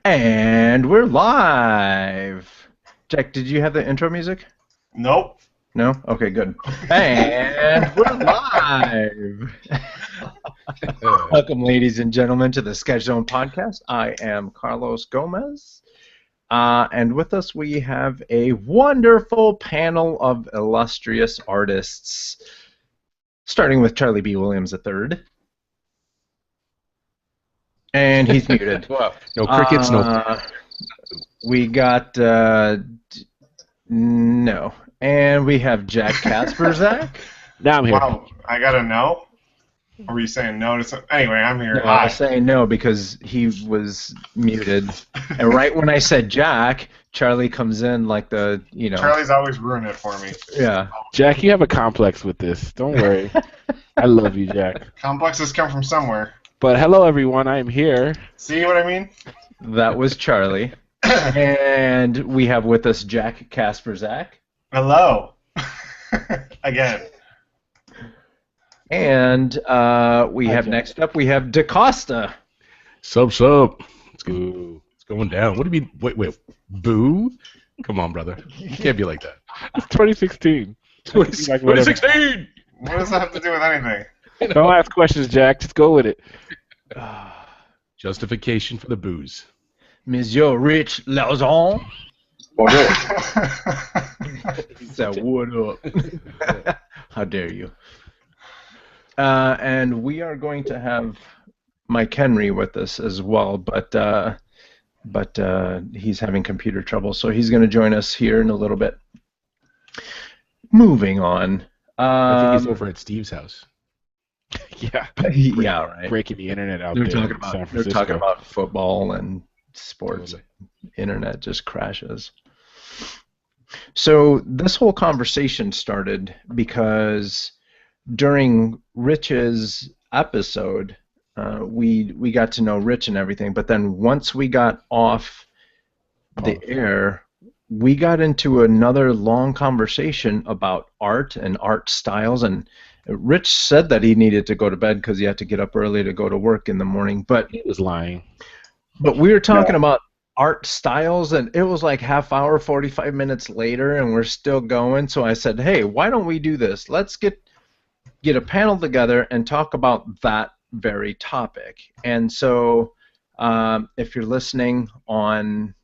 And we're live. Jack, did you have the intro music? Nope. No? Okay, good. And we're live. Welcome, ladies and gentlemen, to the Sketch Zone podcast. I am Carlos Gomez. And with us, we have a wonderful panel of illustrious artists, starting with Charlie B. Williams III. And he's muted. Well, no crickets, no. We got no, and we have Jack Kasperzak. Now I'm here. Wow, I got a no? Or were you saying no to something? Anyway, I'm here. No, I was saying no because he was muted, and right when I said Jack, Charlie comes in like the Charlie's always ruined it for me. Yeah. Jack, you have a complex with this. Don't worry. I love you, Jack. Complexes come from somewhere. But hello, everyone. I am here. See what I mean? That was Charlie, and we have with us Jack Kasperzak. Hello. Again. And we have next up, we have DaCosta. Sup. It's going down. What do you mean? Wait. Boo? Come on, brother. You can't be like that. It's 2016. 2016! What does that have to do with anything? Don't ask questions, Jack. Just go with it. Justification for the booze. Monsieur Rich Lauzon. He said, "What up?" How dare you? And we are going to have Mike Henry with us as well, but he's having computer trouble, so he's going to join us here in a little bit. Moving on. I think he's over at Steve's house. Yeah. Yeah, right. Breaking the internet out They're there. talking about football and sports. Internet just crashes. So this whole conversation started because during Rich's episode, we got to know Rich and everything, but then once we got off the air, we got into another long conversation about art and art styles, and Rich said that he needed to go to bed because he had to get up early to go to work in the morning, but He was lying. But we were talking about art styles, and it was like half hour, 45 minutes later, and we're still going. So I said, hey, why don't we do this? Let's get a panel together and talk about that very topic. And so if you're listening on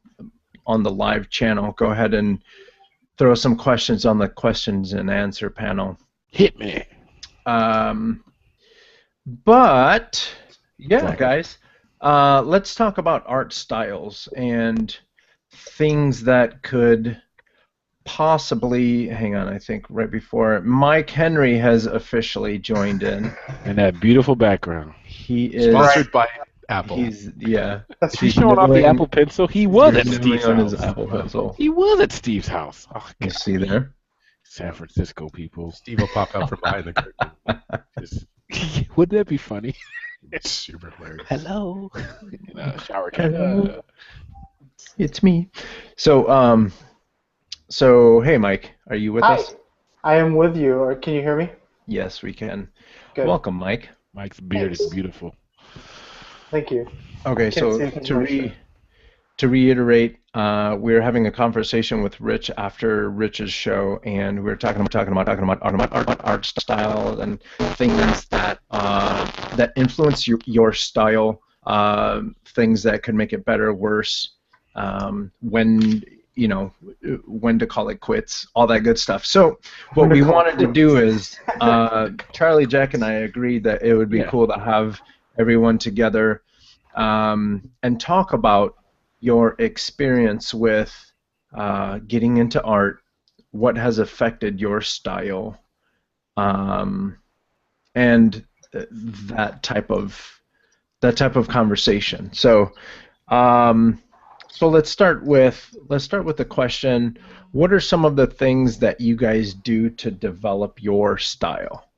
the live channel, go ahead and throw some questions on the questions and answer panel. Hit me. But, yeah, guys. Let's talk about art styles and things that could possibly, hang on, I think right before, Mike Henry has officially joined in. And that beautiful background. He is Sponsored by Apple. He's He's showing off the Apple Pencil. He was at nibbling Steve's on house. his Apple Pencil. He was at Steve's house. Oh, You God. see there? San Francisco people. Steve will pop out from behind the curtain. Just Wouldn't that be funny? it's super hilarious. Hello. Shower Hello. It's me. So hey, Mike, are you with us? I am with you. Or can you hear me? Yes, we can. Good. Welcome, Mike. Mike's beard is beautiful. Thank you. Okay, Can't so see it from my shirt. to reiterate, we're having a conversation with Rich after Rich's show, and we're talking about art style and things that that influence your style, things that could make it better, worse, when to call it quits, all that good stuff. So what we wanted to do is, Charlie, Jack, and I agreed that it would be cool to have everyone together and talk about your experience with getting into art, what has affected your style, and that type of conversation. So let's start with the question: what are some of the things that you guys do to develop your style?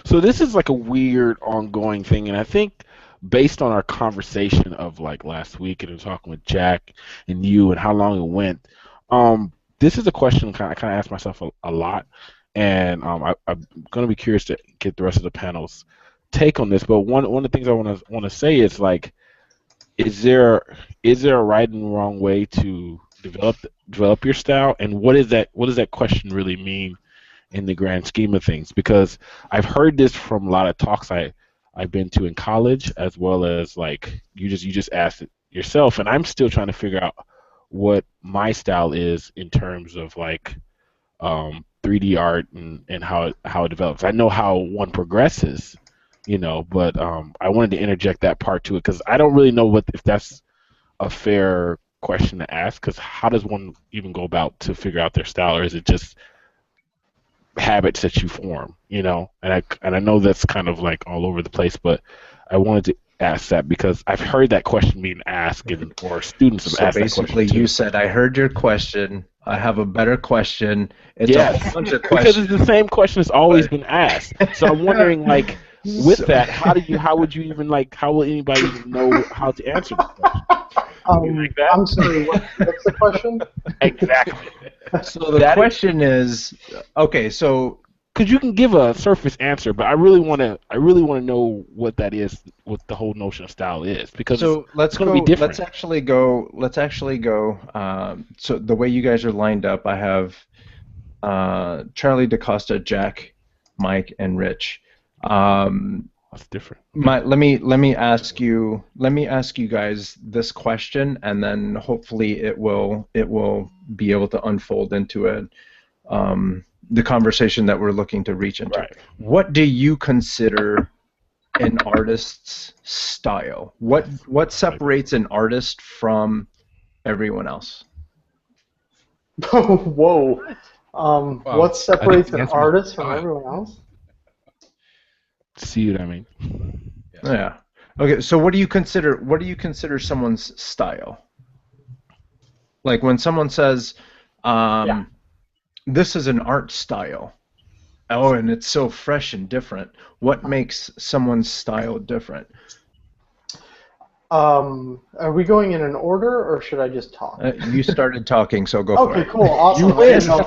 So this is like a weird ongoing thing, and I think based on our conversation of like last week and talking with Jack and you and how long it went, this is a question I kind of ask myself a lot, and I'm going to be curious to get the rest of the panel's take on this. But one of the things I want to say is like is there a right and wrong way to develop your style, and what does that question really mean in the grand scheme of things? Because I've heard this from a lot of talks I've been to in college, as well as like you just asked it yourself, and I'm still trying to figure out what my style is in terms of like 3D art and how it develops. I know how one progresses, but I wanted to interject that part to it because I don't really know if that's a fair question to ask. Because how does one even go about to figure out their style, or is it just habits that you form? And I know that's kind of like all over the place, but I wanted to ask that because I've heard that question being asked, or students have So asked that basically, question you too. said, I heard your question. I have a better question. It's a Yes, whole bunch of because questions. it's the same question that's always But been asked. So I'm wondering, like, with so, that, how would you even like, how will anybody even know how to answer the question? You like that? I'm sorry. What's the question? Exactly. so the That is, question is, okay, so because you can give a surface answer, but I really want to know what that is, what the whole notion of style is, because so it's going to be different. Let's actually go. So the way you guys are lined up, I have Charlie DaCosta, Jack, Mike, and Rich. That's different. Let me ask you guys this question, and then hopefully it will be able to unfold into the conversation that we're looking to reach into. Right. What do you consider an artist's style? What separates an artist from everyone else? Whoa. Wow. What separates the an answer was artist from style. everyone else? See what I mean? Yeah. Okay, so what do you consider someone's style? Like when someone says, Yeah. this is an art style. Oh, and it's so fresh and different. What makes someone's style different? Are we going in an order, or should I just talk? You started talking, so go for Okay, it. cool, awesome. You win. No,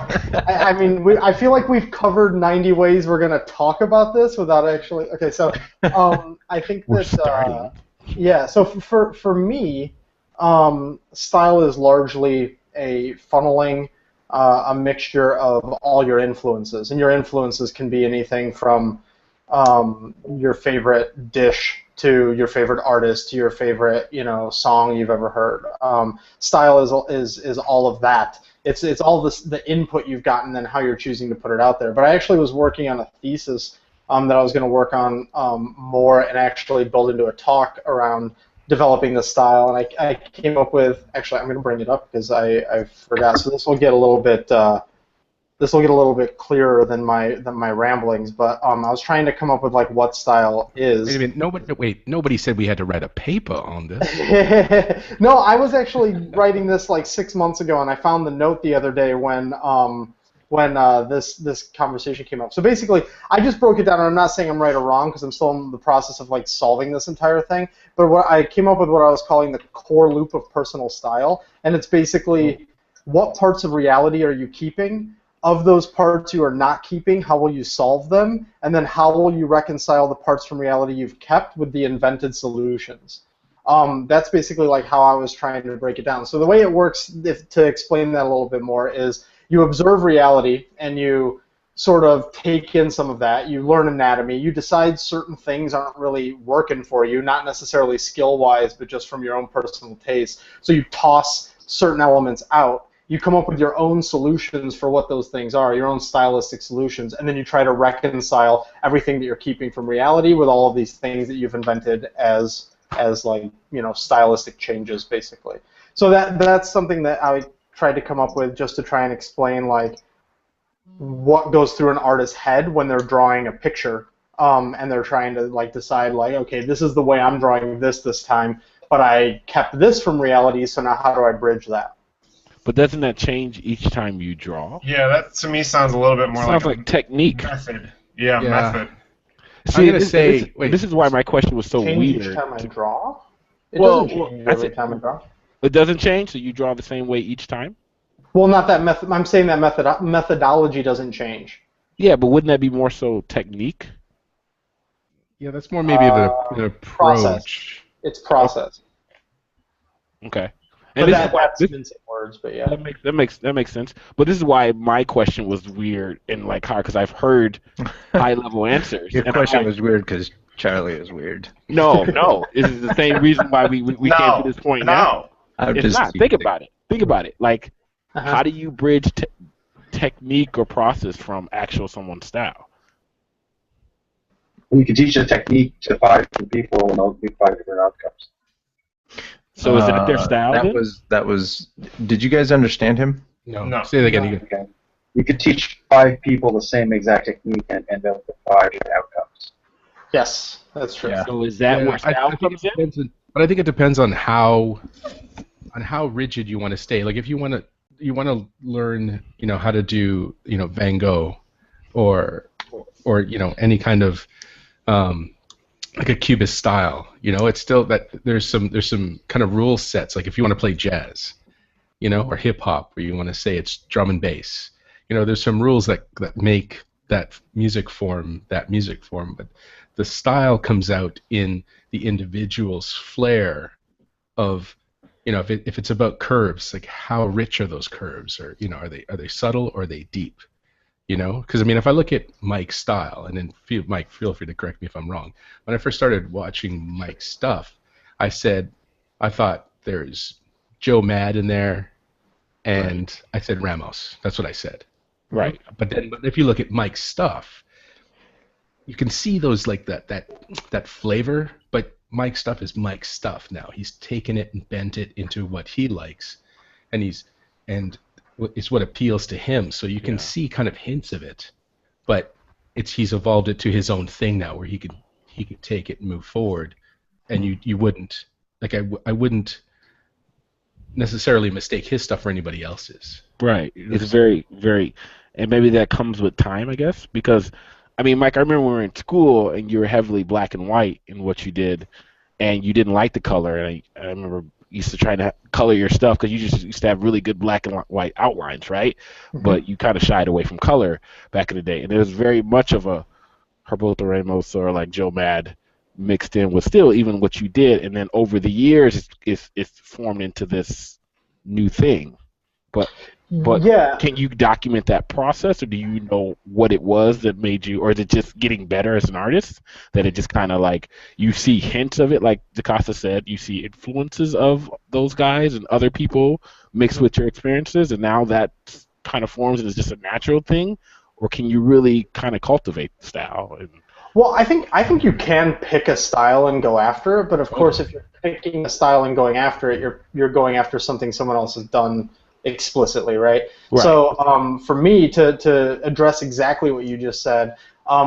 I mean, I feel like we've covered 90 ways we're gonna talk about this without actually. Okay, so I think We're that starting. yeah. So for me, style is largely a funneling, a mixture of all your influences, and your influences can be anything from your favorite dish to your favorite artist to your favorite song you've ever heard. Style is all of that. It's all the input you've gotten and how you're choosing to put it out there. But I actually was working on a thesis that I was going to work on more and actually build into a talk around developing the style, and I came up with, actually I'm going to bring it up because I forgot, so this will get a little bit clearer than my ramblings, but I was trying to come up with like what style is. Wait a minute. Nobody said we had to write a paper on this. No, I was actually writing this like 6 months ago, and I found the note the other day when this conversation came up. So basically, I just broke it down, and I'm not saying I'm right or wrong because I'm still in the process of like solving this entire thing. But what I came up with what I was calling the core loop of personal style, and it's basically what parts of reality are you keeping? Of those parts you are not keeping, how will you solve them? And then how will you reconcile the parts from reality you've kept with the invented solutions? That's basically like how I was trying to break it down. So the way it works, to explain that a little bit more, is you observe reality and you sort of take in some of that. You learn anatomy. You decide certain things aren't really working for you, not necessarily skill-wise, but just from your own personal taste. So you toss certain elements out. You come up with your own solutions for what those things are, your own stylistic solutions, and then you try to reconcile everything that you're keeping from reality with all of these things that you've invented as like, stylistic changes, basically. So that's something that I tried to come up with just to try and explain like what goes through an artist's head when they're drawing a picture, and they're trying to like decide like, okay, this is the way I'm drawing this time, but I kept this from reality, so now how do I bridge that? But doesn't that change each time you draw? Yeah, that to me sounds a little bit more Sounds like like a technique. method. Yeah, Yeah. method. See, gonna say- wait. this is why my question was so Change each weird. time I draw? It Well, doesn't change that's every it. time I draw. It doesn't change, so you draw the same way each time? Well, not that method. I'm saying that methodology doesn't change. Yeah, but wouldn't that be more so technique? Yeah, that's more maybe of an Process. approach. It's process. Okay. But And this is why that's mincing words, but yeah. that makes sense. But this is why my question was weird and like hard because I've heard high level answers, Your and I'm question like, was weird because Charlie is weird. no. This is the same reason why we came to No, this point now. no. I'm It's just not. Think about it. Think about it. Like, Uh-huh. how do you bridge technique or process from actual someone's style? You can teach a technique to 5 people and they'll do 5 different outcomes. So is that their style That then? was. Did you guys understand him? No. Say that again. You Okay. You could teach 5 people the same exact technique and they'll get 5 different outcomes. Yes, that's true. Yeah. So is that where I style think comes it in? depends but I think it depends on how rigid you want to stay. Like if you want to learn, how to do, Van Gogh, or any kind of like a cubist style. It's still that there's some kind of rule sets. Like if you want to play jazz, or hip hop, where you want to say it's drum and bass. There's some rules that make that music form, but the style comes out in the individual's flair of, if it's about curves, like how rich are those curves, or are they subtle or are they deep? Because if I look at Mike's style, and then Mike, feel free to correct me if I'm wrong. When I first started watching Mike's stuff, I thought there's Joe Mad in there, and I said Ramos. That's what I said. Right. But if you look at Mike's stuff, you can see those like that flavor. But Mike's stuff is Mike's stuff now. He's taken it and bent it into what he likes, and it's what appeals to him. So you can see kind of hints of it, but he's evolved it to his own thing now, where he could take it and move forward, and you wouldn't I wouldn't necessarily mistake his stuff for anybody else's. Right. It's very, very, and maybe that comes with time, I guess, because, Mike, I remember when we were in school and you were heavily black and white in what you did, and you didn't like the color, and I remember you used to try to color your stuff because you just used to have really good black and white outlines, right? Mhm. But you kind of shied away from color back in the day, and there was very much of a Herboto Ramos or like Joe Mad mixed in with still even what you did, and then over the years it's formed into this new thing. But yeah. can you document that process, or do you know what it was that made you, or is it just getting better as an artist, that it just kind of like you see hints of it, like DaCosta said, you see influences of those guys and other people mixed with your experiences, and now that kind of forms and is just a natural thing, or can you really kind of cultivate the style? Well, I think you can pick a style and go after it, but of course, if you're picking a style and going after it, you're going after something someone else has done explicitly, right? So for me to address exactly what you just said,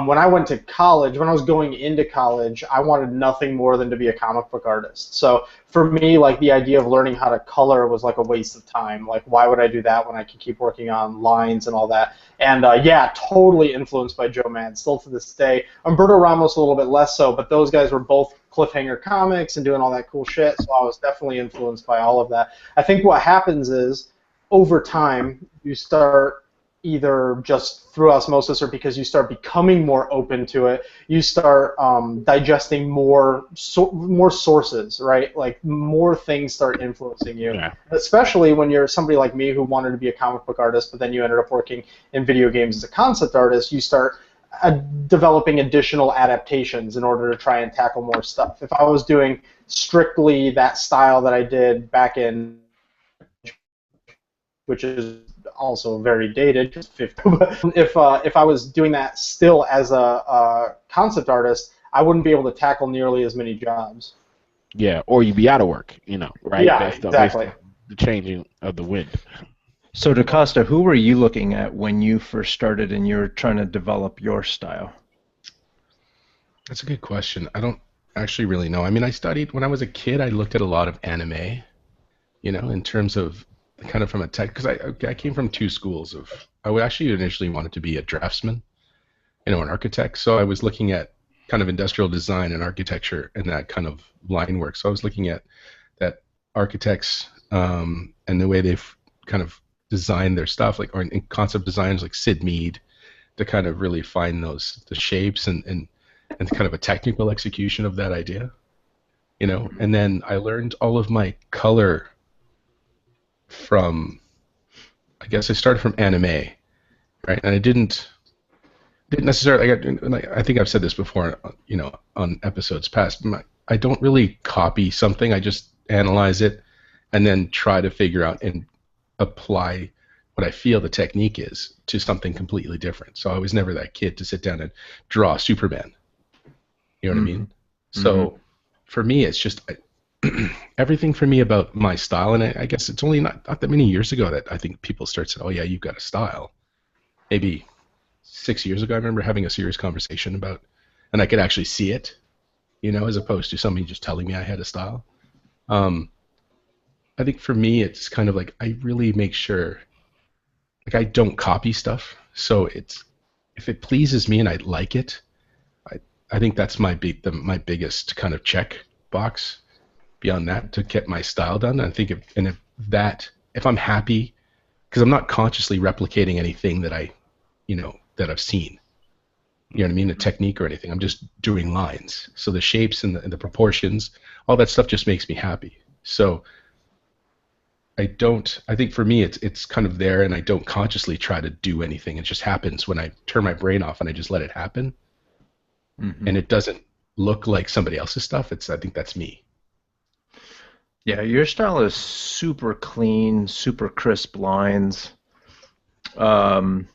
when I went to college, when I was going into college, I wanted nothing more than to be a comic book artist. So for me, like the idea of learning how to color was like a waste of time. Like, why would I do that when I could keep working on lines and all that? And yeah, totally influenced by Joe Mad, still to this day. Umberto Ramos a little bit less so, but those guys were both cliffhanger comics and doing all that cool shit, so I was definitely influenced by all of that. I think what happens is, over time, you start either just through osmosis or because you start becoming more open to it, you start digesting more sources, right? Like more things start influencing you. Yeah. Especially when you're somebody like me who wanted to be a comic book artist, but then you ended up working in video games as a concept artist, you start developing additional adaptations in order to try and tackle more stuff. If I was doing strictly that style that I did back in, which is also very dated, just 50. If I was doing that still as a concept artist, I wouldn't be able to tackle nearly as many jobs. Yeah, or you'd be out of work, right? Yeah, Based exactly. on the changing of the wind. So DaCosta, who were you looking at when you first started and you were trying to develop your style? That's a good question. I don't actually really know. I studied when I was a kid. I looked at a lot of anime, in terms of kind of from a tech, because I came from two schools of. I would actually initially wanted to be a draftsman, an architect. So I was looking at kind of industrial design and architecture and that kind of line work. So I was looking at that architects and the way they've kind of designed their stuff, like or in concept designs like Sid Mead, to kind of really find the shapes and kind of a technical execution of that idea. you know. And then I learned all of my color from, I guess I started from anime, right? And I didn't necessarily. I think I've said this before, you know, on episodes past. I don't really copy something. I just analyze it, and then try to figure out and apply what I feel the technique is to something completely different. So I was never that kid to sit down and draw Superman. You know what I mean? So for me, it's just everything for me about my style, and I guess it's only not that many years ago that I think people start saying, "Oh yeah, you've got a style." Maybe 6 years ago, I remember having a serious conversation about, and I could actually see it, you know, as opposed to somebody just telling me I had a style. I think for me, it's kind of like I really make sure, like I don't copy stuff. So if it pleases me and I like it, I think that's my biggest kind of check box. Beyond that, to get my style done, I think if I'm happy, because I'm not consciously replicating anything that that I've seen. You know what I mean? A technique or anything. I'm just doing lines. So the shapes and the proportions, all that stuff just makes me happy. So I think for me it's kind of there, and I don't consciously try to do anything. It just happens when I turn my brain off and I just let it happen. And it doesn't look like somebody else's stuff. I think that's me. Yeah, your style is super clean, super crisp lines. And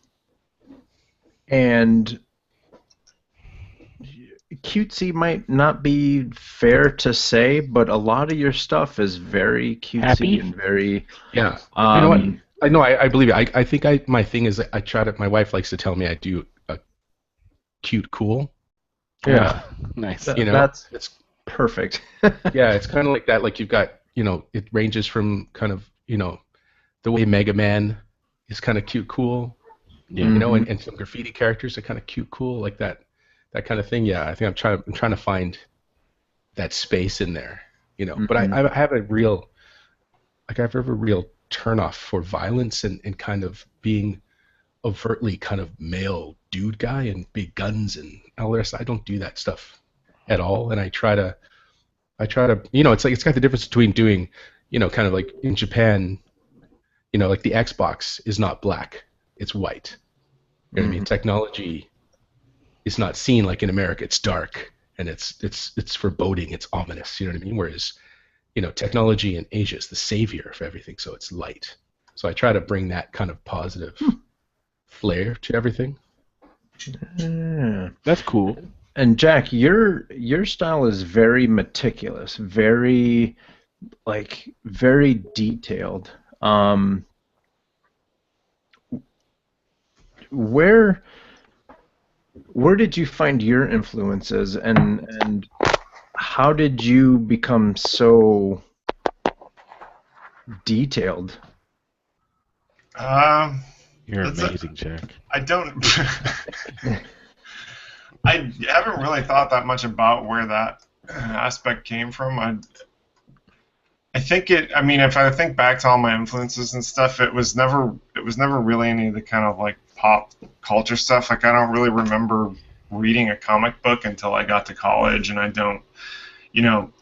cutesy might not be fair to say, but a lot of your stuff is very cutesy Happy? and very. Yeah. You know what? I know. I believe it. I think my thing is I try to. My wife likes to tell me I do a cute cool. Yeah, Nice. You know, that's it's perfect. yeah. It's kind of like that. Like you've got, you know, it ranges from kind of, you know, the way Mega Man is kind of cute cool. Yeah. You know, and some graffiti characters are kind of cute cool, like that kind of thing. Yeah, I think I'm trying to find that space in there. You know, but I have a real turn off for violence and kind of being overtly kind of male dude guy and big guns and all the rest. I don't do that stuff at all, and I try to, you know, it's like it's got the difference between doing, you know, kind of like in Japan, you know, like the Xbox is not black, it's white. You know what I mean? Technology is not seen like in America. It's dark and it's foreboding. It's ominous. You know what I mean? Whereas, you know, technology in Asia is the savior for everything. So it's light. So I try to bring that kind of positive flair to everything. Yeah. That's cool. And Jack, your style is very meticulous, very detailed. Where did you find your influences, and how did you become so detailed? You're That's amazing, Jack. I don't. I haven't really thought that much about where that aspect came from. I think it. I mean, if I think back to all my influences and stuff, it was never really any of the kind of like pop culture stuff. Like I don't really remember reading a comic book until I got to college, and I don't, you know,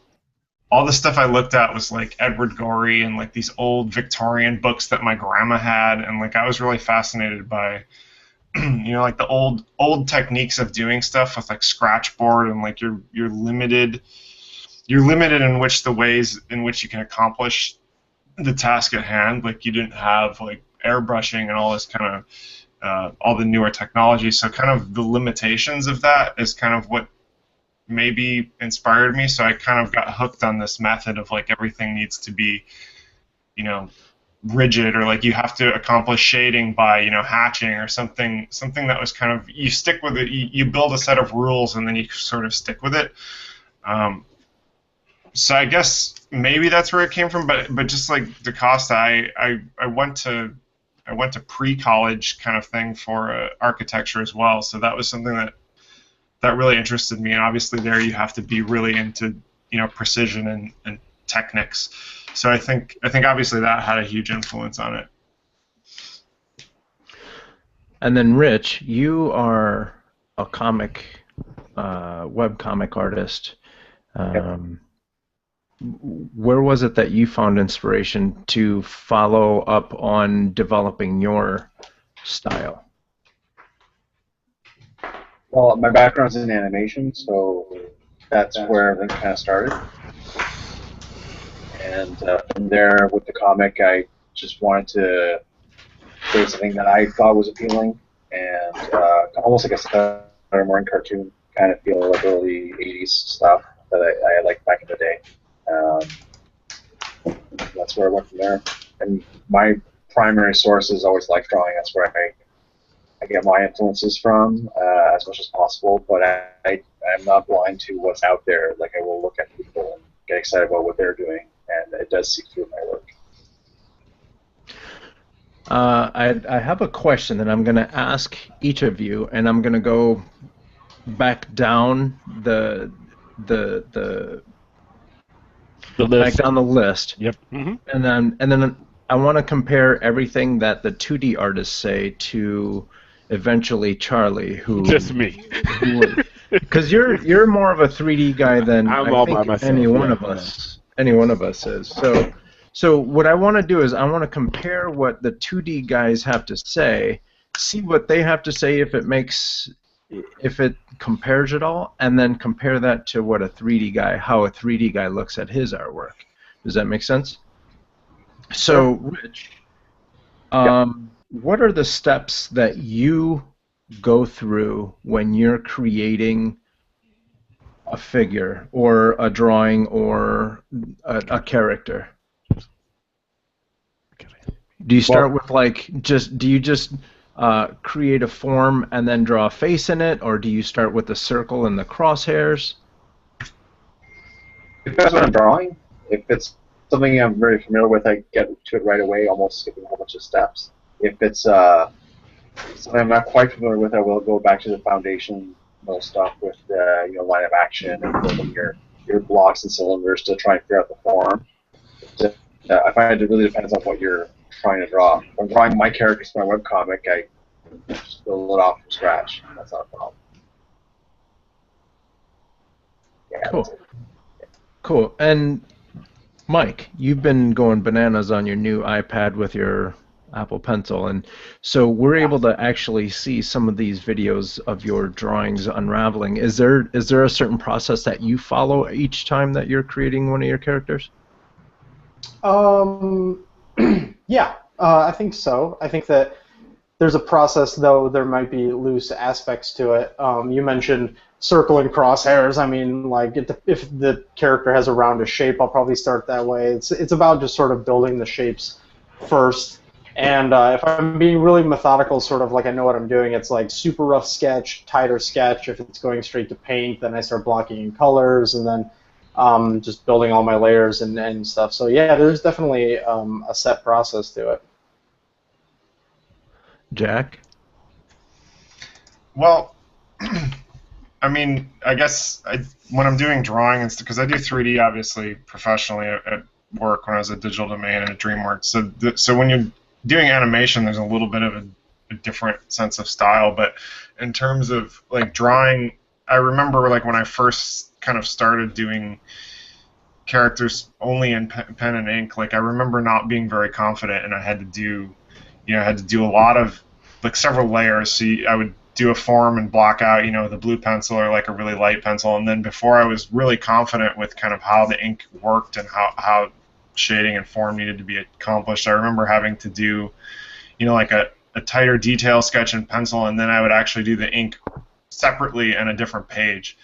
all the stuff I looked at was like Edward Gorey and like these old Victorian books that my grandma had, and like I was really fascinated by, you know, like the old techniques of doing stuff with like scratchboard, and like you're limited in which the ways in which you can accomplish the task at hand. Like you didn't have like airbrushing and all this kind of all the newer technology, so kind of the limitations of that is kind of what maybe inspired me. So I kind of got hooked on this method of like everything needs to be, you know, rigid, or like you have to accomplish shading by, you know, hatching or something that was kind of, you stick with it, you build a set of rules and then you sort of stick with it. So I guess maybe that's where it came from, but just like DaCosta, I went to pre-college kind of thing for architecture as well, so that was something that really interested me, and obviously there you have to be really into, you know, precision and techniques. So I think obviously that had a huge influence on it. And then Rich, you are a comic, web comic artist. where was it that you found inspiration to follow up on developing your style? Well, my background's in animation, so that's where everything kind of started. And from there, with the comic, I just wanted to create something that I thought was appealing and almost like a Saturday morning cartoon kind of feel, like early 80s stuff that I liked back in the day. That's where I went from there. And my primary source is always life drawing. That's where I get my influences from as much as possible, but I'm not blind to what's out there. Like, I will look at people and get excited about what they're doing, and it does seep through my work. I have a question that I'm going to ask each of you, and I'm going to go back down the list. back down the list. Yep. Mm-hmm. And then I want to compare everything that the 2D artists say to eventually Charlie, who Just me. because you're more of a 3D guy than I'm I all think by myself. any one Yeah, of us. Any one of us is. So what I want to do is I want to compare what the 2D guys have to say, see what they have to say if it compares at all, and then compare that to what how a 3D guy looks at his artwork. Does that make sense? So, Rich, what are the steps that you go through when you're creating a figure or a drawing or a character? Do you start with do you just create a form and then draw a face in it, or do you start with the circle and the crosshairs? Depends what I'm drawing. If it's something I'm very familiar with, I get to it right away, almost skipping a whole bunch of steps. If it's something I'm not quite familiar with, I will go back to the foundation stuff with line of action and building your blocks and cylinders to try and figure out the form. I find it really depends on what you're trying to draw. If I'm drawing my characters for my webcomic, I just build it off from scratch. That's not a problem. Yeah, cool. Cool. And Mike, you've been going bananas on your new iPad with your Apple Pencil, and so we're able to actually see some of these videos of your drawings unraveling. Is there a certain process that you follow each time that you're creating one of your characters? Yeah, I think so. I think that there's a process, though there might be loose aspects to it. You mentioned circle and crosshairs. I mean, like if the character has a roundish shape, I'll probably start that way. It's about just sort of building the shapes first. And if I'm being really methodical, sort of like I know what I'm doing, it's like super rough sketch, tighter sketch. If it's going straight to paint, then I start blocking in colors, and then just building all my layers and stuff. So yeah, there's definitely a set process to it. Jack? Well, I mean, I guess when I'm doing drawing, it's because I do 3D obviously professionally at work when I was at Digital Domain and at DreamWorks. So when you're doing animation, there's a little bit of a different sense of style. But in terms of like drawing, I remember like when I first kind of started doing characters only in pen and ink. Like I remember not being very confident, and I had to do a lot of like several layers. So I would do a form and block out, the blue pencil or like a really light pencil, and then before I was really confident with kind of how the ink worked and how shading and form needed to be accomplished, I remember having to do, like a tighter detail sketch in pencil, and then I would actually do the ink separately in a different page,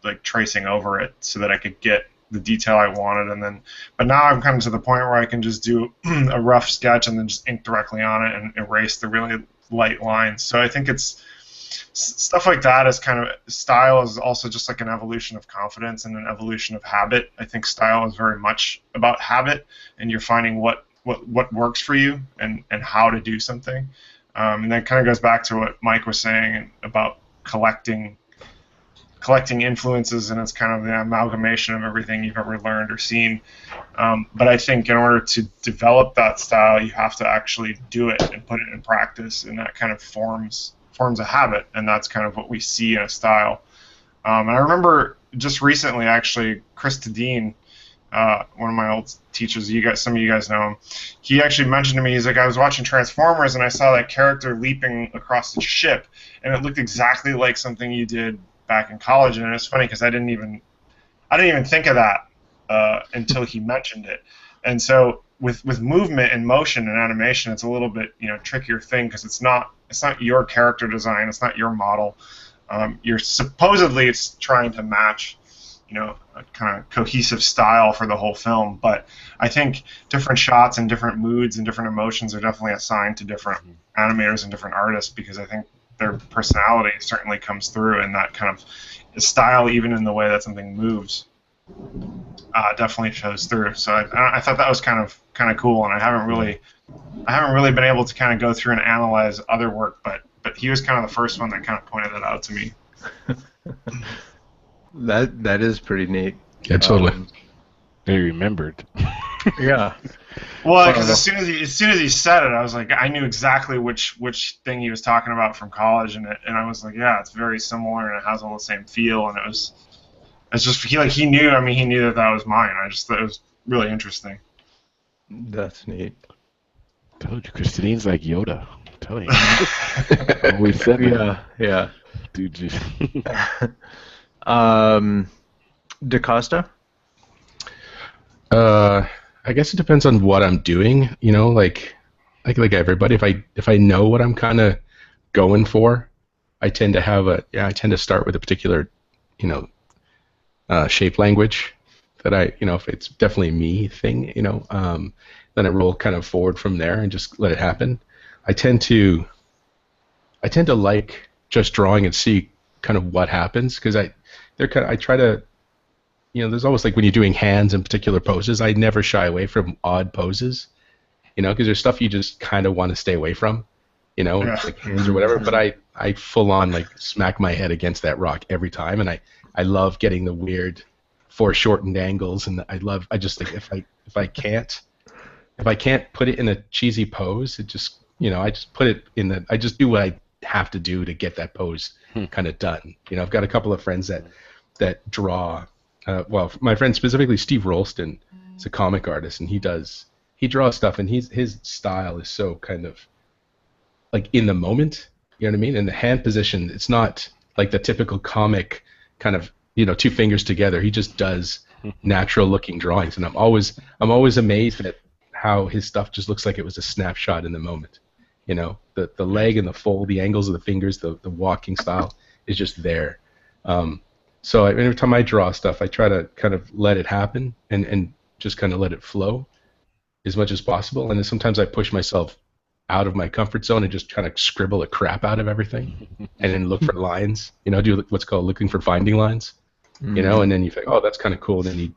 like tracing over it so that I could get the detail I wanted, but now I'm kind of to the point where I can just do a rough sketch and then just ink directly on it and erase the really light lines. So I think it's stuff like that is kind of, style is also just like an evolution of confidence and an evolution of habit. I think style is very much about habit, and you're finding what works for you and how to do something. And that kind of goes back to what Mike was saying about collecting influences, and it's kind of the amalgamation of everything you've ever learned or seen. But I think in order to develop that style, you have to actually do it and put it in practice, and that kind of forms a habit, and that's kind of what we see in a style. And I remember just recently, actually, Chris Tadine one of my old teachers. Some of you guys know him. He actually mentioned to me, he's like, I was watching Transformers and I saw that character leaping across the ship, and it looked exactly like something you did back in college. And it's funny because I didn't even think of that until he mentioned it. And so with movement and motion and animation, it's a little bit trickier thing because it's not your character design, it's not your model. You're supposedly it's trying to match a kind of cohesive style for the whole film, but I think different shots and different moods and different emotions are definitely assigned to different animators and different artists because I think their personality certainly comes through in that kind of style, even in the way that something moves. Definitely shows through. So I thought that was kind of cool, and I haven't really been able to kind of go through and analyze other work, but he was kind of the first one that kind of pointed it out to me. That is pretty neat. Yeah, totally. They remembered. Yeah. Well, because as soon as he said it, I was like, I knew exactly which thing he was talking about from college, and I was like, yeah, it's very similar, and it has all the same feel, and it's just he knew. I mean, he knew that was mine. I just thought it was really interesting. That's neat. Told you, Christine's like Yoda. I'm telling you. Always said that. Yeah. Dude. DaCosta? I guess it depends on what I'm doing. Like everybody, if I know what I'm kind of going for, I tend to start with a particular, shape language that if it's definitely me thing, then I roll kind of forward from there and just let it happen. I tend to like just drawing and see kind of what happens because I try to, there's always like when you're doing hands in particular poses, I never shy away from odd poses, because there's stuff you just kind of want to stay away from, like hands or whatever. But I full on like smack my head against that rock every time, and I love getting the weird foreshortened angles, and I just think if I can't put it in a cheesy pose, it just I just put it in I just do what I have to do to get that pose kind of done. I've got a couple of friends that draw. Well, my friend specifically Steve Rolston is a comic artist, and he draws stuff, and his style is so kind of like in the moment. You know what I mean? In the hand position, it's not like the typical comic kind of two fingers together. He just does natural looking drawings, and I'm always amazed at how his stuff just looks like it was a snapshot in the moment. The leg and the fold, the angles of the fingers, the walking style is just there. So every time I draw stuff, I try to kind of let it happen and just kind of let it flow as much as possible. And then sometimes I push myself out of my comfort zone and just kind of scribble the crap out of everything and then look for lines, do what's called looking for finding lines, and then you think, oh, that's kind of cool. And then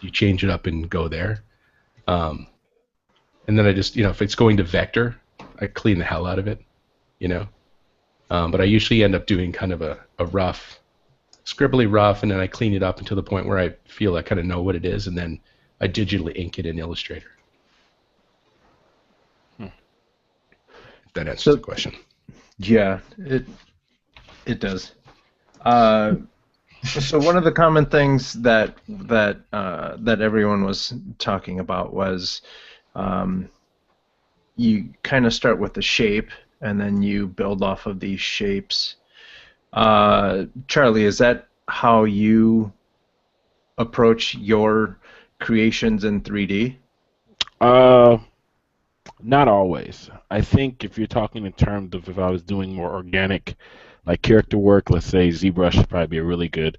you change it up and go there. And then I just, if it's going to vector, I clean the hell out of it, But I usually end up doing kind of a rough, scribbly rough, and then I clean it up until the point where I feel I kind of know what it is, and then I digitally ink it in Illustrator. If that answers the question. Yeah, it does. So one of the common things that everyone was talking about was you kind of start with the shape, and then you build off of these shapes. Charlie, is that how you approach your creations in 3D? Not always. I think if you're talking in terms of if I was doing more organic, like character work, let's say ZBrush would probably be a really good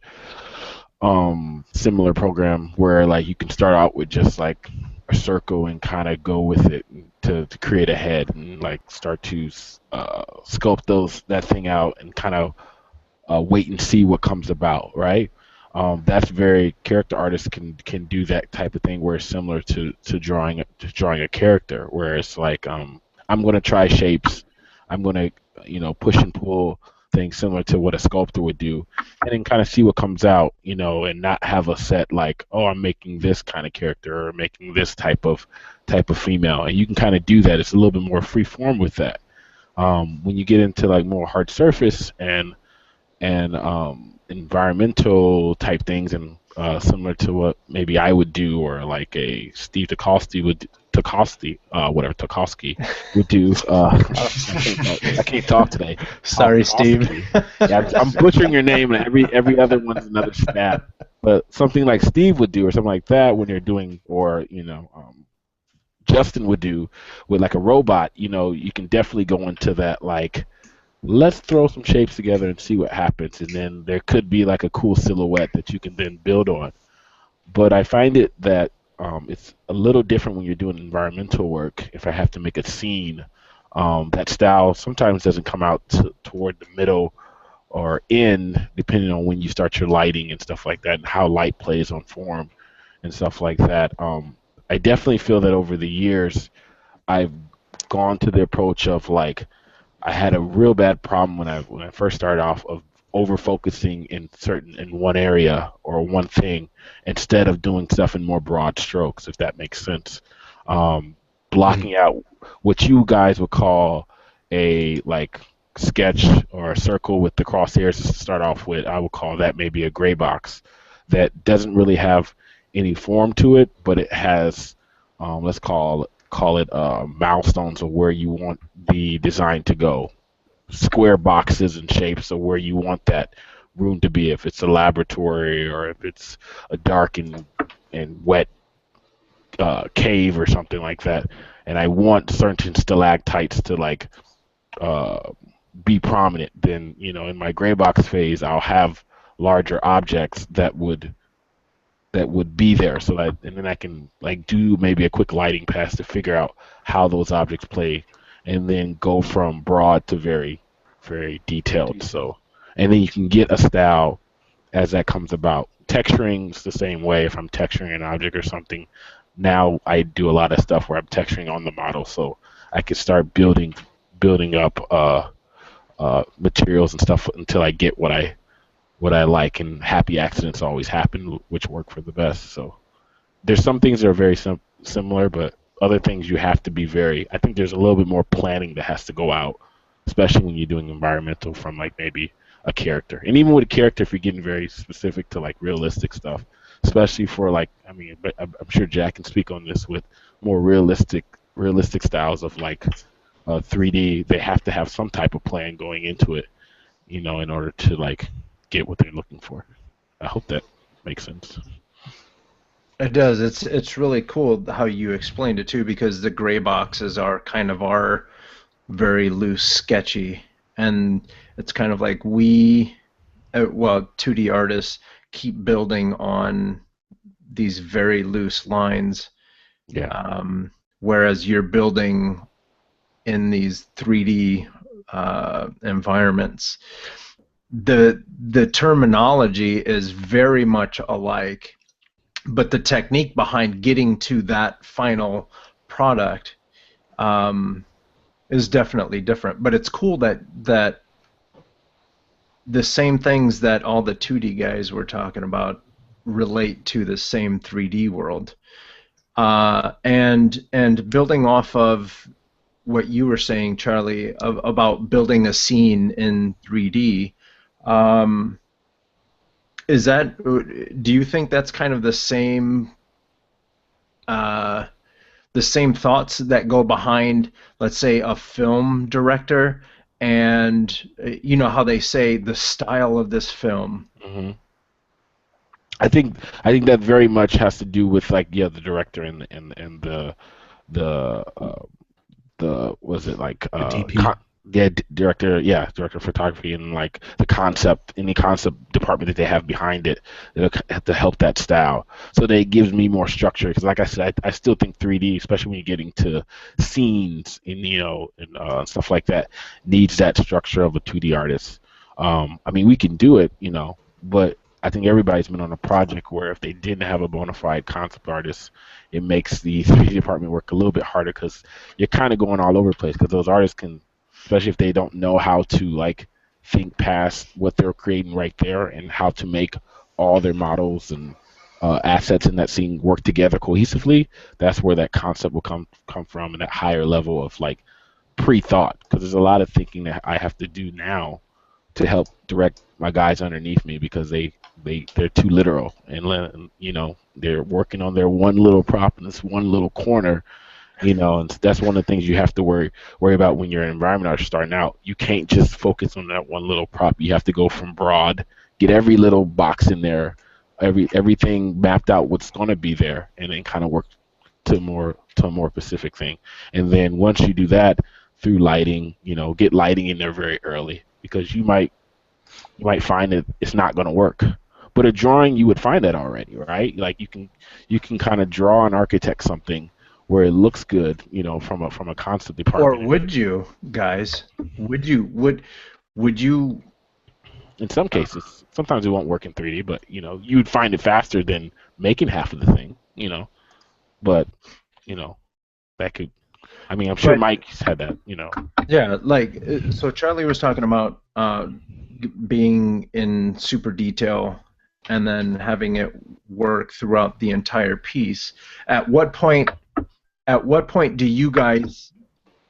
similar program where like you can start out with just like a circle and kind of go with it to create a head and like start to sculpt that thing out and kind of wait and see what comes about, right? That's very character artists can do that type of thing where it's similar to drawing a character where it's like I'm going to try shapes, I'm going to push and pull things similar to what a sculptor would do, and then kind of see what comes out, and not have a set like, oh, I'm making this kind of character or making this type of female, and you can kind of do that. It's a little bit more free form with that. When you get into like more hard surface and and environmental type things, and similar to what maybe I would do, or like a Steve Tukosky would Tukosky would do. I can't talk today. Sorry, Steve. Yeah, I'm butchering your name, and every other one's another stat. But something like Steve would do, or something like that, when you're doing, or Justin would do with like a robot. You can definitely go into that, like, let's throw some shapes together and see what happens, and then there could be like a cool silhouette that you can then build on. But I find it that it's a little different when you're doing environmental work. If I have to make a scene, that style sometimes doesn't come out toward the middle or end, depending on when you start your lighting and stuff like that, and how light plays on form and stuff like that. I definitely feel that over the years, I've gone to the approach of, like, I had a real bad problem when I first started off, of over focusing in one area or one thing, instead of doing stuff in more broad strokes, if that makes sense. Blocking out what you guys would call a, like, sketch or a circle with the crosshairs to start off with. I would call that maybe a gray box that doesn't really have any form to it, but it has, let's call it milestones of where you want the design to go. Square boxes and shapes of where you want that room to be, if it's a laboratory or if it's a dark and wet cave or something like that. And I want certain stalactites to, like, be prominent. Then, in my gray box phase, I'll have larger objects that would be there, so that, and then I can, like, do maybe a quick lighting pass to figure out how those objects play, and then go from broad to very, very detailed. So, and then you can get a style as that comes about. Texturing's the same way. If I'm texturing an object or something, now I do a lot of stuff where I'm texturing on the model, so I can start building up materials and stuff until I get what I like, and happy accidents always happen, which work for the best. So there's some things that are very similar, but other things you have to be I think there's a little bit more planning that has to go out, especially when you're doing environmental from, like, maybe a character. And even with a character, if you're getting very specific to, like, realistic stuff, especially for, like, but I'm sure Jack can speak on this, with more realistic styles of, like, 3D, they have to have some type of plan going into it, in order to, like, get what they're looking for. I hope that makes sense. It does. It's really cool how you explained it too, because the gray boxes are kind of our very loose, sketchy, and it's kind of like 2D artists keep building on these very loose lines. Yeah. Whereas you're building in these 3D environments. The terminology is very much alike, but the technique behind getting to that final product is definitely different. But it's cool that the same things that all the 2D guys were talking about relate to the same 3D world. And building off of what you were saying, Charlie, about building a scene in 3D, do you think that's kind of the same thoughts that go behind, let's say, a film director, and you know how they say the style of this film? Mm-hmm. I think that very much has to do with, like, the director and the was it like the DP? Director of photography, and, like, any concept department that they have behind it to help that style, so that it gives me more structure. Because, like I said, I still think 3D, especially when you're getting to scenes and stuff like that, needs that structure of a 2D artist. We can do it, but I think everybody's been on a project where if they didn't have a bona fide concept artist, it makes the 3D department work a little bit harder, because you're kind of going all over the place, because those artists can, especially if they don't know how to, like, think past what they're creating right there, and how to make all their models and assets in that scene work together cohesively. That's where that concept will come from, and that higher level of, like, pre-thought, because there's a lot of thinking that I have to do now to help direct my guys underneath me because they're too literal and they're working on their one little prop in this one little corner. And that's one of the things you have to worry about when you're an environment artist starting out. You can't just focus on that one little prop. You have to go from broad, get every little box in there, everything mapped out what's going to be there, and then kind of work to a more specific thing. And then once you do that through lighting, get lighting in there very early because you might find that it's not going to work. But a drawing, you would find that already, right? Like you can kind of draw and architect something where it looks good, from a concept department. Or would you guys? Would you? In some cases, sometimes it won't work in 3D, but you'd find it faster than making half of the thing, But that could. I mean, I'm sure Mike's had that, Yeah, like so. Charlie was talking about being in super detail and then having it work throughout the entire piece. At what point do you guys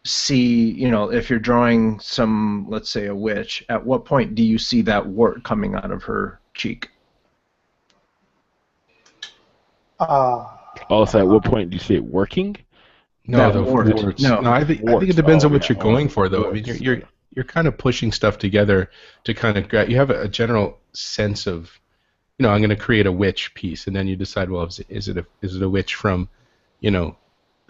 see, if you're drawing some, let's say a witch, at what point do you see that wart coming out of her cheek? Also, at what point do you see it working? No, That wart. warts. No. I think it depends on what you're going for, though. I mean, you're kind of pushing stuff together to kind of you have a general sense of, I'm going to create a witch piece, and then you decide, well, is it a witch from, the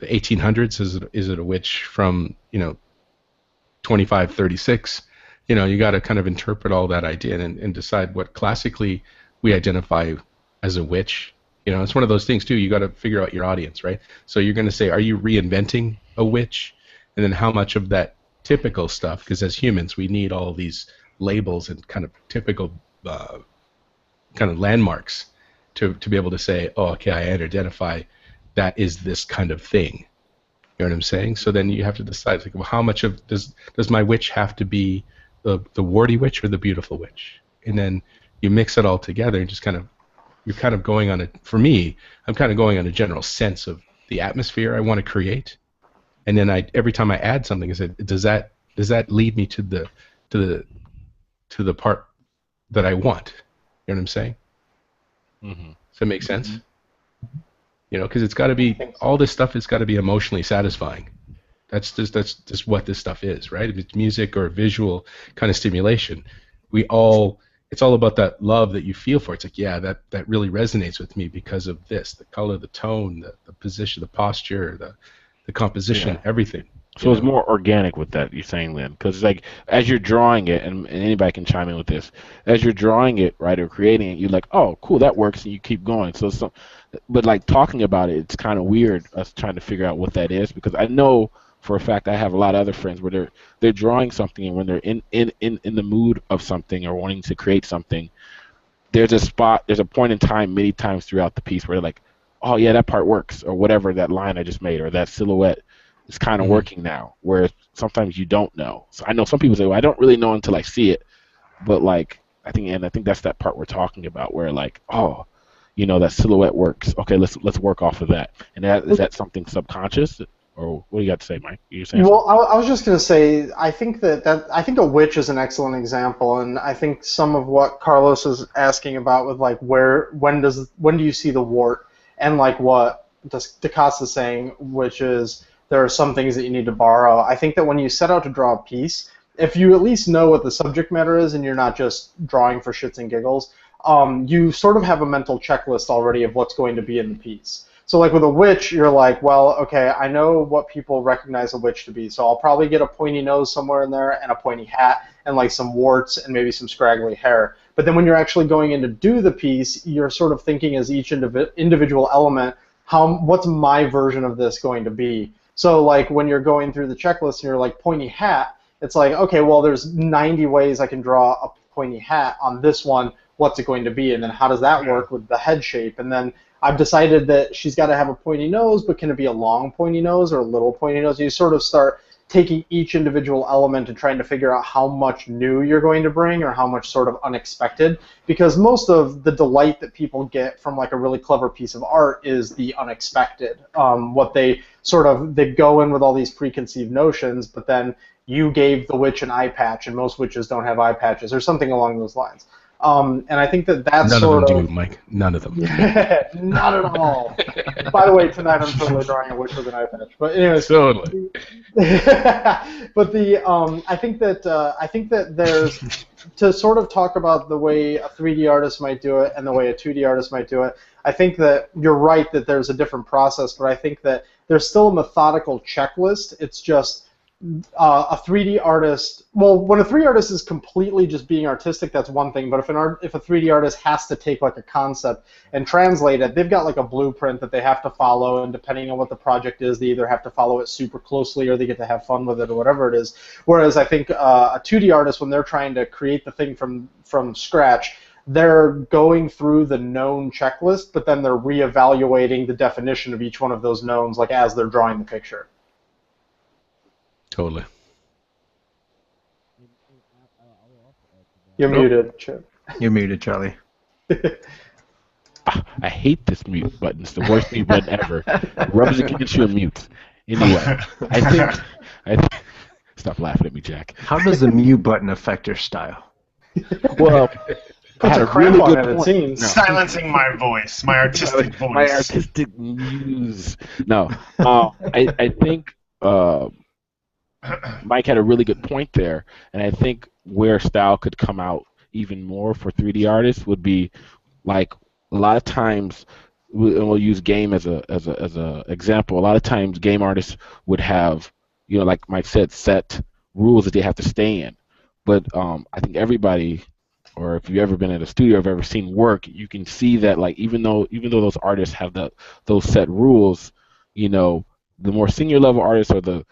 1800s? Is it a witch from 2536? You got to kind of interpret all that idea and decide what classically we identify as a witch. It's one of those things too. You got to figure out your audience, right? So you're going to say, are you reinventing a witch? And then how much of that typical stuff? Because as humans, we need all these labels and kind of typical kind of landmarks to be able to say, oh, okay, I identify that is this kind of thing. You know what I'm saying? So then you have to decide, like, well, how much of does my witch have to be the warty witch or the beautiful witch? And then you mix it all together and just you're kind of going on for me, I'm kind of going on a general sense of the atmosphere I want to create. And then every time I add something, I said, does that lead me to the part that I want? You know what I'm saying? Mm-hmm. Does that make sense? Because it's got to be, all this stuff has got to be emotionally satisfying. That's just what this stuff is, right? If it's music or visual kind of stimulation, it's all about that love that you feel for it. It's like, yeah, that really resonates with me because of this, the color, the tone, the position, the posture, the composition, everything. So it's more organic with that, you're saying, Lynn, because it's like as you're drawing it, and anybody can chime in with this, as you're drawing it, right, or creating it, you're like, oh, cool, that works, and you keep going. But like talking about it, it's kind of weird us trying to figure out what that is, because I know for a fact I have a lot of other friends where they're drawing something, and when they're in the mood of something or wanting to create something, there's a point in time many times throughout the piece where they're like, oh yeah, that part works, or whatever, that line I just made, or that silhouette is kind of working now, whereas sometimes you don't know. So I know some people say, well, I don't really know until I see it, but like I think that's that part we're talking about where like, oh, that silhouette works. Okay, let's work off of that. And is that something subconscious? Or what do you got to say, Mike? You're saying well, I was just going to say, I think I think a witch is an excellent example, and I think some of what Carlos is asking about with like when do you see the wart, and like what DaCosta's saying, which is there are some things that you need to borrow. I think that when you set out to draw a piece, if you at least know what the subject matter is and you're not just drawing for shits and giggles, you sort of have a mental checklist already of what's going to be in the piece. So like with a witch, you're like, well, okay, I know what people recognize a witch to be, so I'll probably get a pointy nose somewhere in there and a pointy hat and like some warts and maybe some scraggly hair. But then when you're actually going in to do the piece, you're sort of thinking as each individual element, what's my version of this going to be? So like when you're going through the checklist and you're like pointy hat, it's like, okay, well there's 90 ways I can draw a pointy hat on this one. What's it going to be? And then how does that work with the head shape? And then I've decided that she's got to have a pointy nose, but can it be a long pointy nose or a little pointy nose? You sort of start taking each individual element and trying to figure out how much new you're going to bring or how much sort of unexpected, because most of the delight that people get from like a really clever piece of art is the unexpected. What they go in with all these preconceived notions, but then you gave the witch an eye patch, and most witches don't have eye patches, or something along those lines. And I think that that's None sort of them of do, Mike. None of them. not at all. By the way, tonight I'm totally drawing a witch with an eye patch. But anyways, Totally. but I think that there's to sort of talk about the way a 3D artist might do it and the way a 2D artist might do it. I think that you're right that there's a different process, but I think that there's still a methodical checklist. It's just a 3D artist. Well, when a 3D artist is completely just being artistic, that's one thing. But if a 3D artist has to take like a concept and translate it, they've got like a blueprint that they have to follow, and depending on what the project is, they either have to follow it super closely or they get to have fun with it or whatever it is. Whereas I think a 2D artist, when they're trying to create the thing from scratch, they're going through the known checklist, but then they're reevaluating the definition of each one of those knowns, like as they're drawing the picture. Totally. You're muted, Chip. You're muted, Charlie. I hate this mute button. It's the worst mute button ever. It rubs against you and mutes. Anyway, I think stop laughing at me, Jack. How does the mute button affect your style? Well, I had a really good it point. seems. No. Silencing my voice, my artistic voice. My artistic muse. No, I think Mike had a really good point there, and I think where style could come out even more for 3D artists would be like a lot of times, we'll use game as a example. A lot of times, game artists would have, like Mike said, set rules that they have to stay in. But I think everybody, or if you've ever been at a studio, or have ever seen work, you can see that like even though those artists have those set rules, the more senior level artists, or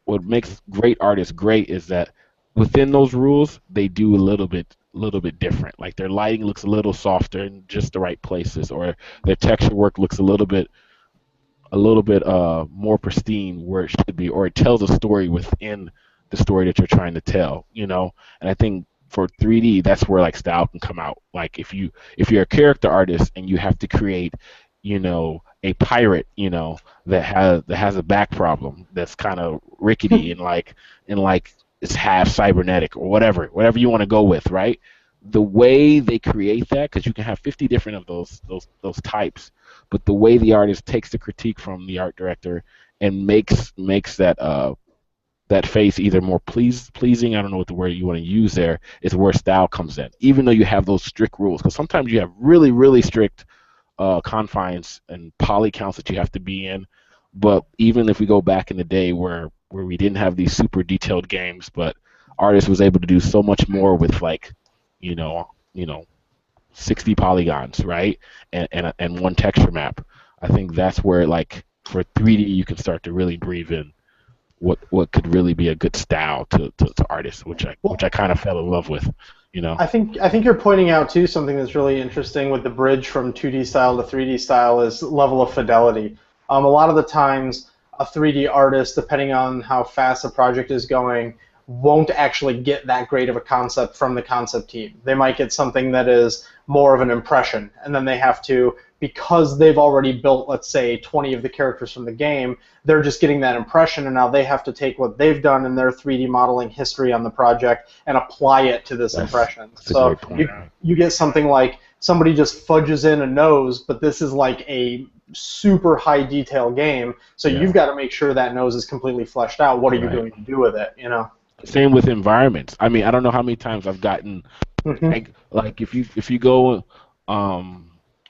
what makes great artists great is that within those rules they do a little bit different. Like their lighting looks a little softer in just the right places, or their texture work looks a little bit more pristine where it should be, or it tells a story within the story that you're trying to tell. And I think for 3D, that's where like style can come out. Like if you're a character artist and you have to create, a pirate, that has a back problem that's kind of rickety and like it's half cybernetic or whatever you want to go with, right? The way they create that, because you can have 50 different of those types, but the way the artist takes the critique from the art director and makes that face either more pleasing, I don't know what the word you want to use there, is where style comes in. Even though you have those strict rules, because sometimes you have really, really strict confines and poly counts that you have to be in. But even if we go back in the day where we didn't have these super detailed games, but artists was able to do so much more with like, 60 polygons, right? And one texture map. I think that's where like for 3D you can start to really breathe in what could really be a good style to artists, which I kind of fell in love with, I think you're pointing out too something that's really interesting with the bridge from 2D style to 3D style is level of fidelity. A lot of the times a 3D artist, depending on how fast a project is going, won't actually get that great of a concept from the concept team. They might get something that is more of an impression, and then they have to, because they've already built, let's say, 20 of the characters from the game, they're just getting that impression, and now they have to take what they've done in their 3D modeling history on the project and apply it to this impression. So you get something like somebody just fudges in a nose, but this is like a super high detail game, so you've got to make sure that nose is completely fleshed out. What are you going to do with it, Same with environments. I mean, I don't know how many times I've gotten like if you go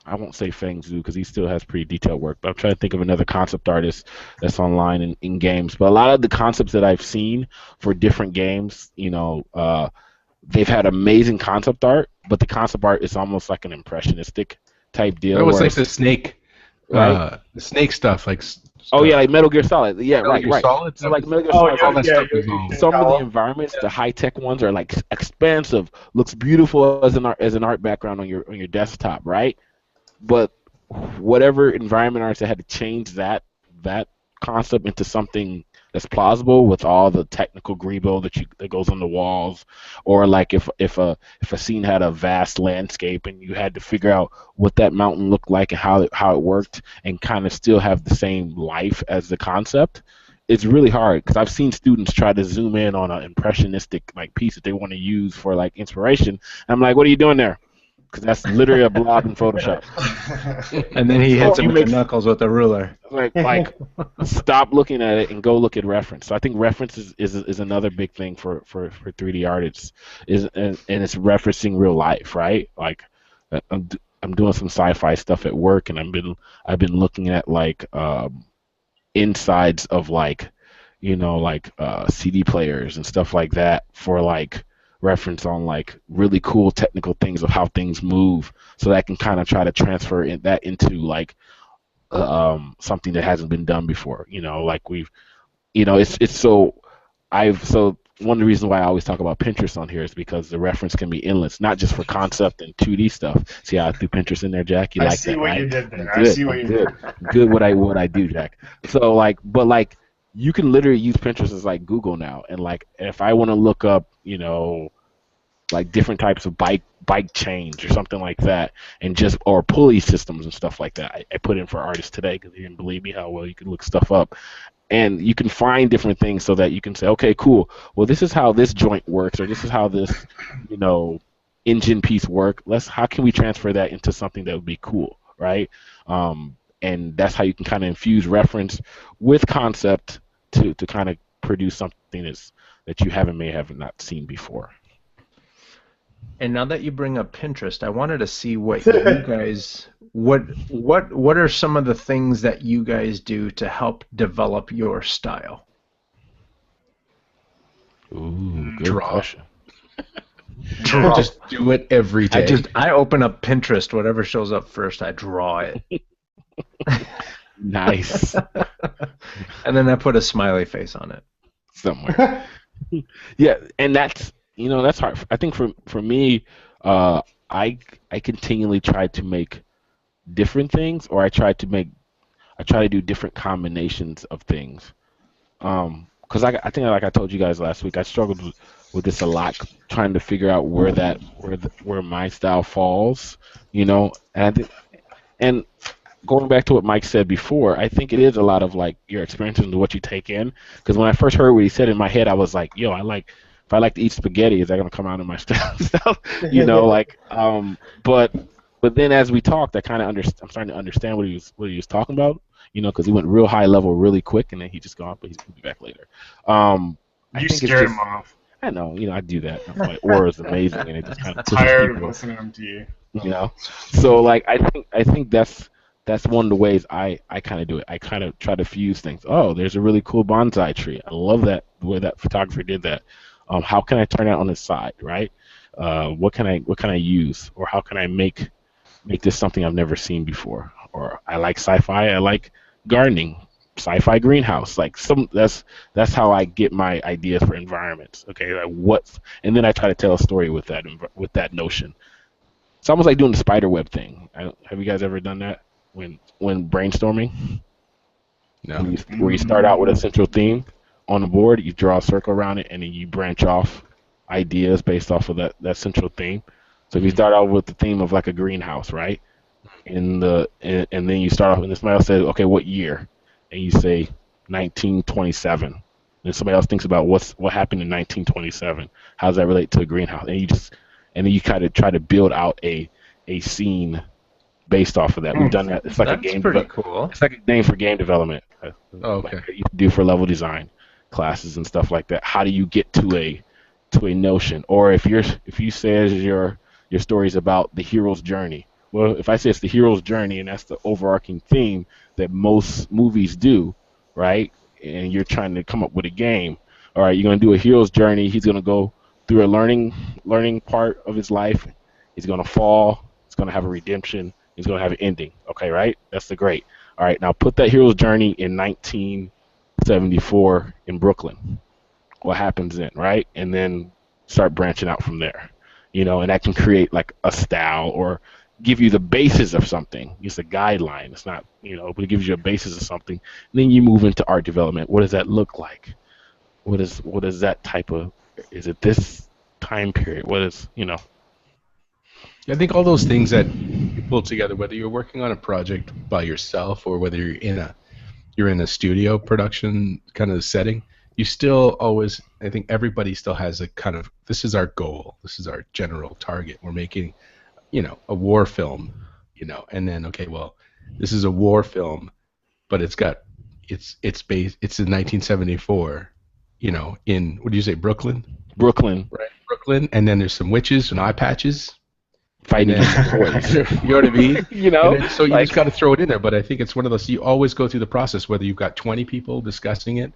I won't say Feng Zhu because he still has pretty detailed work, but I'm trying to think of another concept artist that's online in games. But a lot of the concepts that I've seen for different games, they've had amazing concept art, but the concept art is almost like an impressionistic type deal. It was like the snake, the snake stuff, like. Oh yeah, like Metal Gear Solid. Yeah, Metal Gear Solid? So like Metal Gear Solid. all that stuff is all. Some of the environments, the high tech ones, are like expensive, looks beautiful as an art background on your desktop, right? But whatever environment artists that had to change that concept into something that's plausible with all the technical grebo that goes on the walls, or like if a scene had a vast landscape and you had to figure out what that mountain looked like and how it worked and kind of still have the same life as the concept. It's really hard because I've seen students try to zoom in on an impressionistic like piece that they want to use for like inspiration. I'm like, what are you doing there? Because that's literally a blob in Photoshop. And then he hits So him you with the make- knuckles with a ruler. like stop looking at it and go look at reference. So I think reference is another big thing for 3D art. And it's referencing real life, right? Like I'm doing some sci-fi stuff at work, and I've been looking at like insides of like CD players and stuff like that for like reference on like really cool technical things of how things move, so that I can kind of try to transfer that into like something that hasn't been done before. Like it's so one of the reasons why I always talk about Pinterest on here is because the reference can be endless, not just for concept and 2D stuff. See how I threw Pinterest in there, Jack? You I like see that, what right? you did there. Good, I see what you did. good what I do, Jack. So like, but like you can literally use Pinterest as like Google now, and like if I want to look up, like different types of bike chains or something like that, and just or pulley systems and stuff like that. I put in for artists today because they didn't believe me how well you can look stuff up, and you can find different things so that you can say, okay, cool. Well, this is how this joint works, or this is how this, engine piece work. How can we transfer that into something that would be cool, right? And that's how you can kind of infuse reference with concept to kind of produce something that you may have not seen before. And now that you bring up Pinterest, I wanted to see what you guys what are some of the things that you guys do to help develop your style? Ooh, good Draw. question. Draw. Just do it every day. I open up Pinterest, whatever shows up first, I draw it. Nice. And then I put a smiley face on it. Somewhere. Yeah, and that's hard. I think for me, I continually try to make different things, or I try to do different combinations of things. Because I think, like I told you guys last week, I struggled with this a lot, trying to figure out where my style falls, and I think, and going back to what Mike said before, I think it is a lot of like your experiences and what you take in. Because when I first heard what he said in my head, I was like, yo, if I like to eat spaghetti, is that gonna come out in my style stuff? But then as we talked, I'm starting to understand what he was talking about. Because he went real high level really quick, and then he just gone, but he's gonna be back later. You scared him off. I know, I do that. My aura is amazing, and it just kind of Tired of people, listening to you. So like I think that's one of the ways I kind of do it. I kind of try to fuse things. Oh, there's a really cool bonsai tree. I love that the way that photographer did that. How can I turn that on its side, right? What can I use, or how can I make this something I've never seen before? Or I like sci-fi. I like gardening. Sci-fi greenhouse. Like that's how I get my ideas for environments. Okay, and then I try to tell a story with that notion. It's almost like doing the spider web thing. Have you guys ever done that when brainstorming? No. Where you start out with a central theme on the board, you draw a circle around it, and then you branch off ideas based off of that central theme. So if you start out with the theme of like a greenhouse, right? And then you start off, and somebody else says, okay, what year? And you say 1927. And somebody else thinks about what happened in 1927. How does that relate to a greenhouse? And then you kind of try to build out a scene based off of that. We've done that. It's like That's pretty cool. It's like a game for game development. Oh, okay. Like you do for level design classes and stuff like that. How do you get to a notion? Or if you say your story is about the hero's journey. Well, if I say it's the hero's journey, and that's the overarching theme that most movies do, right? And you're trying to come up with a game. All right, you're going to do a hero's journey. He's going to go through a learning part of his life. He's going to fall. He's going to have a redemption. He's going to have an ending. Okay, right? That's the great. All right, now put that hero's journey in 1974 in Brooklyn. What happens then, right? And then start branching out from there. And that can create like a style, or give you the basis of something. It's a guideline. It's not, but it gives you a basis of something. And then you move into art development. What does that look like? What is that type of? Is it this time period? What is? I think all those things that you pull together, whether you're working on a project by yourself or whether you're in a studio production kind of setting, you still always, I think everybody still has a kind of, this is our goal, this is our general target. We're making, a war film, and then, okay, well, this is a war film, but it's in 1974, in, what do you say, Brooklyn? Brooklyn. Right, Brooklyn, and then there's some witches and eye patches. Fighting against boys. You know what I mean? So you like, just got to throw it in there. But I think it's one of those, you always go through the process, whether you've got 20 people discussing it,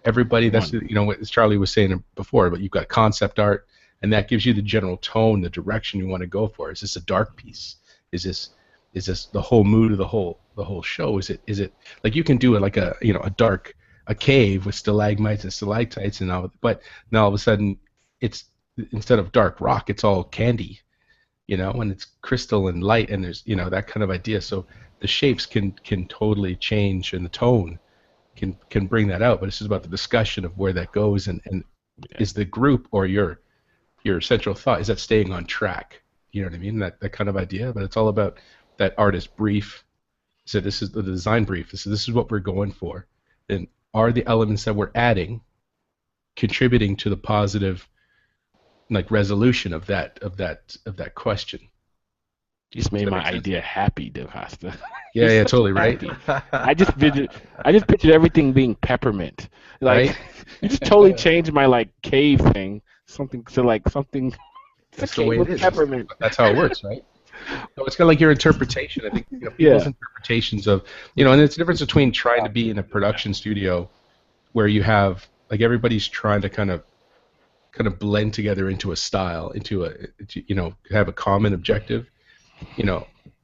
everybody, that's, what Charlie was saying before, but you've got concept art, and that gives you the general tone, the direction you want to go for. Is this a dark piece? Is this the whole mood of the whole show? Is it like you can do it like a cave with stalagmites and stalactites and all, but now all of a sudden it's, instead of dark rock, it's all candy. And it's crystal and light, and there's, that kind of idea. So the shapes can totally change, and the tone can bring that out. But it's just about the discussion of where that goes, and is the group or your central thought, is that staying on track? You know what I mean? That kind of idea. But it's all about that artist brief. So this is the design brief. This is what we're going for. And are the elements that we're adding contributing to the positive, like, resolution of that question? You just made my idea happy, DeCosta. Yeah, totally, right? I just pictured everything being peppermint. Like, right? You just totally changed my, like, cave thing. Something. That's the way it is. Peppermint. That's how it works, right? So it's kind of like your interpretation. I think people's interpretations of, and it's the difference between trying to be in a production studio where you have, like, everybody's trying to kind of blend together into a style, have a common objective,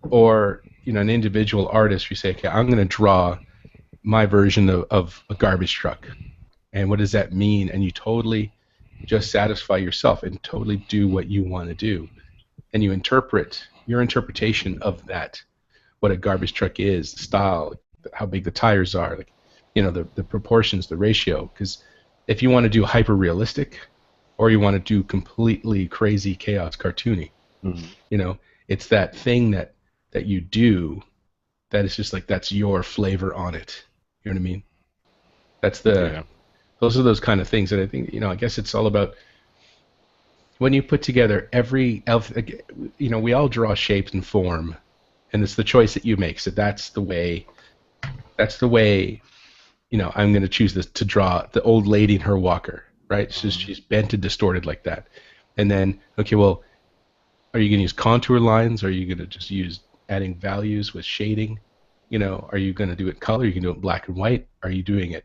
or an individual artist. You say, okay, I'm going to draw my version of a garbage truck, and what does that mean? And you totally just satisfy yourself and totally do what you want to do, and you interpret your interpretation of that, what a garbage truck is, the style, how big the tires are, like, the proportions, the ratio. Because if you want to do hyper realistic, or you want to do completely crazy chaos cartoony, it's that thing that you do that is just like, that's your flavor on it. You know what I mean? That's those are those kind of things. And I think, I guess it's all about when you put together we all draw shape and form, and it's the choice that you make. So that's the way, I'm going to choose this to draw the old lady in her walker. Right, she's bent and distorted like that, and then, okay, well, are you going to use contour lines? Or are you going to just use adding values with shading? Are you going to do it in color? Are you going to do it in black and white? Are you doing it,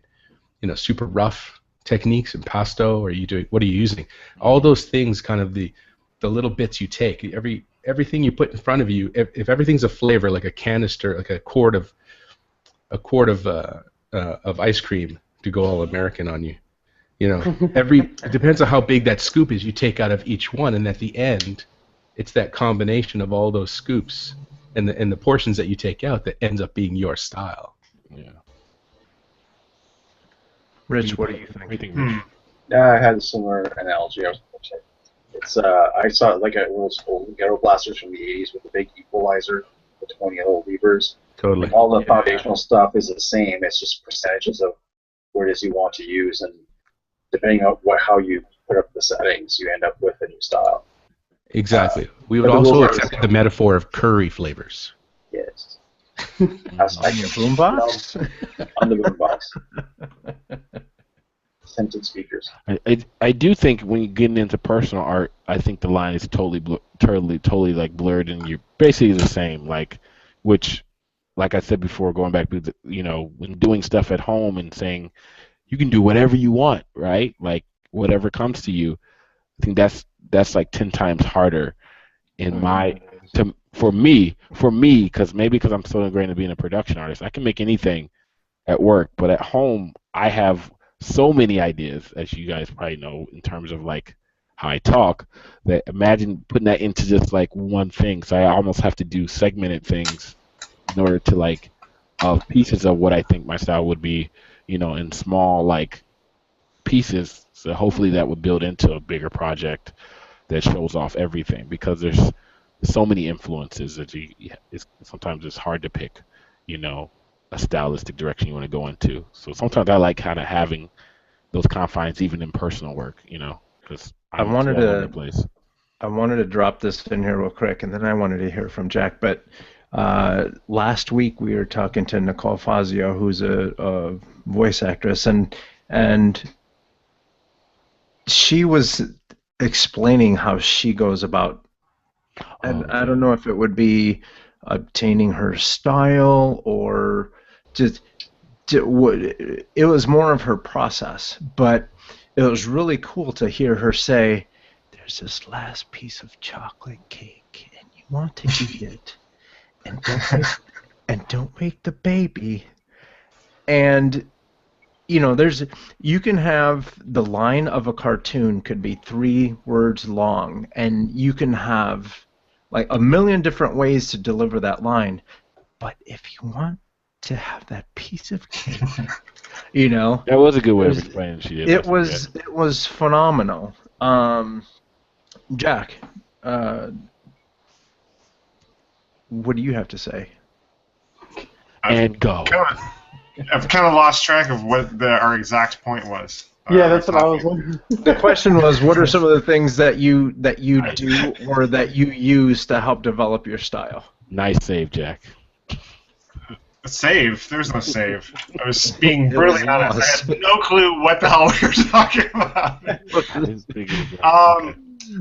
super rough techniques and pasto? Or what are you using? All those things, kind of the little bits you take, everything you put in front of you. If everything's a flavor, like a canister, like a quart of ice cream to go all American on you. It depends on how big that scoop is you take out of each one, and at the end, it's that combination of all those scoops and the portions that you take out that ends up being your style. Yeah. Rich, what do you think? Yeah, I had a similar analogy. I saw it like one of those old ghetto blasters from the 80s with the big equalizer, the 20 little levers. Totally. And all the foundational stuff is the same. It's just percentages of what it is you want to use, and depending on how you put up the settings, you end up with a new style. Exactly. We would also accept the metaphor of curry flavors. Yes. On your boombox? On the boombox. Scented speakers. I do think when you get into personal art, I think the line is totally like blurred, and you're basically the same. Like I said before, going back to when doing stuff at home and saying, you can do whatever you want, right? Like, whatever comes to you. I think that's like 10 times harder for me, because I'm so ingrained in being a production artist. I can make anything at work, but at home, I have so many ideas, as you guys probably know, in terms of like how I talk. That imagine putting that into just like one thing. So I almost have to do segmented things in order to like pieces of what I think my style would be, in small like pieces. So hopefully that would build into a bigger project that shows off everything because there's so many influences that sometimes it's hard to pick, a stylistic direction you want to go into. So sometimes I like kind of having those confines even in personal work, because I I'm wanted all over the to place. I wanted to drop this in here real quick, and then I wanted to hear from Jack. But last week we were talking to Nicole Fazio, who's a voice actress, and she was explaining how she goes about, and I don't know if it would be obtaining her style or just it was more of her process, but it was really cool to hear her say, there's this last piece of chocolate cake, and you want to eat it, and don't wake the baby. And you can have the line of a cartoon could be 3 words long, and you can have like a million different ways to deliver that line. But if you want to have that piece of cake, that was a good way of explaining she did. It was phenomenal. Jack, what do you have to say? And go. I've kind of lost track of what our exact point was. Yeah, that's what I was wondering. The question was, what are some of the things that you do or that you use to help develop your style? Nice save, Jack. Save? There's no save. I was being brutally honest. I had no clue what the hell we were talking about.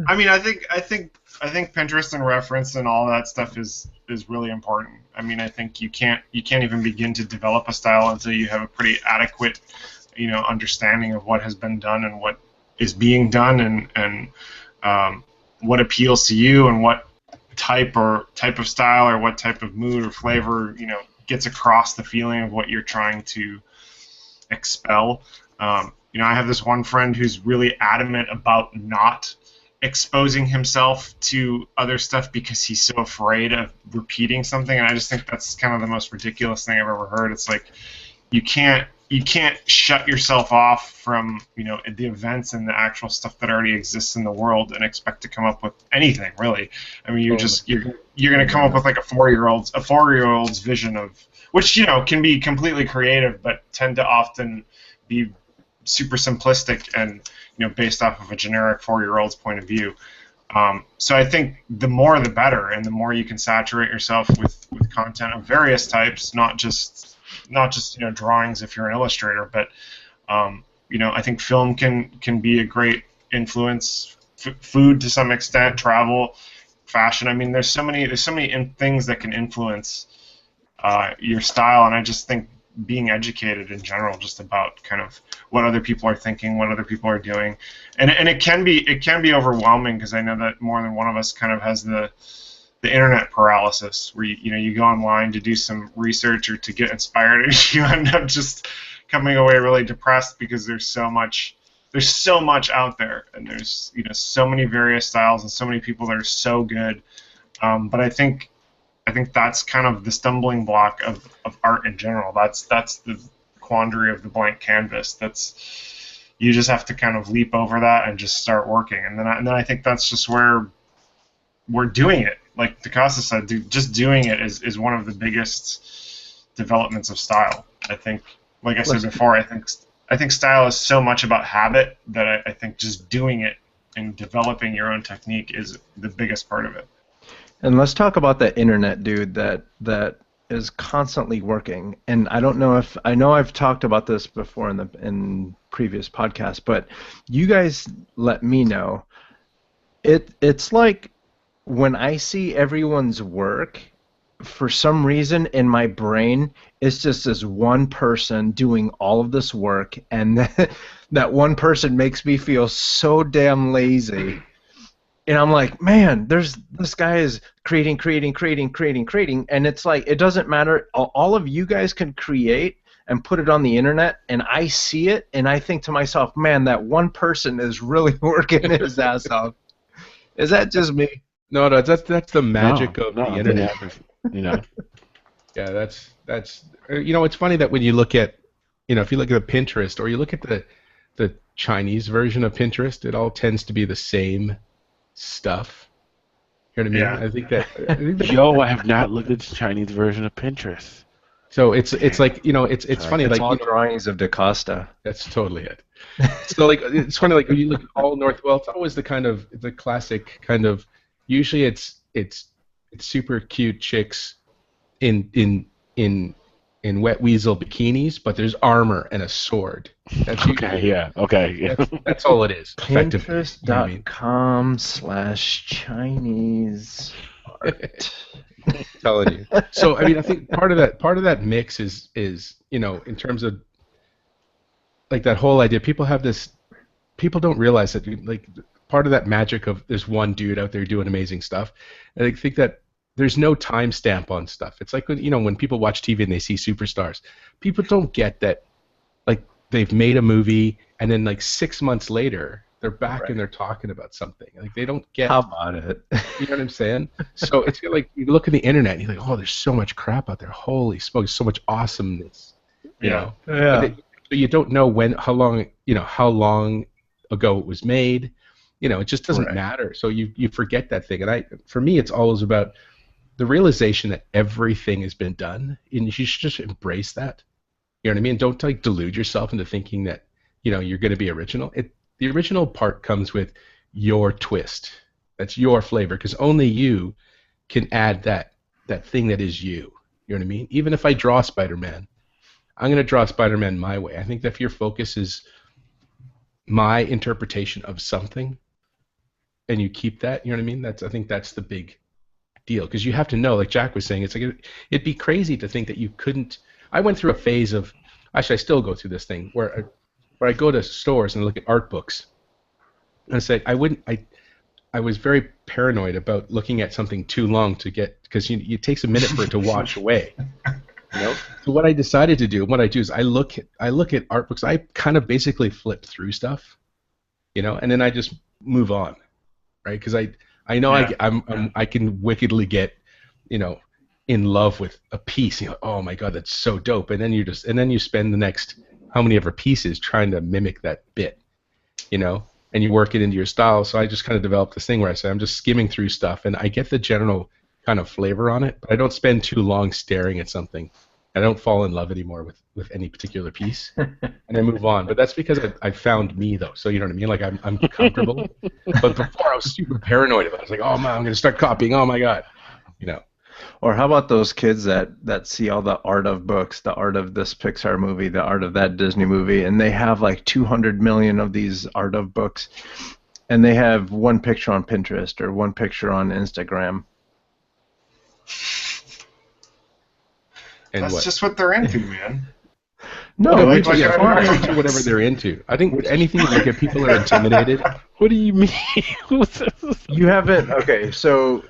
I mean, I think Pinterest and reference and all that stuff is really important. I mean, I think you can't even begin to develop a style until you have a pretty adequate, understanding of what has been done and what is being done and what appeals to you and what type of style or what type of mood or flavor gets across the feeling of what you're trying to expel. I have this one friend who's really adamant about not exposing himself to other stuff because he's so afraid of repeating something, and I just think that's kind of the most ridiculous thing I've ever heard. It's like you can't shut yourself off from the events and the actual stuff that already exists in the world and expect to come up with anything really. I mean, you're going to come up with like a 4-year-old's vision of which can be completely creative but tend to often be super simplistic and based off of a generic 4-year-old's point of view. So I think the more the better, and the more you can saturate yourself with content of various types, not just drawings if you're an illustrator, but I think film can be a great influence. Food to some extent, travel, fashion. I mean, there's so many things that can influence your style, and I just think being educated in general just about kind of what other people are thinking, what other people are doing, and it can be overwhelming because I know that more than one of us kind of has the internet paralysis where you go online to do some research or to get inspired and you end up just coming away really depressed because there's so much out there, and there's so many various styles and so many people that are so good, but I think that's kind of the stumbling block of art in general. That's the quandary of the blank canvas. You just have to kind of leap over that and just start working. And then I think that's just where we're doing it. Like Picasso said, just doing it is one of the biggest developments of style. I think, like I said before, I think style is so much about habit that I think just doing it and developing your own technique is the biggest part of it. And let's talk about the internet dude that is constantly working. And I know I've talked about this before in previous podcasts, but you guys let me know. It's like when I see everyone's work, for some reason in my brain, it's just this one person doing all of this work, and that one person makes me feel so damn lazy. And I'm like, man, this guy is creating, and it's like it doesn't matter. All of you guys can create, and put it on the internet, and I see it, and I think to myself, man, that one person is really working his ass off. Is that just me? No, that's the magic of the I think it internet. happens, you know. Yeah, that's it's funny that when you look at if you look at Pinterest or you look at the Chinese version of Pinterest, it all tends to be the same stuff. You know what I mean? Yeah. I think that Yo, I have not looked at the Chinese version of Pinterest. so it's like it's funny It's like all drawings of DaCosta. that's totally it. So like it's funny like when you look at all North, well, it's always the classic kind of, usually it's super cute chicks in wet weasel bikinis, but there's armor and a sword. That's Okay, yeah, okay. Yeah. that's all it is. Effectively, you know what I mean? Pinterest.com/Chinese art. Telling you. So I mean, I think part of that mix is in terms of like that whole idea. People don't realize that like part of that magic of there's one dude out there doing amazing stuff, and I think that there's no timestamp on stuff. It's like when people watch TV and they see superstars, people don't get that like they've made a movie and then like 6 months later they're back and they're talking about something. Like they don't get. How about it? You know what I'm saying? So it's like you look at the internet and you're like, oh, there's so much crap out there. Holy smokes, so much awesomeness. You know? Yeah. So you don't know how long ago it was made. It just doesn't matter. So you forget that thing. And for me, it's always about the realization that everything has been done, and you should just embrace that. You know what I mean? Don't like delude yourself into thinking that you're going to be original. The original part comes with your twist. That's your flavor, because only you can add that thing that is you. You know what I mean? Even if I draw Spider-Man, I'm going to draw Spider-Man my way. I think that if your focus is my interpretation of something, and you keep that, you know what I mean? I think that's the big deal, because you have to know, like Jack was saying, it's like it'd be crazy to think that you couldn't. I went through a phase of, actually I still go through this thing where I go to stores and look at art books, and I say I was very paranoid about looking at something too long to get, because it takes a minute for it to wash away. So what I decided to do, what I do is I look at art books. I kind of basically flip through stuff, and then I just move on, right? Because I know I can wickedly get, in love with a piece. Oh my God, that's so dope. And then you spend the next how many ever pieces trying to mimic that bit, and you work it into your style. So I just kind of developed this thing where I say I'm just skimming through stuff, and I get the general kind of flavor on it, but I don't spend too long staring at something. I don't fall in love anymore with any particular piece, and I move on. But that's because I found me, though. So you know what I mean? Like I'm comfortable. But before I was super paranoid about it. I was like, oh man, I'm gonna start copying. Oh my God, Or how about those kids that see all the art of books, the art of this Pixar movie, the art of that Disney movie, and they have like 200 million of these art of books, and they have one picture on Pinterest or one picture on Instagram. And That's what? just what they're into, man. No, No, it's people like are everybody. into whatever they're into. I think anything you look at, people are intimidated. What do you mean? you haven't. Okay, so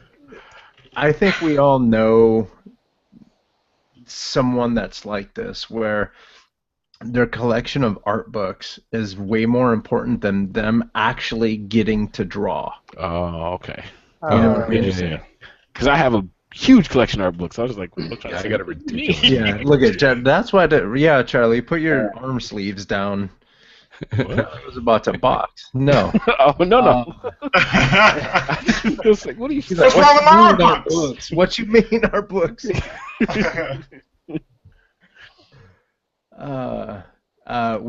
I think we all know someone that's like this, where their collection of art books is way more important than them actually getting to draw. Oh, okay. Uh, Yeah. Because I have a huge collection of art books. I was just like, what I got a ridiculous. Yeah, look at Chad. That's why. Yeah, Charlie, put your arm sleeves down. I was about to box. No. Oh no. What's I was like, what are you saying? wrong with my art Our books? books? What you mean, our books? We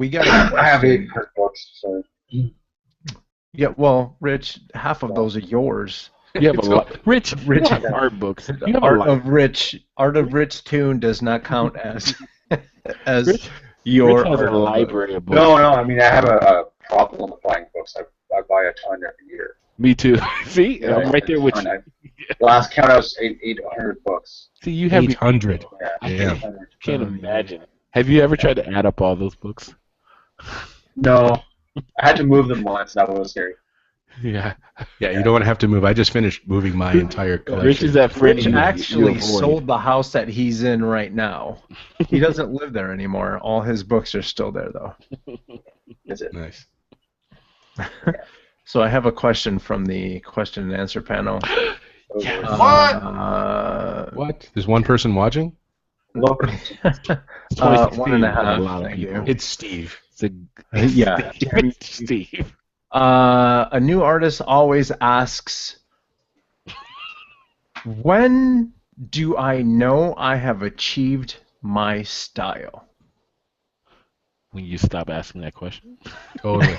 got. I have 800 books, so Yeah, well, Rich, half of those are yours. You have a lot. Rich Rich- you have art books. You have a Art lot. of Rich Tune does not count as Rich- your Rich has art a of library of books. no. I mean, I have a problem with buying books. I buy a ton every year. Me too. See, I'm right there with you. Last count, I was 800 books. See, you have 800. Yeah, I Yeah. can't imagine. Have you ever tried to add up all those books? No, I had to move them once. That was scary. Yeah. Yeah, you don't want to have to move. I just finished moving my entire Rich collection. is that friend Rich you actually avoid. sold the house that he's in right now. He doesn't live there anymore. All his books are still there, though. Is it? Nice. So I have a question from the question and answer panel. Yes. What? There's one person watching? Look, 1.5. A lot of Thank people. you. It's Steve. Yeah. It's Steve. A new artist always asks, when do I know I have achieved my style? When you stop asking that question. Totally.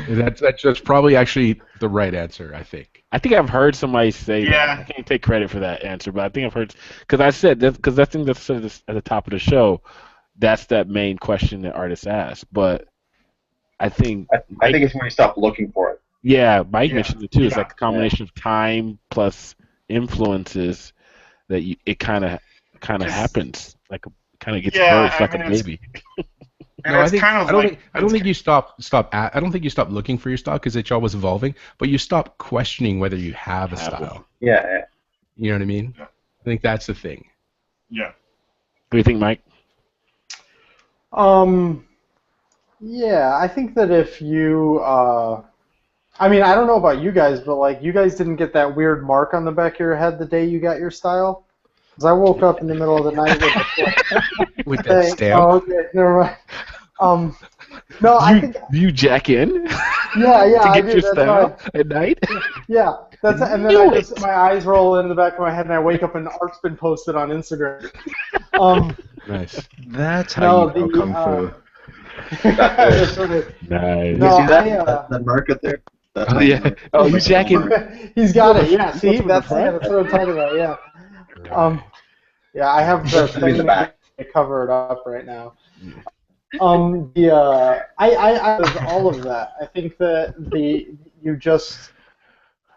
That's probably actually the right answer, I think. I think I've heard somebody say Yeah. that. I can't take credit for that answer, but I think I've heard because I said that because I think that's said this at the top of the show. That's that main question that artists ask. But I think I think it's when you stop looking for it. yeah, Mike Yeah. mentioned it too. It's Yeah. like a combination of time plus influences that it kind of Just- happens. Like kind of gets Yeah, birthed I like mean, a it's- baby. And No, it's kind of like I don't think you stop. I don't think you stop looking for your style because it's always evolving. But you stop questioning whether you have a Have style. Yeah. You know what I mean? Yeah. I think that's the thing. yeah. What do you think, Mike? Yeah, I think that if you, I mean, I don't know about you guys, but like, you guys didn't get that weird mark on the back of your head the day you got your style? Because I woke up in the middle of the night with a With that thing. stamp. Oh, okay, never mind. No, I think, Do you jack in yeah, to I get do. your That's style why. at night? Yeah, that's and then Knew I just my eyes roll into the back of my head and I wake up and art's been posted on Instagram. Nice. That's how No, you know the, Kung Fu. that's right. Nice. No, you see that? I, That market there? That's Oh, my yeah. mark. Oh, you That's jacking- my mark. He's got it. Yeah, You see, go from the that's front? what I'm talking about. Yeah. Yeah, I have the Should be in the thing back. to cover it up right now. I with all of that. I think that you just.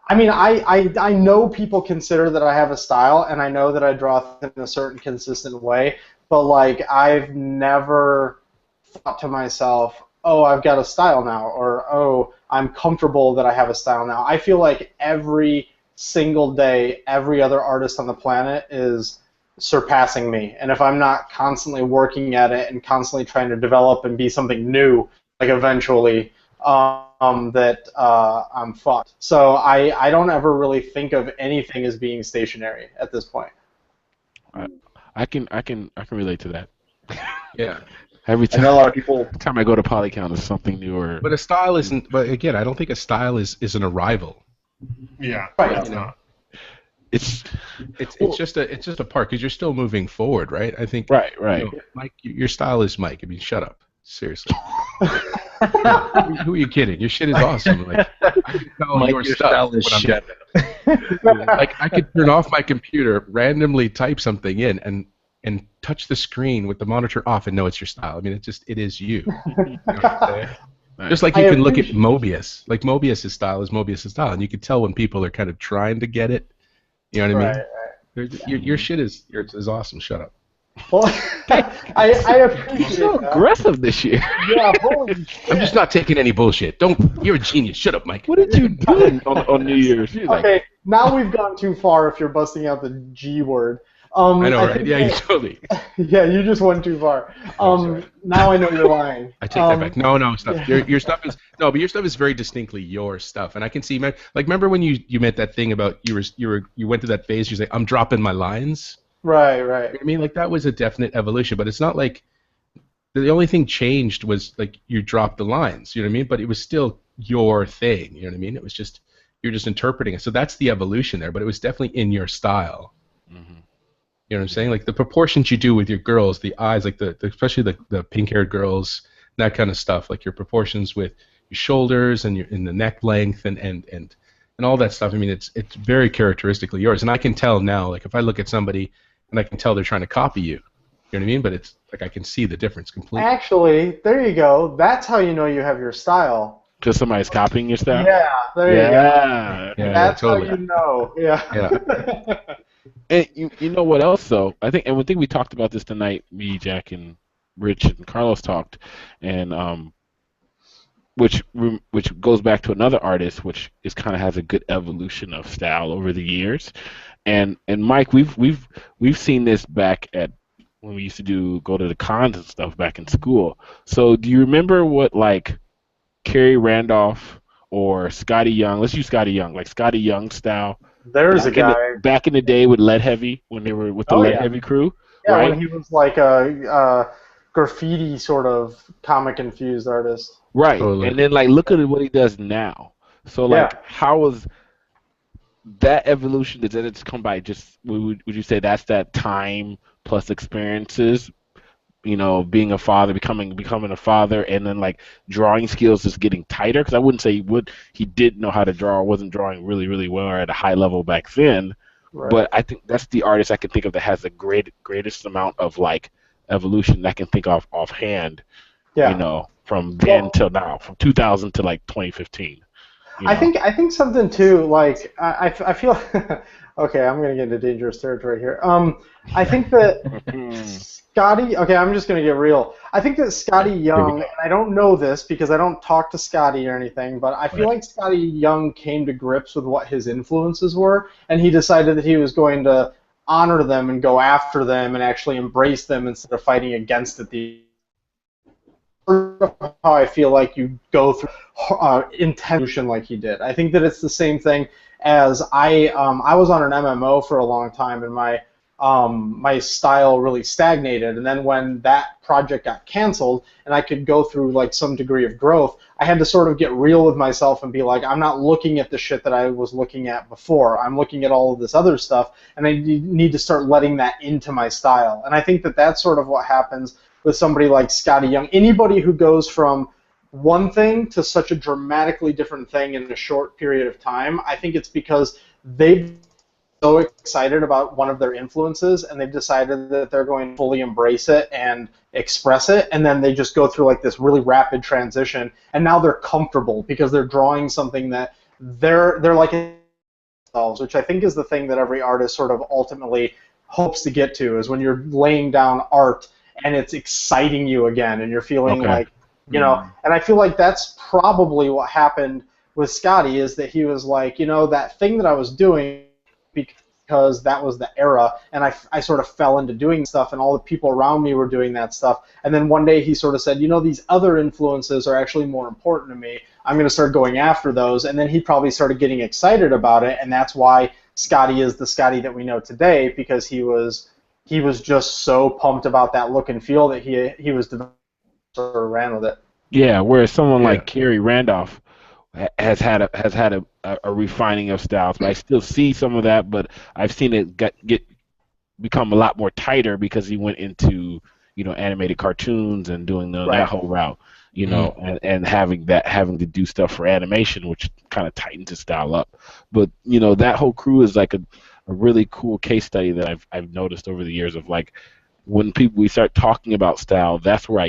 I mean, I know people consider that I have a style, and I know that I draw in a certain consistent way, but like I've never thought to myself, oh, I've got a style now, or oh, I'm comfortable that I have a style now. I feel like every single day, every other artist on the planet is surpassing me, and if I'm not constantly working at it and constantly trying to develop and be something new, like eventually, that I'm fucked. So I don't ever really think of anything as being stationary at this point. I can relate to that. Yeah. Every I know a lot of people. time I go to Polycount, there's something new or. But a style isn't. But again, I don't think a style is an arrival. Yeah. Right. It's You know. not. It's It's just a part because you're still moving forward, right? I think. right. You know, Mike, your style is Mike. I mean, shut up. Seriously. Who are you kidding? Your shit is awesome. Like, I can tell Mike, your your stuff. style is when I'm shit. like I could turn off my computer, randomly type something in, and touch the screen with the monitor off and know it's your style. I mean, it is you. You know what I'm saying? Just like you I can look at appreciate- Mobius. Like Mobius' style is Mobius' style, and you can tell when people are kind of trying to get it. You know what I mean? Right. Your shit is awesome. Shut up. Well, I You're appreciate so that. aggressive this year. Yeah, holy shit. I'm just not taking any bullshit. You're a genius. Shut up, Mike. What did you do on New Year's? You're like, Okay, now we've gone too far if you're busting out the G word. I know, right? think Yeah, you that- totally. yeah, you just went too far. sorry. Now I know you're lying. I take that back. No, stop. yeah. Your stuff is no, but your stuff is very distinctly your stuff, and I can see. Like, remember when you meant that thing about you went to that phase? You say, I'm dropping my lines. Right. You know what I mean, like that was a definite evolution, but it's not like the only thing changed was like you dropped the lines. You know what I mean? But it was still your thing. You know what I mean? It was just you're just interpreting it. So that's the evolution there, but it was definitely in your style. You know what I'm saying? Like the proportions you do with your girls, the eyes, like especially the pink-haired girls, that kind of stuff. Like your proportions with your shoulders and the neck length and all that stuff. I mean, it's very characteristically yours. And I can tell now, like if I look at somebody and I can tell they're trying to copy you. You know what I mean? But it's like I can see the difference completely. Actually, there you go. That's how you know you have your style. because somebody's copying your stuff. Yeah, there you go. Yeah. Yeah, That's totally. how you know. Yeah. Yeah. And you know what else though? I think we talked about this tonight. Me, Jack, and Rich and Carlos talked, and which goes back to another artist, which is kind of has a good evolution of style over the years. And Mike, we've seen this back at when we used to go to the cons and stuff back in school. So do you remember what like Kerry Randolph or Scotty Young? Let's use Scotty Young, like Scotty Young style. There's a guy. Back in the day with Lead Heavy when they were with the Lead Heavy crew, Yeah, right? when he was like a graffiti sort of comic infused artist. Right. Totally. And then like look at what he does now. So like how was that evolution? Did that just come by just would you say that's that time plus experiences, you know, being a father, becoming a father, and then like drawing skills just getting tighter? Because I wouldn't say he did know how to draw or wasn't drawing really, really well or at a high level back then. Right. But I think that's the artist I can think of that has the greatest amount of like evolution that I can think of offhand. Yeah. You know, from then till now, from 2000 to like 2015. You know? I think something too. Like I feel. Okay, I'm gonna get into dangerous territory here. I think that Scotty. Okay, I'm just gonna get real. I think that Scotty Young. And I don't know this because I don't talk to Scotty or anything, but I feel like Scotty Young came to grips with what his influences were, and he decided that he was going to honor them and go after them and actually embrace them instead of fighting against it. How I feel like you go through intention like he did. I think that it's the same thing as I was on an MMO for a long time, and my style really stagnated. And then when that project got canceled, and I could go through like some degree of growth, I had to sort of get real with myself and be like, I'm not looking at the shit that I was looking at before. I'm looking at all of this other stuff, and I need to start letting that into my style. And I think that that's sort of what happens with somebody like Scotty Young. Anybody who goes from one thing to such a dramatically different thing in a short period of time, I think it's because they've so excited about one of their influences and they've decided that they're going to fully embrace it and express it, and then they just go through like this really rapid transition, and now they're comfortable because they're drawing something that they're like themselves, which I think is the thing that every artist sort of ultimately hopes to get to, is when you're laying down art and it's exciting you again, and you're feeling like, you know, and I feel like that's probably what happened with Scotty, is that he was like, you know, that thing that I was doing because that was the era, and I sort of fell into doing stuff, and all the people around me were doing that stuff, and then one day he sort of said, you know, these other influences are actually more important to me. I'm going to start going after those, and then he probably started getting excited about it, and that's why Scotty is the Scotty that we know today, because he was just so pumped about that look and feel that he was sort of ran with it. Yeah, whereas someone like Kerry Randolph has had a refining of styles, but I still see some of that, but I've seen it become a lot more tighter because he went into, you know, animated cartoons and doing that whole route, you know, and having to do stuff for animation, which kind of tightens his style up. But you know, that whole crew is like a really cool case study that I've noticed over the years of like when we start talking about style, that's where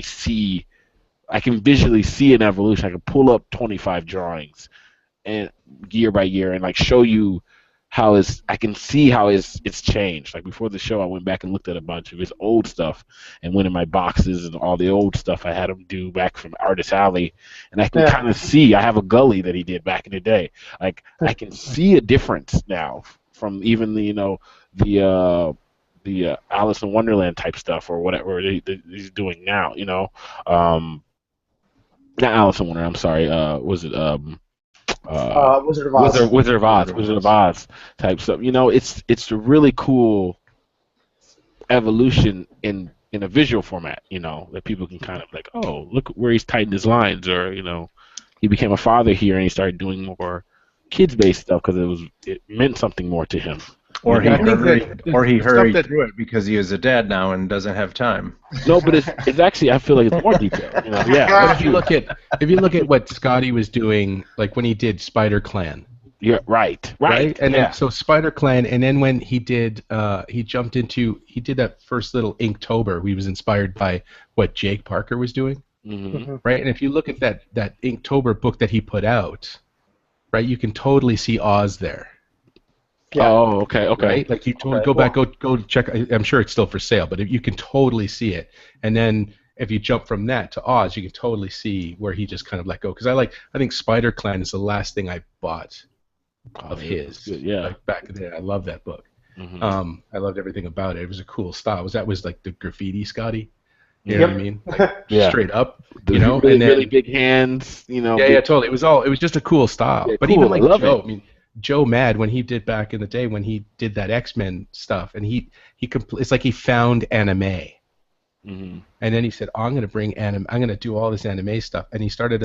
I can visually see an evolution. I can pull up 25 drawings and year by year and like show you I can see how it's changed. Like before the show, I went back and looked at a bunch of his old stuff and went in my boxes and all the old stuff I had him do back from Artist Alley, and I can kind of see. I have a gully that he did back in the day. Like I can see a difference now from even the Alice in Wonderland type stuff or whatever he's doing now. You know, not Alice in Wonderland. I'm sorry. Was it Wizard of Oz? Wizard of Oz type stuff. You know, it's a really cool evolution in a visual format. You know, that people can kind of like, oh, look where he's tightened his lines, or you know, he became a father here and he started doing more kids-based stuff because it meant something more to him. Or he hurried through it because he is a dad now and doesn't have time. No, but it's actually, I feel like it's more detailed. You know? Yeah. But if you look at what Scotty was doing, like when he did Spider Clan. Yeah, right. And then, so Spider Clan, and then when he did, he did that first little Inktober. He was inspired by what Jake Parker was doing, right? And if you look at that Inktober book that he put out, right, you can totally see Oz there. Yeah. Oh, okay. Right? Like you totally go back, go check. I'm sure it's still for sale, but you can totally see it. And then if you jump from that to Oz, you can totally see where he just kind of let go. Because I think Spider Clan is the last thing I bought of his. Good, yeah. Like back then, I love that book. Mm-hmm. I loved everything about it. It was a cool style. That was like the graffiti Scotty. You Yep. know what I mean? Like, Yeah. straight up. The You know, really, and then, really big hands. You know. yeah, big, totally. It was just a cool style. Yeah, but cool. even like I love Joe, it. I mean, Joe Mad when he did back in the day when he did that X-Men stuff, and it's like he found anime. Mm-hmm. And then he said, I'm going to do all this anime stuff. And he started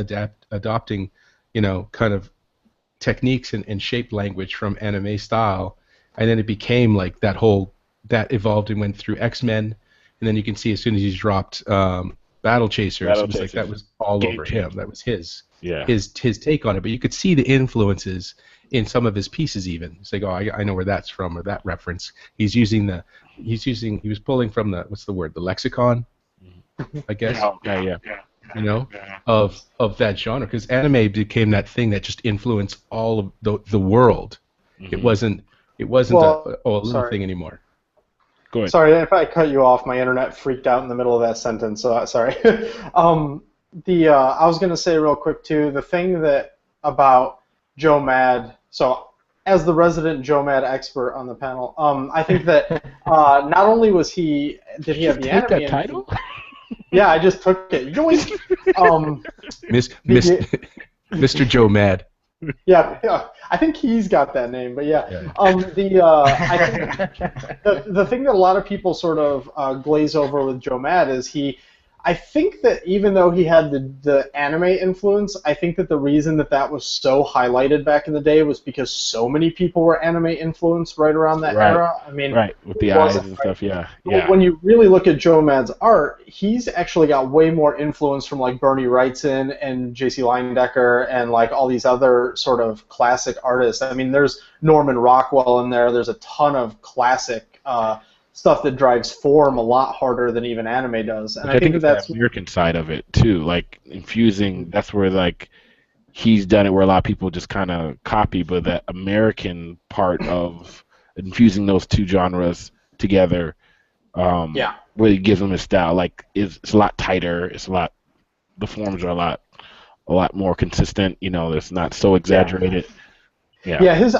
adopting, kind of techniques and shape language from anime style. And then it became like that evolved and went through X-Men. And then you can see as soon as he's dropped Battle Chasers, it was like that was all Game over changer. him. That was his take on it. But you could see the influences in some of his pieces even. It's like, I know where that's from, or that reference. He was pulling from the lexicon, I guess. Yeah. Of that genre, because anime became that thing that just influenced all of the world. Mm-hmm. It wasn't Well, a little sorry. thing anymore. Go ahead. Sorry if I cut you off. My internet freaked out in the middle of that sentence. So sorry. I was going to say real quick too. The thing that about Joe Mad. So as the resident Joe Mad expert on the panel, I think that not only did he have the Take anime that title? Yeah, I just took it. Yoink! Mr. Joe Mad. Yeah, I think he's got that name, but yeah. I think the thing that a lot of people sort of glaze over with Joe Mad is I think that even though he had the anime influence, I think that the reason that was so highlighted back in the day was because so many people were anime influenced right around that era. I mean, right, with the eyes and stuff, yeah. When you really look at Joe Mad's art, he's actually got way more influence from like Bernie Wrightson and J.C. Leyendecker and like all these other sort of classic artists. I mean, there's Norman Rockwell in there. There's a ton of classic stuff that drives form a lot harder than even anime does. And I think that's the American side of it too, like infusing. That's where like he's done it where a lot of people just kind of copy, but that American part of infusing those two genres together, really gives him his style. Like it's a lot tighter. The forms are a lot more consistent. It's not so exaggerated. Yeah, his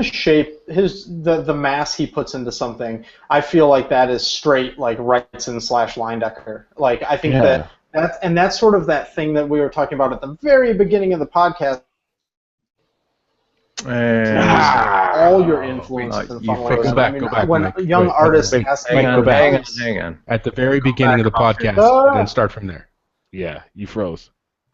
shape, the mass he puts into something, I feel like that is straight like Wrightson / Leyendecker. Like I think that's sort of that thing that we were talking about at the very beginning of the podcast. All your influences and go back. When young artists ask me, hang on. At the very beginning of the podcast, and then start from there. Yeah, you froze.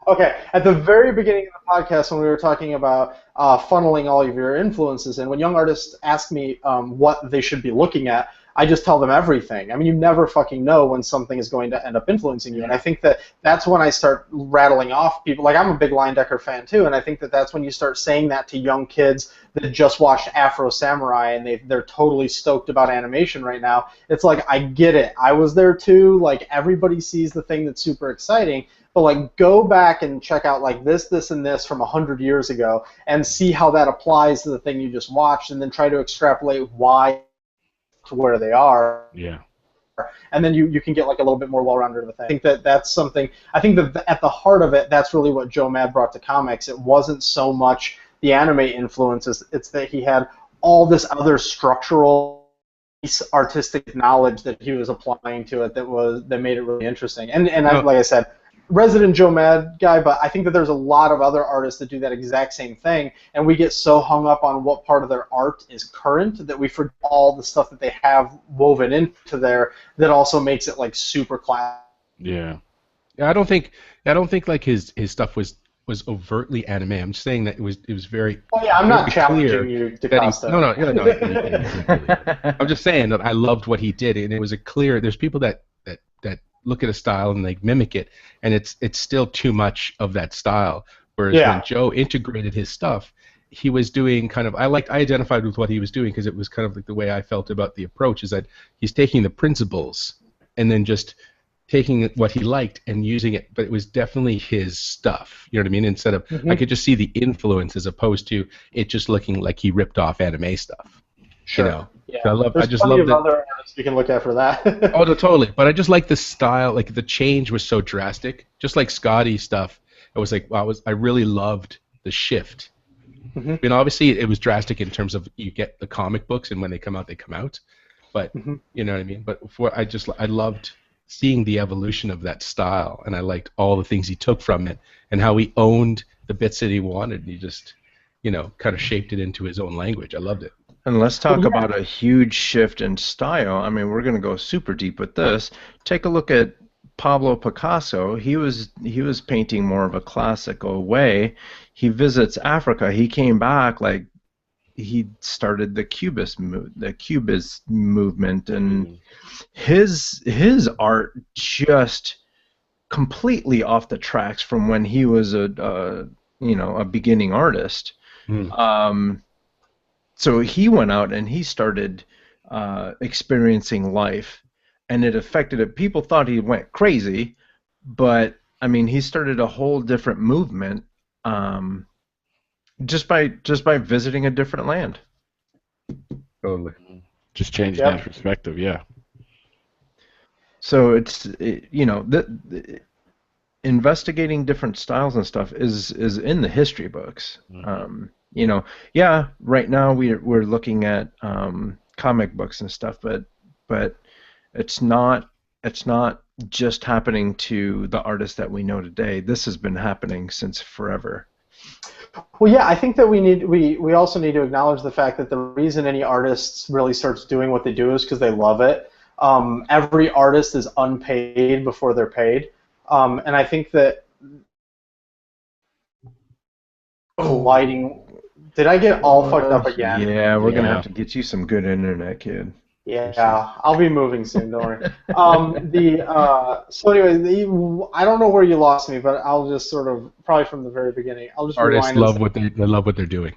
Okay, at the very beginning of the podcast when we were talking about funneling all of your influences in, when young artists ask me what they should be looking at, I just tell them everything. I mean, you never fucking know when something is going to end up influencing you, and I think that's when I start rattling off people. Like, I'm a big Leyendecker fan, too, and I think that's when you start saying that to young kids that just watched Afro Samurai, and they're totally stoked about animation right now. It's like, I get it. I was there, too. Like, everybody sees the thing that's super exciting, but like go back and check out like this, and this from 100 years ago and see how that applies to the thing you just watched, and then try to extrapolate why to where they are. Yeah. And then you can get like a little bit more well-rounded of a thing. I think that's something. I think that at the heart of it, that's really what Joe Mad brought to comics. It wasn't so much the anime influences; it's that he had all this other structural artistic knowledge that he was applying to it that made it really interesting. And like I said, resident Joe Mad guy, but I think that there's a lot of other artists that do that exact same thing, and we get so hung up on what part of their art is current that we forget all the stuff that they have woven into there that also makes it like super classic. Yeah. I don't think like his stuff was overtly anime. I'm just saying that it was very. Oh yeah, I'm not very challenging clear you, that DaCosta. No. I'm just saying that I loved what he did, and it was a clear. There's people that look at a style and they mimic it, and it's still too much of that style. Whereas when Joe integrated his stuff, he was doing kind of. I identified with what he was doing because it was kind of like the way I felt about the approach is that he's taking the principles and then just taking what he liked and using it, but it was definitely his stuff. You know what I mean? Instead of I could just see the influence as opposed to it just looking like he ripped off anime stuff. Sure. You know, Yeah. so There's I just plenty love of that. other artists we can look at for that. Oh, no, totally. But I just like the style. Like the change was so drastic. Just like Scotty stuff, it was like wow, I really loved the shift. Mhm. I mean, obviously it was drastic in terms of you get the comic books and when they come out, they come out. But Mhm. you know what I mean. But I loved seeing the evolution of that style, and I liked all the things he took from it and how he owned the bits that he wanted. And he just, kind of shaped it into his own language. I loved it. And let's talk Yeah. about a huge shift in style. I mean, we're going to go super deep with this. Take a look at Pablo Picasso. He was painting more of a classical way. He visits Africa. He came back like he started the Cubist movement, and his art just completely off the tracks from when he was a beginning artist. So he went out and he started experiencing life, and it affected it. People thought he went crazy, but I mean, he started a whole different movement just by visiting a different land. Totally. Just changed Yep. that perspective. Yeah. So it's investigating different styles and stuff is in the history books. Right now we're looking at comic books and stuff, but it's not just happening to the artists that we know today. This has been happening since forever. Well, yeah, I think that we also need to acknowledge the fact that the reason any artist really starts doing what they do is because they love it. Every artist is unpaid before they're paid, and I think that lighting. Did I get all fucked up again? Yeah, we're gonna Yeah. have to get you some good internet, kid. Yeah, I'll be moving soon. Don't worry. So anyway, I don't know where you lost me, but I'll just sort of probably from the very beginning. I'll just Artists rewind and love say- what they're doing.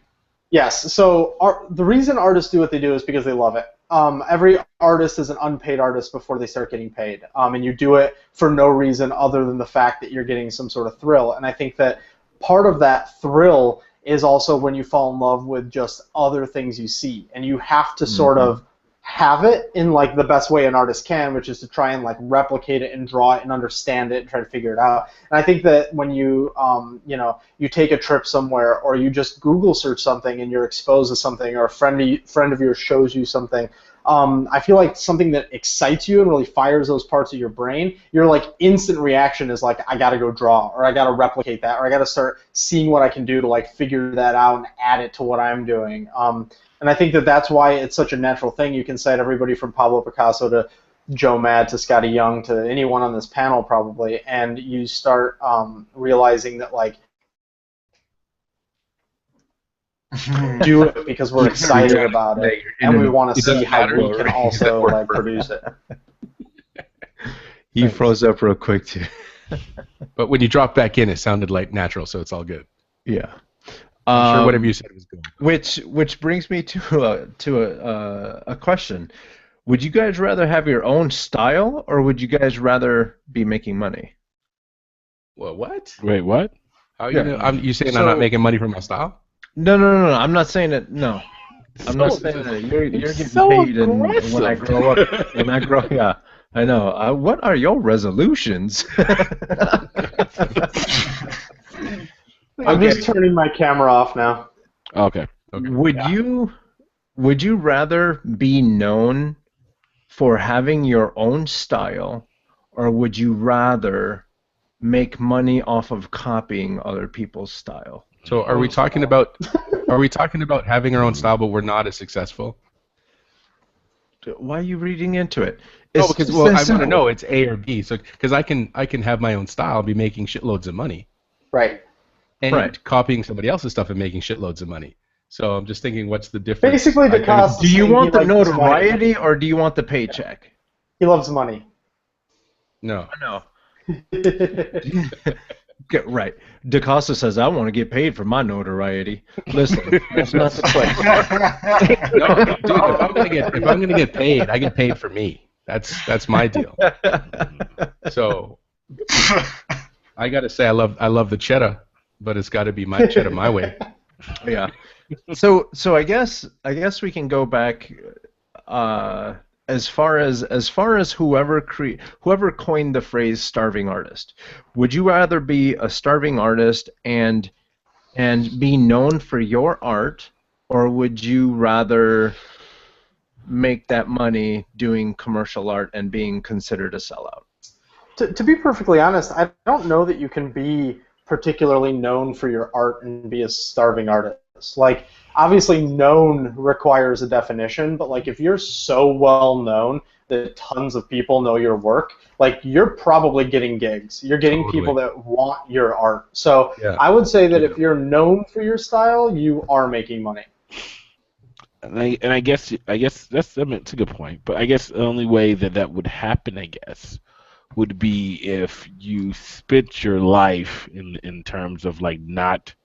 Yes. So the reason artists do what they do is because they love it. Every artist is an unpaid artist before they start getting paid, and you do it for no reason other than the fact that you're getting some sort of thrill. And I think that part of that thrill is also when you fall in love with just other things you see, and you have to sort of have it in like the best way an artist can, which is to try and like replicate it and draw it and understand it and try to figure it out. And I think that when you you take a trip somewhere or you just Google search something and you're exposed to something, or a friend of yours shows you something, I feel like something that excites you and really fires those parts of your brain, your like instant reaction is like, I gotta go draw, or I gotta replicate that, or I gotta start seeing what I can do to like figure that out and add it to what I'm doing. And I think that that's why it's such a natural thing. You can cite everybody from Pablo Picasso to Joe Mad to Scotty Young to anyone on this panel probably, and you start realizing that like do it because we're excited about it and we want to see how we can also like produce it. He froze up real quick too. But when you drop back in, it sounded like natural, so it's all good. Yeah. I'm sure whatever you said was good. Which brings me to a question. Would you guys rather have your own style, or would you guys rather be making money? Well, what? Wait, what? How you saying I'm So- not making money from my style? No. I'm not saying it. No, I'm not saying that. You're getting so paid, and aggressive. when I grow up, yeah, I know. What are your resolutions? I'm just turning my camera off now. Okay. Would you rather be known for having your own style, or would you rather make money off of copying other people's style? So are we talking about having our own style, but we're not as successful? Why are you reading into it? No, It's because just well, that I want to simple. know it's A or B. So because I can have my own style, be making shitloads of money, Right. and Right. copying somebody else's stuff and making shitloads of money. So I'm just thinking, what's the difference? Basically, Picasso. Do you want the he likes notoriety, or do you want the paycheck? He loves money. No. No. Right. DaCosta says, I want to get paid for my notoriety. Listen, that's not the question. No, dude. If I'm gonna get paid, I get paid for me. That's my deal. So I gotta say, I love the cheddar, but it's got to be my cheddar my way. Yeah. So I guess we can go back as far as whoever coined the phrase starving artist. Would you rather be a starving artist and be known for your art, or would you rather make that money doing commercial art and being considered a sellout? To be perfectly honest, I don't know that you can be particularly known for your art and be a starving artist. Like, obviously, known requires a definition, but like, if you're so well known that tons of people know your work, like, you're probably getting gigs. You're getting Totally. people that want your art. So Yeah. I would say that Yeah. if you're known for your style, you are making money. And I guess that's a good point. But I guess the only way that would happen, I guess, would be if you spent your life in terms of like not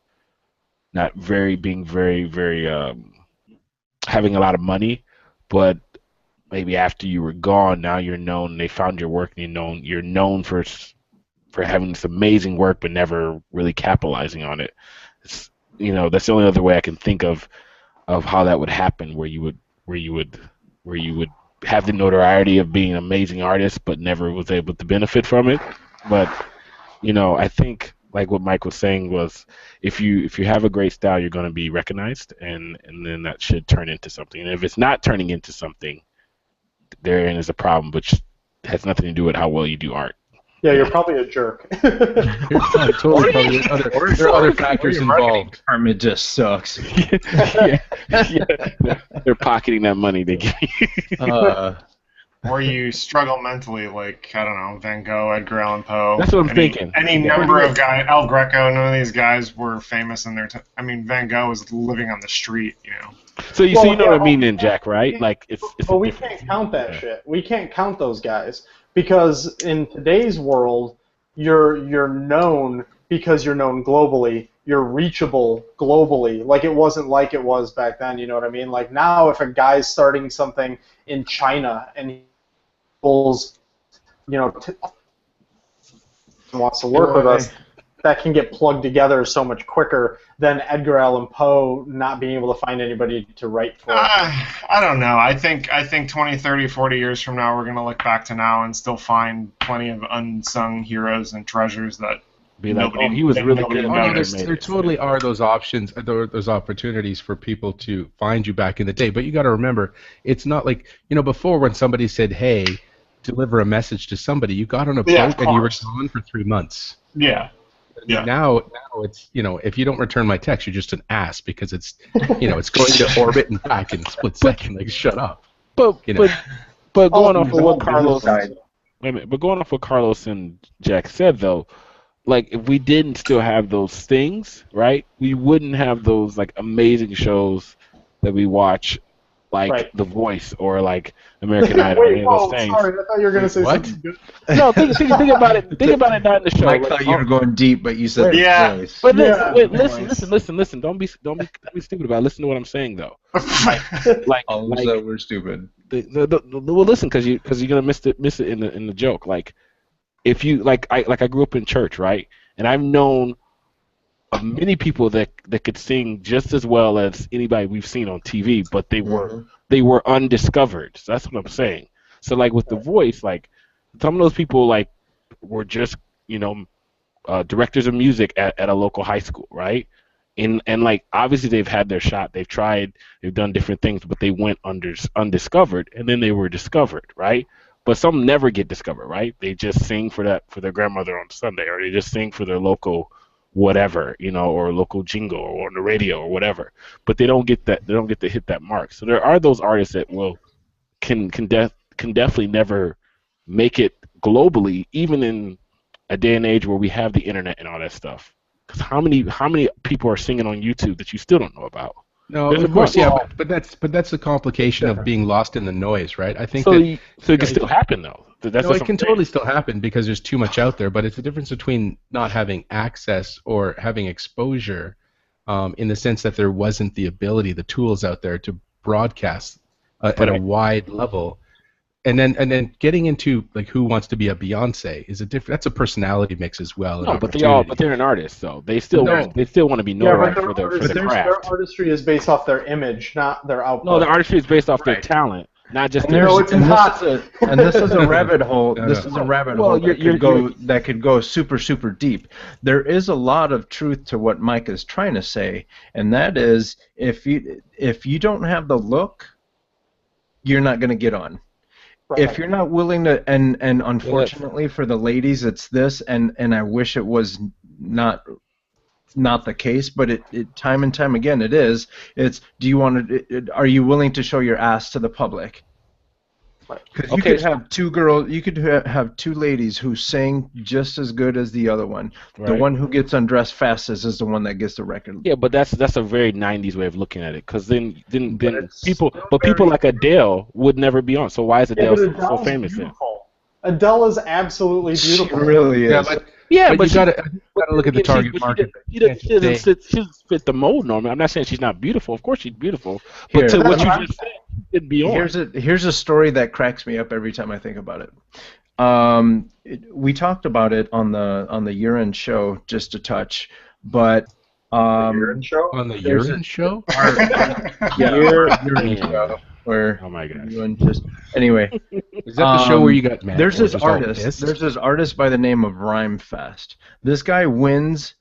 being very having a lot of money, but maybe after you were gone, now you're known. They found your work, and you're known for having this amazing work, but never really capitalizing on it. It's, that's the only other way I can think of how that would happen, where you would have the notoriety of being an amazing artist, but never was able to benefit from it. But I think like what Mike was saying was, if you have a great style, you're going to be recognized, and then that should turn into something. And if it's not turning into something, therein is a problem, which has nothing to do with how well you do art. Yeah, you're probably a jerk. Totally. Probably there are other factors Your marketing involved. department just sucks. Yeah. They're pocketing that money they give you. Or you struggle mentally, like, I don't know, Van Gogh, Edgar Allan Poe. That's what I'm thinking. Any number of guys, El Greco, none of these guys were famous in their time. I mean, Van Gogh was living on the street, So you know what I mean, then, Jack, right? Like it's. But we can't count that shit. We can't count those guys because in today's world, you're known because you're known globally. You're reachable globally. Like it wasn't like it was back then. You know what I mean? Like now, if a guy's starting something in China and he pulls, wants to work with us, that can get plugged together so much quicker than Edgar Allan Poe not being able to find anybody to write for. I don't know. I think 20, 30, 40 years from now, we're going to look back to now and still find plenty of unsung heroes and treasures that be like, he was really good. There totally are those options, those opportunities for people to find you back in the day. But you got to remember, it's not like, before when somebody said, hey, deliver a message to somebody, you got on a boat and you were gone for 3 months. Yeah. Yeah. Now it's, if you don't return my text, you're just an ass because it's, it's going to orbit and back in a split second. Like, shut up. But going off of what Carlos, but going off what Carlos and Jack said though, like if we didn't still have those things, right? We wouldn't have those like amazing shows that we watch, like The Voice or like American Idol. Wait, sorry, I thought you were gonna say something good. No, think about it. Think about it not in the show. Mike thought you were going deep, but you said Voice. But listen. Don't be stupid about it. Listen to what I'm saying though. We're stupid. Well, listen, because you're gonna miss it in the joke. Like if you I grew up in church, right? And I've known of many people that could sing just as well as anybody we've seen on TV, but they were undiscovered. So that's what I'm saying. So like with The Voice, like some of those people like were just directors of music at a local high school, right? And like obviously they've had their shot, they've tried, they've done different things, but they went undiscovered, and then they were discovered, right? But some never get discovered, right? They just sing for their grandmother on Sunday, or they just sing for their local whatever, or local jingle or on the radio or whatever. But they don't get that. They don't get to hit that mark. So there are those artists that can definitely never make it globally, even in a day and age where we have the internet and all that stuff. Because how many people are singing on YouTube that you still don't know about? No, of course, yeah, but that's the complication of being lost in the noise, right? I think so it can still happen though. It can totally still happen because there's too much out there. But it's the difference between not having access or having exposure, in the sense that there wasn't the ability, the tools out there to broadcast at a wide level. and then getting into like who wants to be a Beyonce is a different. That's a personality mix as well. No, but they're an artist, so they still want to be notarized for their craft. Their artistry is based off their image, not their output. No, the artistry is based off their talent, not just their. And this is a rabbit hole. This is a rabbit hole that could go super, super deep. There is a lot of truth to what Mike is trying to say, and that is if you don't have the look, you're not going to get on. Right. If you're not willing to, and unfortunately for the ladies, it's this, and I wish it was not the case, but it time and time again it is. It's are you willing to show your ass to the public? Because you could have two girls, you could have two ladies who sing just as good as the other one. Right. The one who gets undressed fastest is the one that gets the record. Yeah, but that's a very '90s way of looking at it. Because then people like Adele would never be on. So why is Adele so famous then? Adele is absolutely beautiful. She really is. But you gotta look at the target market. She doesn't fit the mold normally. I'm not saying she's not beautiful. Of course she's beautiful. But to what you just said, it'd be on. Here's a story that cracks me up every time I think about it. We talked about it on the year-end show just a touch, but urine show? On the urine show? Urine show. Where oh my gosh. Anyway. Is that the show where you got mad? There's this artist by the name of Rhymefest. This guy wins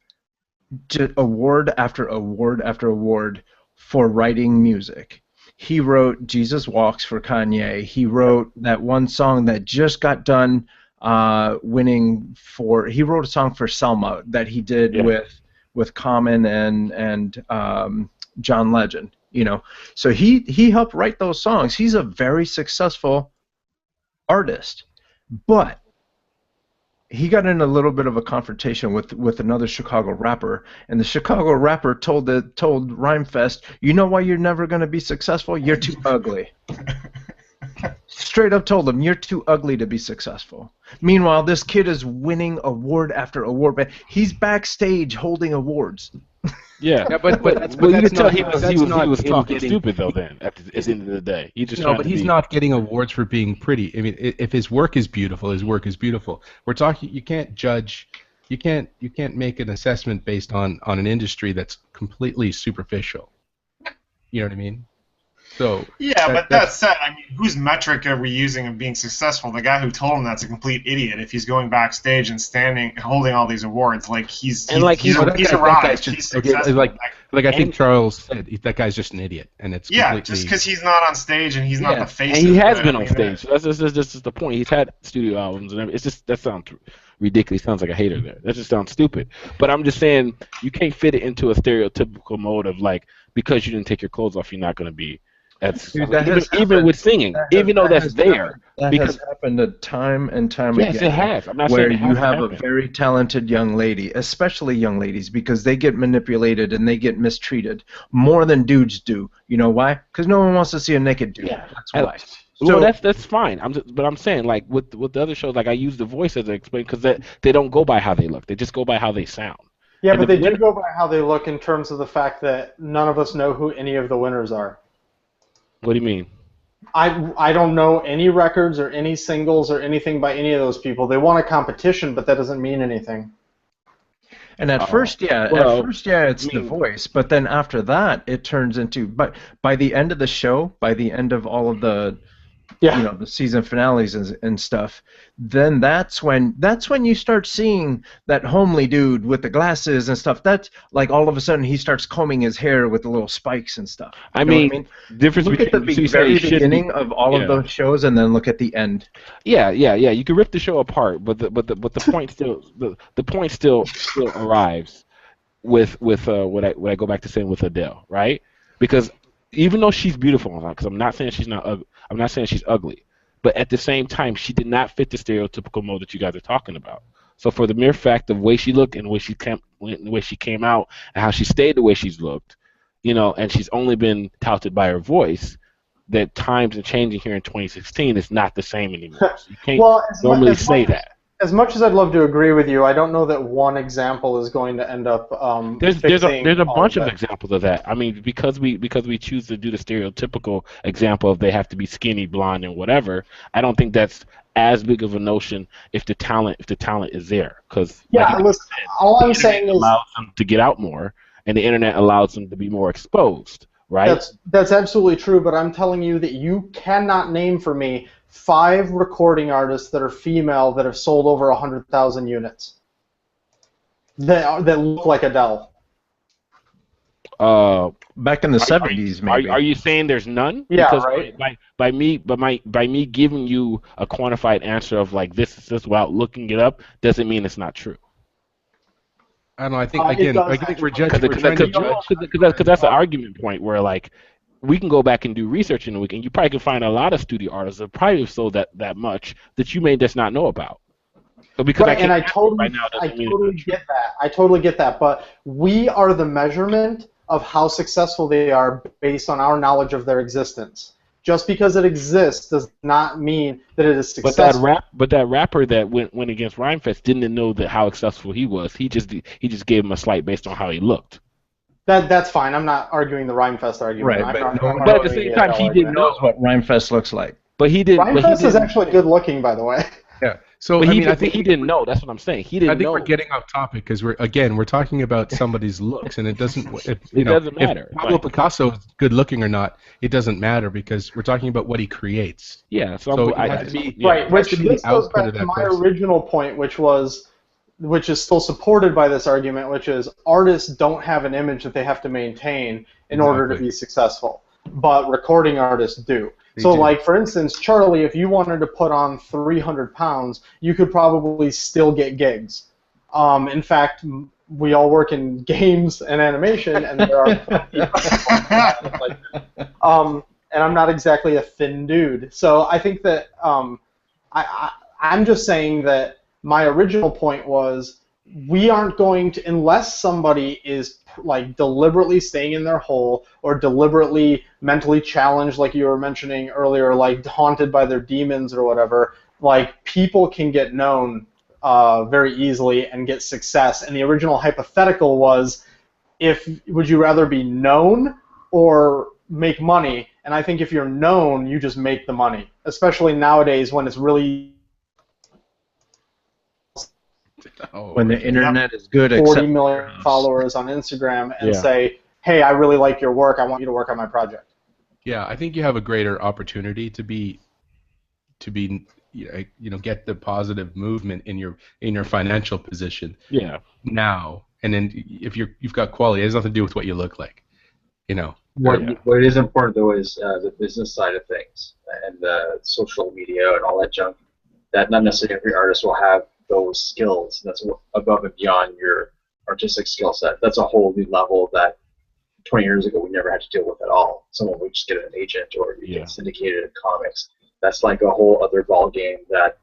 award after award after award for writing music. He wrote Jesus Walks for Kanye. He wrote that one song that just got done winning for. He wrote a song for Selma that he did with Common and John Legend. You know, so he helped write those songs. He's a very successful artist, but he got in a little bit of a confrontation with another Chicago rapper, and the Chicago rapper told Rhymefest, "You know why you're never going to be successful? You're too ugly." Straight up told him, "You're too ugly to be successful." Meanwhile, this kid is winning award after award, but he's backstage holding awards. Yeah, but you could tell he was talking stupid though. Then at the end of the day, he's not getting awards for being pretty. I mean, if his work is beautiful, his work is beautiful. We're talking. You can't judge. You can't make an assessment based on an industry that's completely superficial. You know what I mean? So but that said, I mean, whose metric are we using of being successful? The guy who told him that's a complete idiot. If he's going backstage and holding all these awards, he's arrived. He's successful. Like I think Charles said, that guy's just an idiot, and it's just because he's not on stage and he's not the face. And he has been on stage. So that's just the point. He's had studio albums and everything. It's just that sounds ridiculous. Sounds like a hater there. That just sounds stupid. But I'm just saying you can't fit it into a stereotypical mode of like because you didn't take your clothes off, you're not going to be. Even with singing, even though that's there. That has happened time and time again. Yes, it has. I'm not where saying you have a very talented young lady, especially young ladies, because they get manipulated and they get mistreated more than dudes do. You know why? Because no one wants to see a naked dude. Yeah. That's why. So that's fine. But I'm saying like with the other shows, like I use the voice as an explain because they don't go by how they look. They just go by how they sound. Yeah, but they do go by how they look in terms of the fact that none of us know who any of the winners are. What do you mean? I don't know any records or any singles or anything by any of those people. They won a competition, but that doesn't mean anything. And at first, it's the voice, but then after that, it turns into. But by the end of the show, by the end of all of the, the season finales and stuff, then that's when you start seeing that homely dude with the glasses and stuff. That's like all of a sudden he starts combing his hair with the little spikes and stuff. I mean, difference look between at the very beginning of all of those shows and then look at the end. Yeah. You can rip the show apart, but the point still arrives with what I go back to saying with Adele, right? Because even though she's beautiful, because I'm not saying she's ugly. But at the same time, she did not fit the stereotypical mold that you guys are talking about. So for the mere fact of the way she looked and the way she came out and how she stayed the way she's looked, and she's only been touted by her voice, that times are changing here in 2016 is not the same anymore. So you can't normally say that. as much as I'd love to agree with you, I don't know that one example is going to end up fixing There's a all bunch of of it. examples of that. I mean, because we choose to do the stereotypical example of they have to be skinny, blonde, and whatever. I don't think that's as big of a notion if the talent is there. Because Yeah, listen, all the I'm internet saying is allows them to get out more, and the internet allows them to be more exposed, right? that's absolutely true, but I'm telling you that you cannot name for me 5 recording artists that are female that have sold over 100,000 units that look like Adele. Back in the 70s, maybe. Are you saying there's none? Yeah, Because right. by me giving you a quantified answer of like this without looking it up doesn't mean it's not true. I don't know. I think It again, does I think actually. we're judging. We're trying to judge. Because that's the argument point where like we can go back and do research in a week, and you probably can find a lot of studio artists that probably have sold that much that you may just not know about. But because Right, and I totally get get that. I totally get that. But we are the measurement of how successful they are based on our knowledge of their existence. Just because it exists does not mean that it is successful. But that rapper that went against Rhymefest didn't know that how successful he was. He just gave him a slight based on how he looked. That's fine. I'm not arguing the Rhymefest argument. Right, I'm but at the same time, he didn't knows what Rhymefest looks like. But he didn't. Rhymefest is actually good looking, by the way. Yeah. So But I I think he didn't know. That's what I'm saying. He didn't know. I think we're getting off topic because we're talking about somebody's looks, and it doesn't. It doesn't matter. If Pablo Picasso is good looking or not, it doesn't matter because we're talking about what he creates. Yeah. So I it has to be Right, which has to be this the goes output back of to that my person. original point, which is still supported by this argument, which is artists don't have an image that they have to maintain in order to Exactly. be successful, but recording artists do. They So, do. like, for instance, Charlie, if you wanted to put on 300 pounds, you could probably still get gigs. In fact, we all work in games and animation, and there are plenty of people like that. And I'm not exactly a thin dude. So I think that I'm just saying that my original point was we aren't going to, unless somebody is like deliberately staying in their hole or deliberately mentally challenged, like you were mentioning earlier, like haunted by their demons or whatever, like people can get known very easily and get success. And the original hypothetical was, would you rather be known or make money? And I think if you're known, you just make the money, especially nowadays when it's really When the internet is good, 40 except million followers on Instagram and say, hey, I really like your work. I want you to work on my project. Yeah, I think you have a greater opportunity to be get the positive movement in your financial position. Yeah. Now, and then if you've got quality, it has nothing to do with what you look like. What is important though is the business side of things and the social media and all that junk. That not necessarily every artist will have those skills. That's above and beyond your artistic skill set. That's a whole new level that 20 years ago we never had to deal with at all. Someone would just get an agent or you get syndicated in comics. That's like a whole other ball game that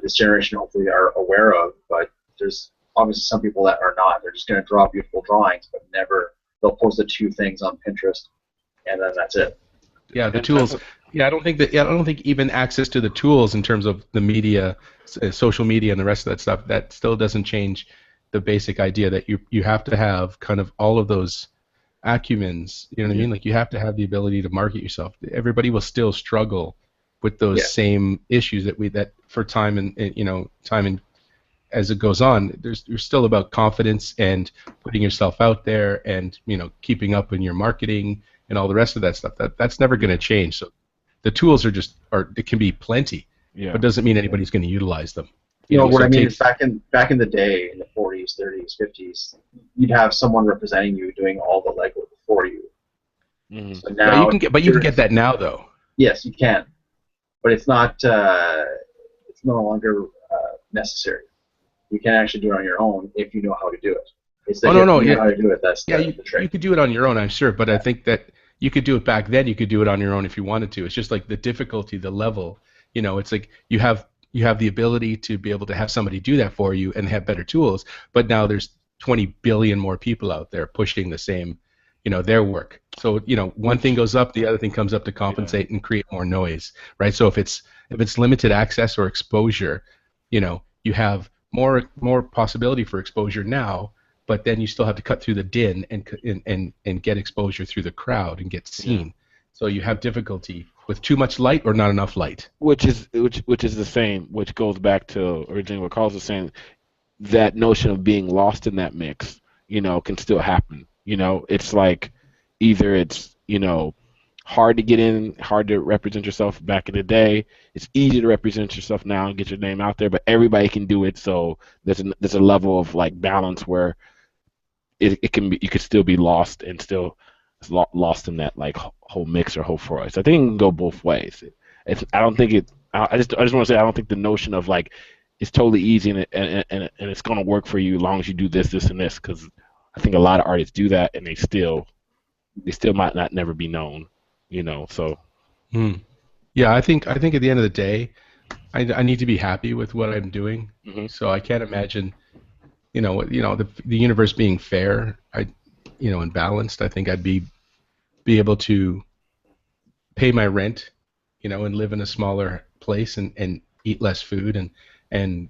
this generation hopefully are aware of. But there's obviously some people that are not. They're just going to draw beautiful drawings, but they'll post the 2 things on Pinterest, and then that's it. Yeah, the tools. Yeah, I don't think even access to the tools in terms of the media, social media, and the rest of that stuff, that still doesn't change the basic idea that you have to have kind of all of those acumens. You know what I mean? Like you have to have the ability to market yourself. Everybody will still struggle with those same issues that for time and as it goes on, there's still about confidence and putting yourself out there and keeping up in your marketing and all the rest of that stuff. That's never going to change. So the tools it can be plenty, but it doesn't mean anybody's going to utilize them. What I mean is back in the day, in the 40s, 30s, 50s, you'd have someone representing you doing all the legwork for you. Mm-hmm. So now, you can get that now though. Yes, you can, but it's not. It's no longer necessary. You can actually do it on your own if you know how to do it. If you know how to do it, that's the trick. You could do it on your own, I'm sure, but I think that you could do it back then. You could do it on your own if you wanted to. It's just like the difficulty, the level. It's like you have the ability to be able to have somebody do that for you and have better tools. But now there's 20 billion more people out there pushing the same, their work. So one thing goes up, the other thing comes up to compensate and create more noise, right? So if it's limited access or exposure, you have more possibility for exposure now, but then you still have to cut through the din and get exposure through the crowd and get seen. So you have difficulty with too much light or not enough light. Which is the same, which goes back to originally what Carlos was saying. That notion of being lost in that mix, can still happen. It's like either it's, hard to get in, hard to represent yourself back in the day. It's easy to represent yourself now and get your name out there, but everybody can do it. So there's a level of like balance where it can be, you could still be lost and still lost in that like whole mix or whole froid. So I think it can go both ways. I don't think it. I just want to say I don't think the notion of like it's totally easy and it's going to work for you as long as you do this, and this, because I think a lot of artists do that and they still might not never be known, So. Yeah, I think at the end of the day, I need to be happy with what I'm doing. Mm-hmm. So I can't imagine, the universe being fair, and balanced. I think I'd be able to pay my rent, and live in a smaller place and eat less food and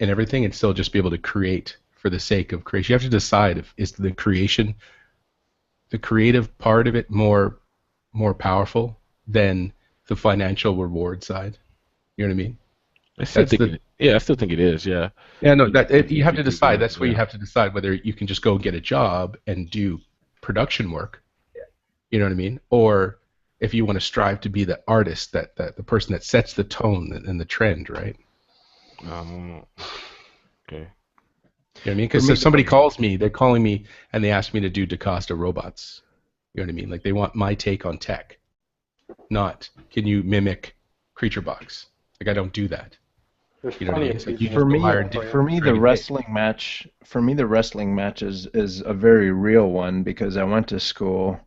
everything, and still just be able to create for the sake of creation. You have to decide if is the creative part of it more powerful than the financial reward side. You know what I mean? I still think it is. Yeah. Yeah. No. You have to decide. That's where you have to decide whether you can just go get a job and do production work. You know what I mean? Or if you want to strive to be the artist, that the person that sets the tone and the trend, right? Okay. You know what I mean? Because if somebody calls me, they're calling me and they ask me to do DaCosta robots. You know what I mean? Like they want my take on tech, not can you mimic Creature Box? Like I don't do that. You know what I mean? It's like For me, the wrestling match is a very real one because I went to school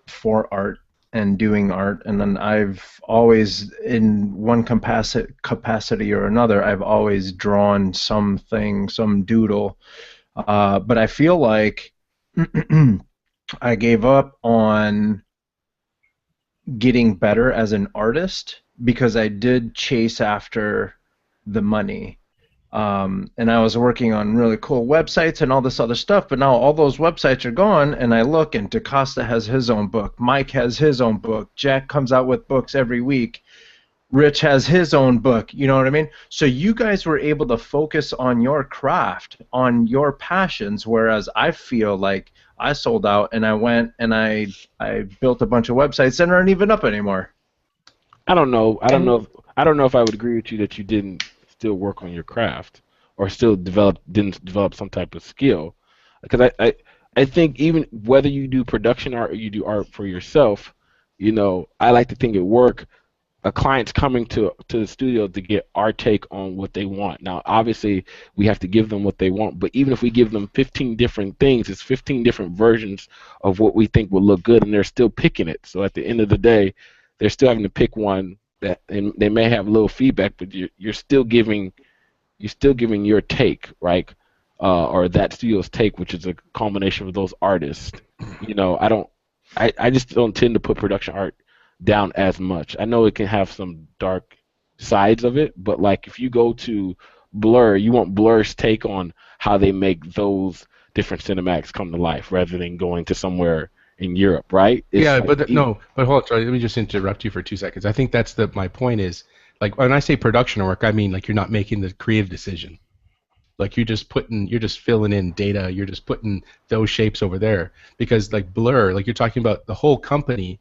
for art and doing art, and then I've always, in one capacity or another, I've always drawn something, some doodle. But I feel like I gave up on getting better as an artist because I did chase after the money. And I was working on really cool websites and all this other stuff, but now all those websites are gone, and I look, and DaCosta has his own book, Mike has his own book, Jack comes out with books every week, Rich has his own book, you know what I mean? So you guys were able to focus on your craft, on your passions, whereas I feel like I sold out and I went and I built a bunch of websites that aren't even up anymore. I don't know if I would agree with you that you didn't still work on your craft or didn't develop some type of skill, because I think even whether you do production art or you do art for yourself, I like to think at work a client's coming to the studio to get our take on what they want. Now obviously we have to give them what they want, but even if we give them 15 different things, it's 15 different versions of what we think will look good, and they're still picking it. So at the end of the day they're still having to pick one that, and they may have a little feedback, but you're still giving your take, right? Or that studio's take, which is a combination of those artists. I just don't tend to put production art down as much. I know it can have some dark sides of it, but like if you go to Blur, you want Blur's take on how they make those different cinematics come to life rather than going to somewhere in Europe, right? But hold on, sorry, let me just interrupt you for 2 seconds. I think that's my point is, like, when I say production work, I mean like you're not making the creative decision. Like you're just filling in data, you're just putting those shapes over there. Because like Blur, like you're talking about, the whole company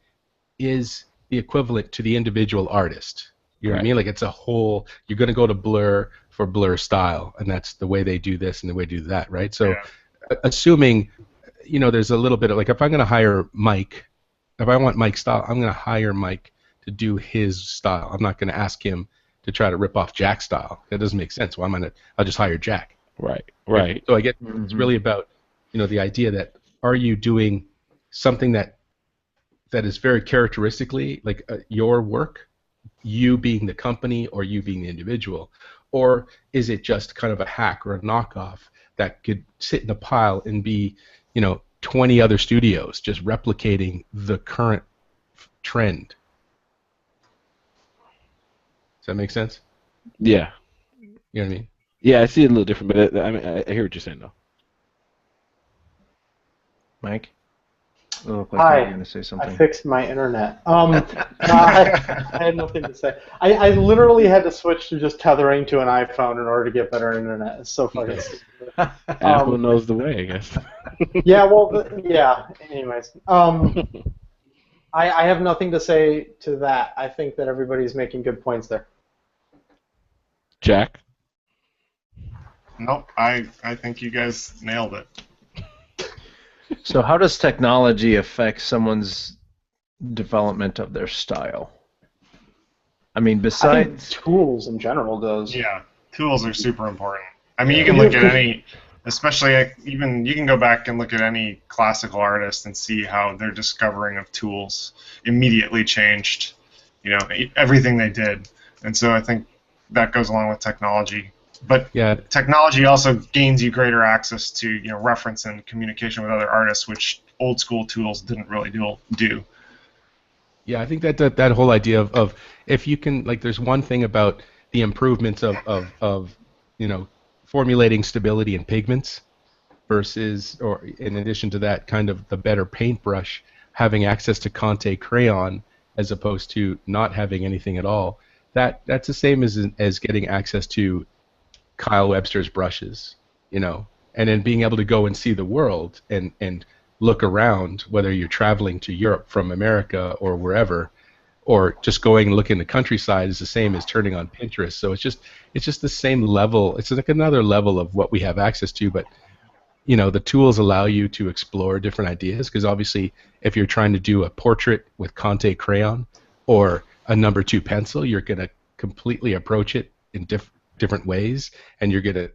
is the equivalent to the individual artist. You know what I mean? Like it's a whole, you're going to go to Blur for Blur style, and that's the way they do this and the way they do that, right? So assuming, there's a little bit of, like, if I'm going to hire Mike, if I want Mike's style, I'm going to hire Mike to do his style. I'm not going to ask him to try to rip off Jack's style. That doesn't make sense. Well, I'll just hire Jack. Right. So I get it's really about, the idea that, are you doing something that is very characteristically like your work, you being the company or you being the individual, or is it just kind of a hack or a knockoff that could sit in a pile and be 20 other studios just replicating the current trend? Does that make sense? Yeah. You know what I mean? Yeah, I see it a little different, but I mean, I hear what you're saying though. Mike? It looked like you were Hi. going to say I something. fixed my internet. No, I had nothing to say. I literally had to switch to just tethering to an iPhone in order to get better internet. It's so fucking stupid. Apple knows the way, I guess. Yeah, well, yeah. Anyways, I have nothing to say to that. I think that everybody's making good points there. Jack? Nope, I think you guys nailed it. So how does technology affect someone's development of their style? I mean, I think besides... tools in general does. Yeah, tools are super important. I mean, you can look at any, especially even you can go back and look at any classical artist and see how their discovering of tools immediately changed, everything they did. And so I think that goes along with technology. But Yeah. technology also gains you greater access to reference and communication with other artists, which old school tools didn't really do. Yeah, I think that whole idea of if you can, like, there's one thing about the improvements of formulating stability in pigments versus, or in addition to that, kind of the better paintbrush, having access to Conte crayon as opposed to not having anything at all. That's the same as getting access to Kyle Webster's brushes, and then being able to go and see the world and look around, whether you're traveling to Europe from America or wherever, or just going and looking in the countryside is the same as turning on Pinterest. So it's just the same level. It's like another level of what we have access to, but the tools allow you to explore different ideas, because obviously if you're trying to do a portrait with Conte crayon or a number 2 pencil, you're going to completely approach it in different ways, and you're going to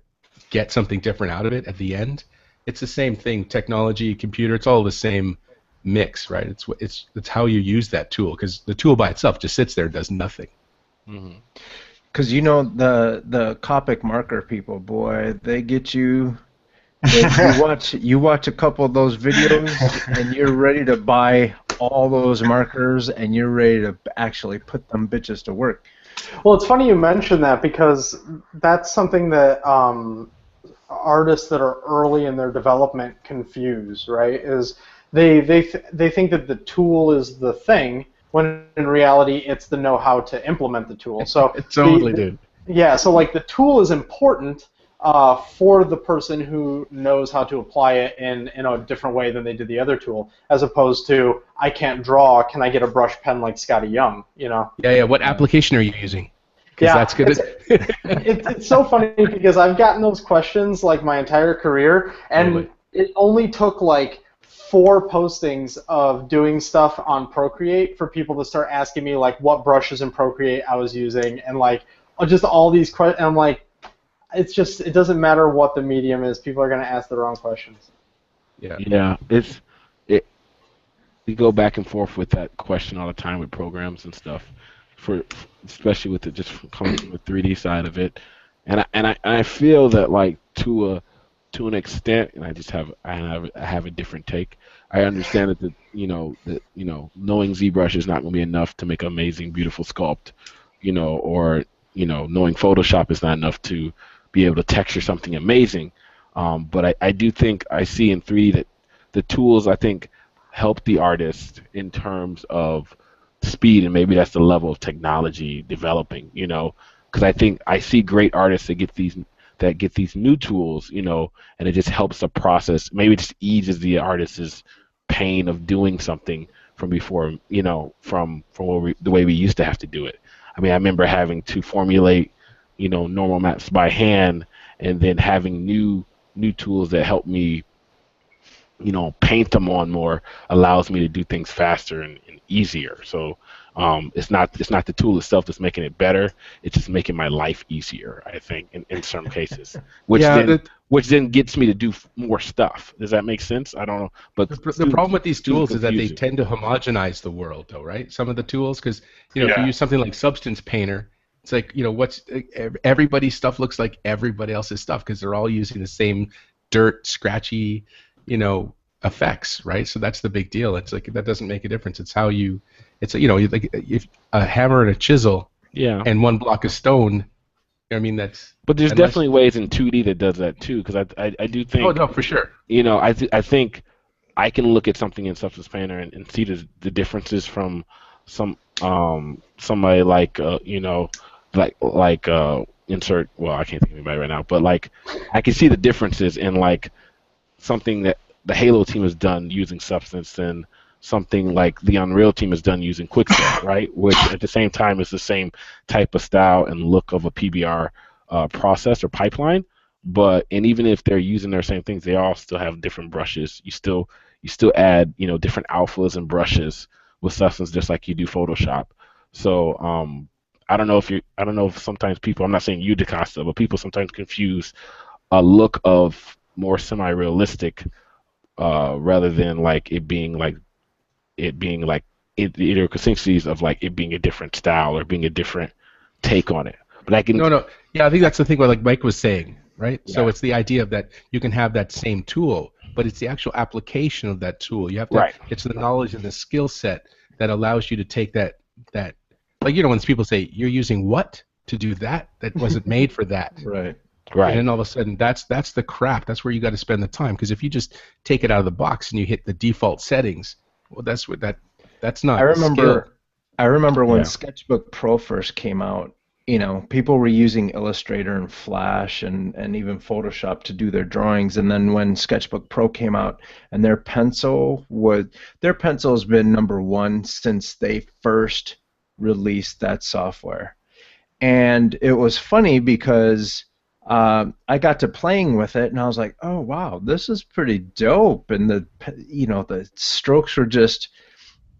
get something different out of it at the end. It's the same thing. Technology, computer, it's all the same mix, right? It's how you use that tool, because the tool by itself just sits there and does nothing. Because the Copic marker people, boy, they get you. You watch a couple of those videos, and you're ready to buy all those markers, and you're ready to actually put them bitches to work. Well, it's funny you mention that, because that's something that artists that are early in their development confuse, right? Is they think that the tool is the thing, when in reality it's the know-how to implement the tool. So It totally did. Yeah, so like the tool is important for the person who knows how to apply it in a different way than they did the other tool, as opposed to, I can't draw, can I get a brush pen like Scotty Young, Yeah. What application are you using? Because Yeah, that's good. it's so funny, because I've gotten those questions like my entire career, and Totally. it only took like 4 postings of doing stuff on Procreate for people to start asking me like what brushes in Procreate I was using, and like just all these questions. And I'm like, it doesn't matter what the medium is, people are going to ask the wrong questions. Yeah, we go back and forth with that question all the time with programs and stuff, especially with just coming from the 3D side of it, and I feel that, like, to an extent, and I have a different take. I understand that knowing ZBrush is not going to be enough to make an amazing, beautiful sculpt, or knowing Photoshop is not enough to be able to texture something amazing. But I do think I see in 3D that the tools, I think, help the artist in terms of speed, and maybe that's the level of technology developing, because I think I see great artists that get these new tools, and it just helps the process. Maybe it just eases the artist's pain of doing something from before, from the way we used to have to do it. I mean, I remember having to formulate, normal maps by hand, and then having new tools that help me, paint them on more, allows me to do things faster and easier. So it's not the tool itself that's making it better. It's just making my life easier, I think, in some cases, which then gets me to do more stuff. Does that make sense? I don't know, but the problem with these tools is that they tend to homogenize the world, though, right? Some of the tools, because if you use something like Substance Painter, it's like, everybody's stuff looks like everybody else's stuff, because they're all using the same dirt, scratchy, effects, right? So that's the big deal. It's like, that doesn't make a difference. It's how like if a hammer and a chisel, yeah, and one block of stone, I mean, that's. But there's unless, definitely ways in 2D that does that too, because I do think. Oh no, for sure. I think I can look at something in Substance Painter and see the differences from somebody like insert, well, I can't think of anybody right now, but like I can see the differences in like something that the Halo team has done using Substance and something like the Unreal team has done using Quickset, right? Which at the same time is the same type of style and look of a PBR process or pipeline. And even if they're using their same things, they all still have different brushes. You still add different alphas and brushes with Substance just like you do Photoshop. So I don't know if sometimes people, I'm not saying you, DaCosta, but people sometimes confuse a look of more semi-realistic rather than like it being like the idiosyncrasies of like it being a different style or being a different take on it. But I can No. Yeah, I think that's the thing what like Mike was saying, right? Yeah. So it's the idea of that you can have that same tool, but it's the actual application of that tool. You have to. Right. It's the knowledge and the skill set that allows you to take that like when people say you're using what to do that wasn't made for that. Right. Right. And then all of a sudden, that's the crap. That's where you got to spend the time. Because if you just take it out of the box and you hit the default settings, well, that's not. I remember. skill. I remember when Yeah. Sketchbook Pro first came out. People were using Illustrator and Flash and even Photoshop to do their drawings. And then when Sketchbook Pro came out, and their pencil has been #1 since they first released that software. And it was funny because I got to playing with it, and I was like, "Oh wow, this is pretty dope." And the strokes were just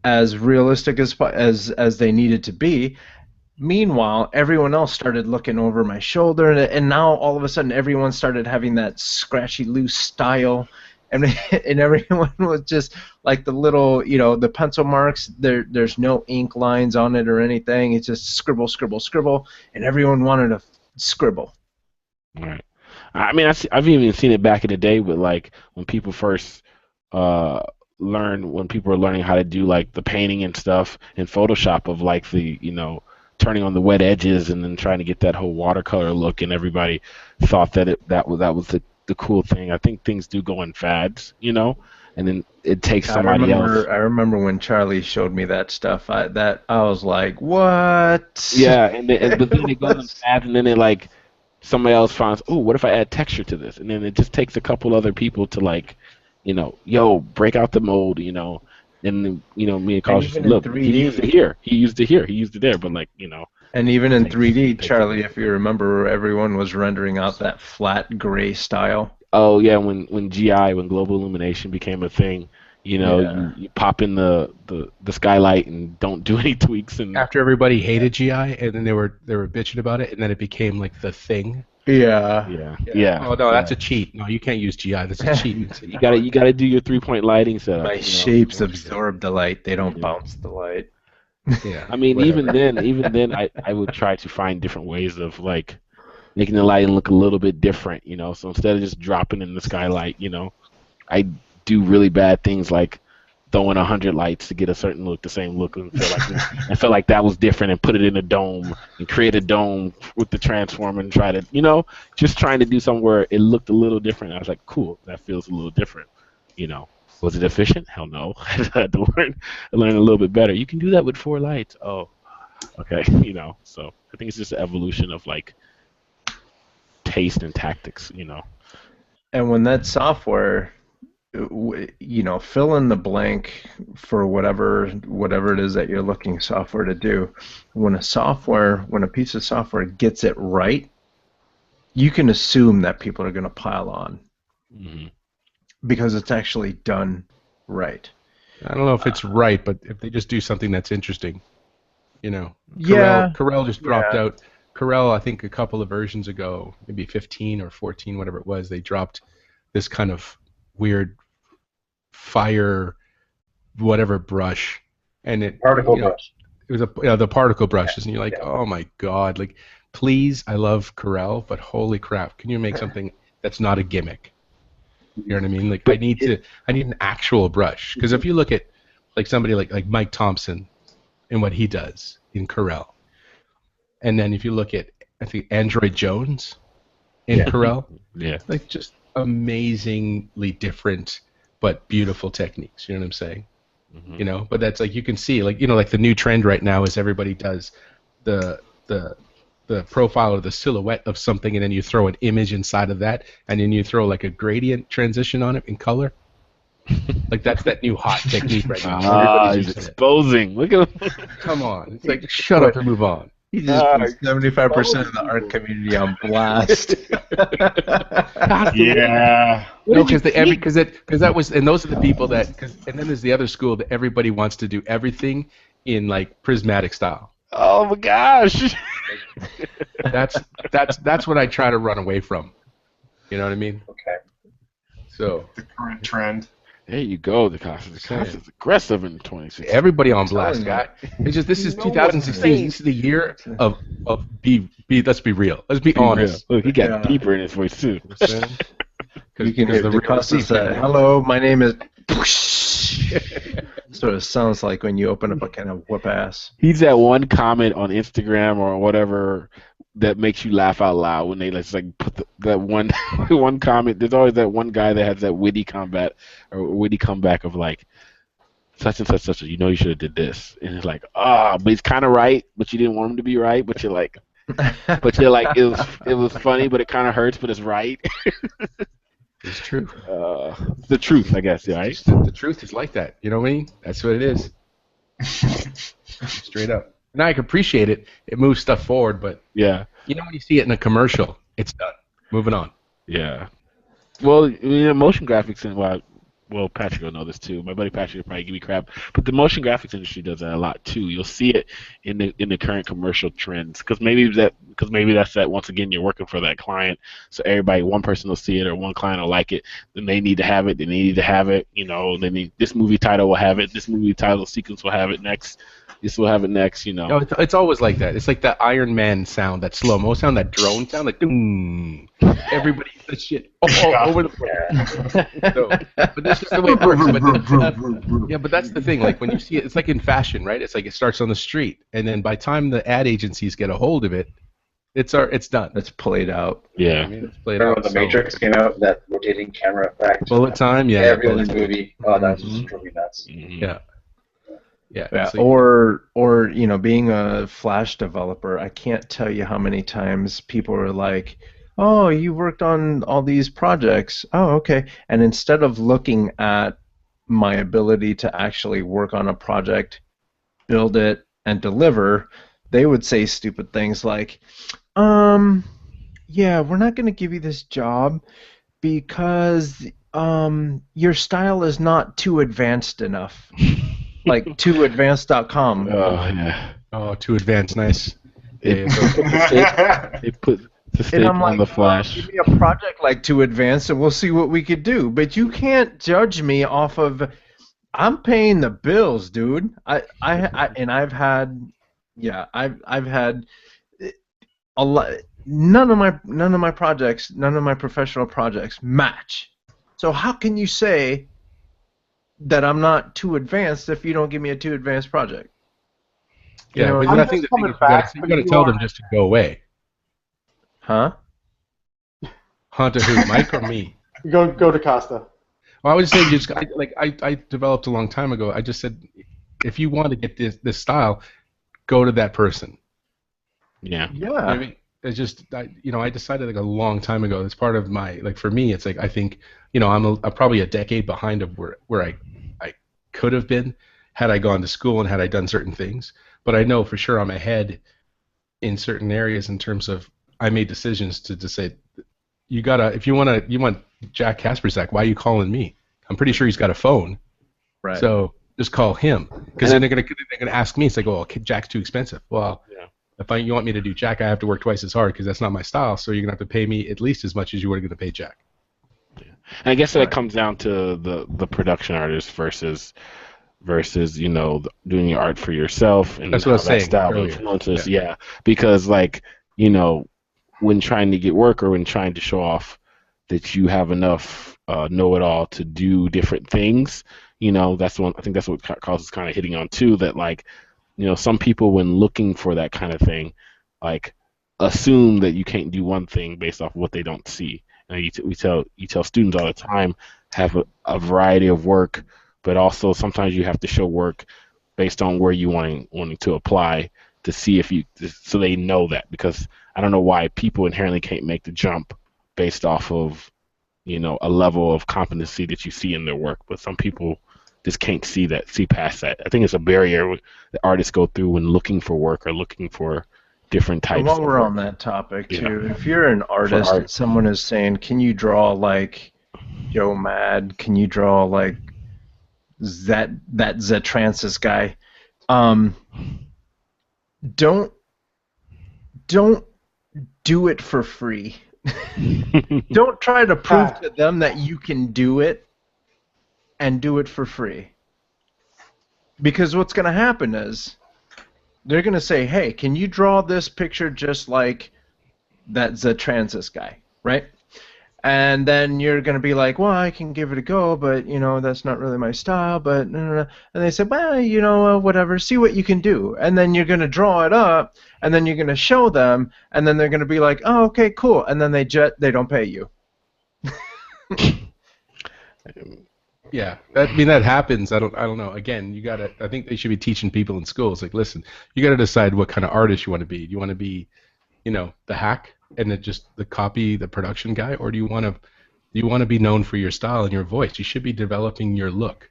as realistic as they needed to be. Meanwhile, everyone else started looking over my shoulder, and now all of a sudden, everyone started having that scratchy, loose style, and everyone was just like the little, the pencil marks. There's no ink lines on it or anything. It's just scribble, scribble, scribble, and everyone wanted to scribble. Right. I mean, I've even seen it back in the day with like when people first when people were learning how to do like the painting and stuff in Photoshop of like the turning on the wet edges and then trying to get that whole watercolor look, and everybody thought that was the cool thing. I think things do go in fads, and then it takes somebody else. I remember when Charlie showed me that stuff. I was like, what? Yeah, but then it goes in fads, and then it like somebody else finds, oh, what if I add texture to this? And then it just takes a couple other people to like, break out the mold, and me and Carl said, look, he used it here, he used it there, but like, And even in 3D, Charlie, if you remember, everyone was rendering out that flat gray style. Oh yeah, when global illumination became a thing, you pop in the skylight and don't do any tweaks, and After everybody hated GI, and then they were bitching about it, and then it became like the thing. Yeah. yeah. Oh no, that's a cheat. No, you can't use GI. That's a cheat. You gotta do your 3-point lighting setup. My shapes absorb the light; they don't bounce the light. Yeah. I mean, Whatever. even then, I would try to find different ways of like making the lighting look a little bit different, So instead of just dropping in the skylight, I do really bad things like throwing 100 lights to get a certain look, the same look, and felt like that was different, and put it in a dome and create a dome with the transformer and try to, just trying to do something where it looked a little different. I was like, cool, that feels a little different, Was it efficient? Hell no. I had to learn a little bit better. You can do that with 4 lights. Oh, okay, So I think it's just an evolution of like taste and tactics, And when that software, fill in the blank for whatever it is that you're looking software to do. When a piece of software gets it right, you can assume that people are going to pile on. Mm-hmm. Because it's actually done right. I don't know if it's right, but if they just do something that's interesting, Yeah. Corel just dropped out. Corel, I think a couple of versions ago, maybe 15 or 14, whatever it was, they dropped this kind of weird fire, whatever brush, and it Particle brush. It was the particle brushes, and you're like, oh my god, like, please, I love Corel, but holy crap, can you make something that's not a gimmick? You know what I mean? Like, I need an actual brush, because if you look at like somebody like Mike Thompson and what he does in Corel, and then if you look at I think Android Jones in Corel. Yeah. Like just amazingly different but beautiful techniques. You know what I'm saying? Mm-hmm. You know, but that's like you can see, like, you know, like the new trend right now is everybody does the profile or the silhouette of something, and then you throw an image inside of that, and then you throw like a gradient transition on it in color. Like that's that new hot technique right now. Everybody's He's using it. exposing. Look at him. Come on, it's like shut up and move on. He just put 75% of the art community on blast. Yeah. No, because that was, and those are the people that, and then there's the other school that everybody wants to do everything in like prismatic style. Oh my gosh. That's what I try to run away from. You know what I mean? Okay. So The current trend. There you go. The cost is aggressive in 2016. everybody on blast, telling guy. It's just this is You know what's 2016. insane? This is the year of be. Let's be real. Let's be honest. Look, he got Yeah. deeper in his voice too. You can hear the real DeCosta deep say, in it. "Hello, my name is." That's what it sounds like when you open up a can of whoop ass. He's that one comment on Instagram or whatever that makes you laugh out loud when they just like put that one one comment. There's always that one guy that has that witty comeback of like such and such. You know, you should have did this, and it's like, but he's kind of right, but you didn't want him to be right, but you're like, it was funny, but it kind of hurts, but it's right. It's true. The truth, I guess. Yeah, right. The truth is like that. You know what I mean? That's what it is. Straight up. And I can appreciate it. It moves stuff forward, but Yeah. you know when you see it in a commercial, it's done. Moving on. Yeah. Well, motion graphics and well, Patrick will know this too. My buddy Patrick will probably give me crap, but the motion graphics industry does that a lot too. You'll see it in the current commercial trends because maybe that's that once again you're working for that client, so one person will see it or one client will like it, then they need to have it. Then they need to have it. You know, this movie title will have it. This movie title sequence will have it next. This will have it next. You know. No, it's always like that. It's like that Iron Man sound, that slow-mo sound, that drone sound, like doom. Everybody that shit over the place. So, but that's just the way it works. Yeah, but that's the thing. Like when you see it, it's like in fashion, right? It's like it starts on the street, and then by the time the ad agencies get a hold of it, it's done. It's played out. Yeah. I mean, it's played Remember out. when The Matrix came out, that rotating camera effect? Bullet time, yeah. Every bullet other time. movie. Oh, that's Mhm. just drove me nuts. Yeah. Yeah. Yeah, so- or you know, being a Flash developer, I can't tell you how many times people are like, "Oh, you worked on all these projects. Oh, okay." And instead of looking at my ability to actually work on a project, build it, and deliver, they would say stupid things like, yeah, we're not going to give you this job because your style is not too advanced enough." Like tooadvanced.com. Oh yeah. Oh, too advanced, nice. Yeah, They put the And staple I'm like, on the Flash. give me a project like Too Advanced and we'll see what we could do. But you can't judge me off of, I'm paying the bills, dude. I've had a lot. None of my projects, none of my professional projects match. So how can you say that I'm not too advanced if you don't give me a too advanced project? Yeah, know, but I'm I just think the thing coming is back, you but got to you tell are- them just to go away. Huh? Huh, to who, Mike or me? Go to Costa. Well, I would say I developed a long time ago. I just said, if you want to get this style, go to that person. Yeah. You know what I mean? It's just I decided like a long time ago. It's part of my, like, for me, it's like I think I'm probably a decade behind of where I could have been had I gone to school and had I done certain things. But I know for sure I'm ahead in certain areas in terms of I made decisions to say, you gotta, if you want Jack Kasperzak, why are you calling me? I'm pretty sure he's got a phone. Right. So just call him, because then they're gonna ask me. It's like, oh, Jack's too expensive. Well, Yeah. if you want me to do Jack, I have to work twice as hard because that's not my style. So you're gonna have to pay me at least as much as you were gonna pay Jack. And I guess that comes down to the production artist versus doing your art for yourself and That's how what I was that saying style earlier. influences. Yeah, because when trying to get work or when trying to show off that you have enough know-it-all to do different things, that's one. I think that's what causes kind of hitting on too. That some people when looking for that kind of thing, like assume that you can't do one thing based off of what they don't see. And we tell students all the time, have a variety of work, but also sometimes you have to show work based on where you wanting to apply to see if you, so they know that, because I don't know why people inherently can't make the jump based off of, you know, a level of competency that you see in their work, but some people just can't see past that. I think it's a barrier that artists go through when looking for work or looking for different types. And while of we're work. on that topic too, Yeah. if you're an artist art. and someone is saying, "Can you draw like Joe Mad? Can you draw like that Zetransis guy?" Don't do it for free. Don't try to prove to them that you can do it and do it for free. Because what's going to happen is they're going to say, "Hey, can you draw this picture just like that Zetransis guy?" Right? And then you're going to be like, "Well, I can give it a go, but, you know, that's not really my style, but no. And they say, "Well, you know, whatever, see what you can do." And then you're going to draw it up, and then you're going to show them, and then they're going to be like, "Oh, okay, cool." And then they don't pay you. Yeah, that happens. I don't know. Again, I think they should be teaching people in schools. Like, listen, you gotta decide what kind of artist you want to be. Do you want to be, you know, the hack and then just the production guy, or do you want to be known for your style and your voice? You should be developing your look,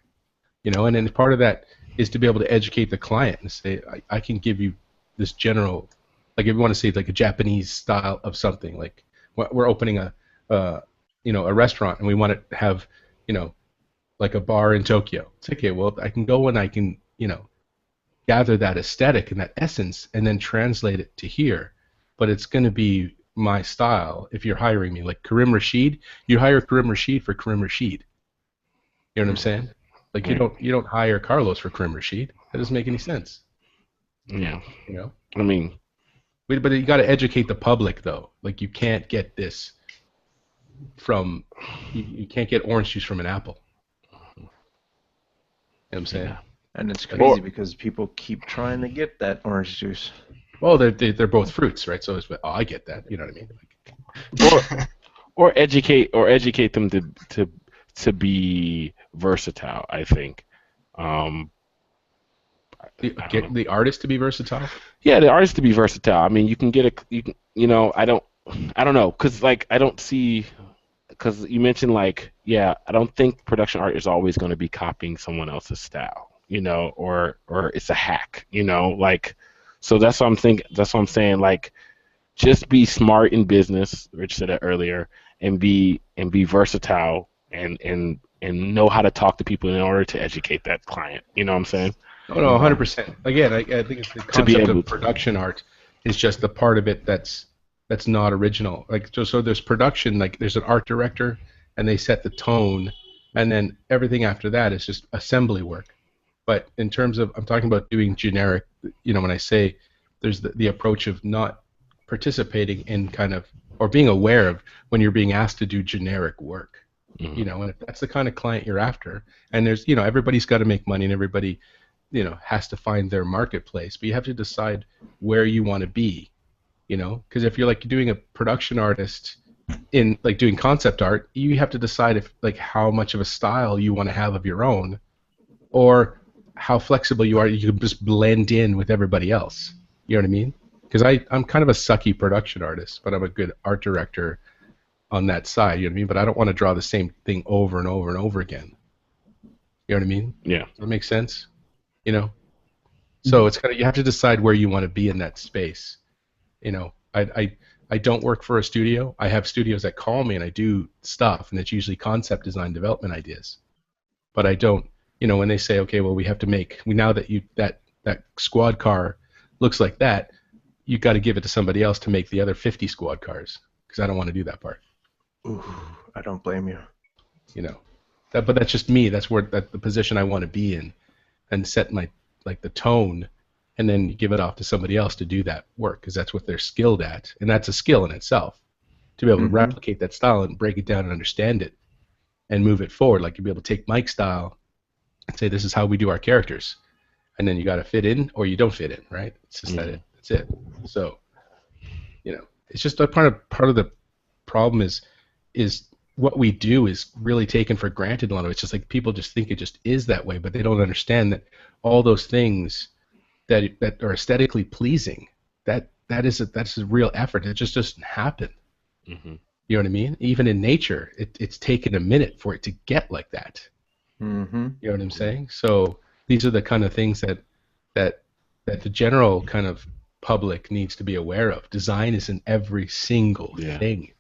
you know. And then part of that is to be able to educate the client and say, I can give you this general, like if you want to say like a Japanese style of something, like we're opening a restaurant and we want to have, you know, like a bar in Tokyo. It's okay, well, I can go and I can, you know, gather that aesthetic and that essence and then translate it to here. But it's going to be my style if you're hiring me. Like Karim Rashid, you hire Karim Rashid for Karim Rashid. You know what I'm saying? Like you don't hire Carlos for Karim Rashid. That doesn't make any sense. Yeah. You know? I mean, but you got to educate the public though. Like you can't get this from you can't get orange juice from an apple. You know what I'm saying? Yeah. And it's crazy because people keep trying to get that orange juice. Well, they're both fruits, right? So I get that. You know what I mean? or educate them to be versatile. I think. Get the artist to be versatile. Yeah, the artist to be versatile. I mean, you can get I don't know, because like I don't see. Because you mentioned I don't think production art is always going to be copying someone else's style, you know, or it's a hack, you know, like, so that's what I'm thinking. That's what I'm saying. Like, just be smart in business. Rich said that earlier, and be versatile and know how to talk to people in order to educate that client. You know what I'm saying? Oh no, 100%. Again, I think it's the concept of production art is just the part of it that's not original. Like so there's production, like there's an art director and they set the tone, and then everything after that is just assembly work. But in terms of, I'm talking about doing generic, you know, when I say there's the approach of not participating in kind of, or being aware of when you're being asked to do generic work. Mm-hmm. You know, and if that's the kind of client you're after, and there's, you know, everybody's got to make money and everybody, you know, has to find their marketplace, but you have to decide where you want to be. You know, because if you're like doing a production artist in like doing concept art, you have to decide if like how much of a style you want to have of your own, or how flexible you are. You can just blend in with everybody else. You know what I mean? Because I'm kind of a sucky production artist, but I'm a good art director on that side. You know what I mean? But I don't want to draw the same thing over and over and over again. You know what I mean? Yeah. Does that make sense? You know? So it's kind of, you have to decide where you want to be in that space. You know, I don't work for a studio. I have studios that call me and I do stuff, and it's usually concept design development ideas. But I don't, you know, when they say, okay, well, we have to make, now that that squad car looks like that, you got to give it to somebody else to make the other 50 squad cars, because I don't want to do that part. Ooh, I don't blame you. You know, but that's just me. That's the position I want to be in, and set my, like, the tone, and then give it off to somebody else to do that work, because that's what they're skilled at, and that's a skill in itself, to be able to replicate that style and break it down and understand it and move it forward. Like, you'd be able to take Mike's style and say, this is how we do our characters, and then you got to fit in or you don't fit in, right? It's just that that's it. So You know, it's just a part of the problem is what we do is really taken for granted a lot of it. It's just like people just think it just is that way, but they don't understand that all those things that are aesthetically pleasing, that's a real effort. It just doesn't happen. Mm-hmm. You know what I mean? Even in nature, it's taken a minute for it to get like that. Mm-hmm. You know what I'm saying? So these are the kind of things that the general kind of public needs to be aware of. Design is in every single thing.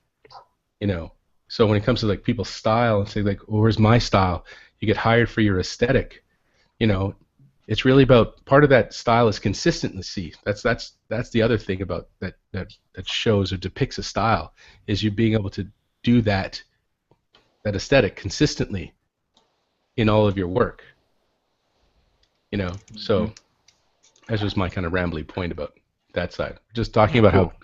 You know. So when it comes to like people's style and say like, oh, where's my style? You get hired for your aesthetic. You know, it's really about part of that style is consistency. That's the other thing about that shows or depicts a style is you being able to do that aesthetic consistently in all of your work. You know, so that's just my kind of rambly point about that side. Just talking about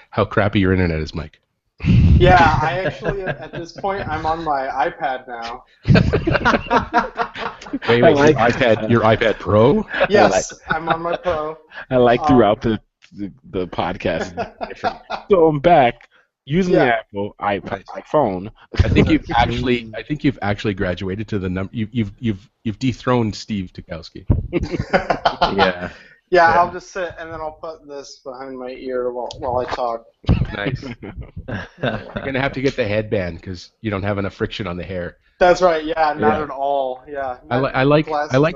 how crappy your internet is, Mike. Yeah, I actually, at this point, I'm on my iPad now. Wait, your iPad Pro? Yes, I'm on my Pro. I like throughout the podcast. So I'm back using the Apple iPhone. I think you've actually graduated to the number. You've dethroned Steve Tukowski. Yeah. Yeah, I'll just sit and then I'll put this behind my ear while I talk. Nice. You're gonna have to get the headband because you don't have enough friction on the hair. That's right. Yeah, not at all. Yeah. I like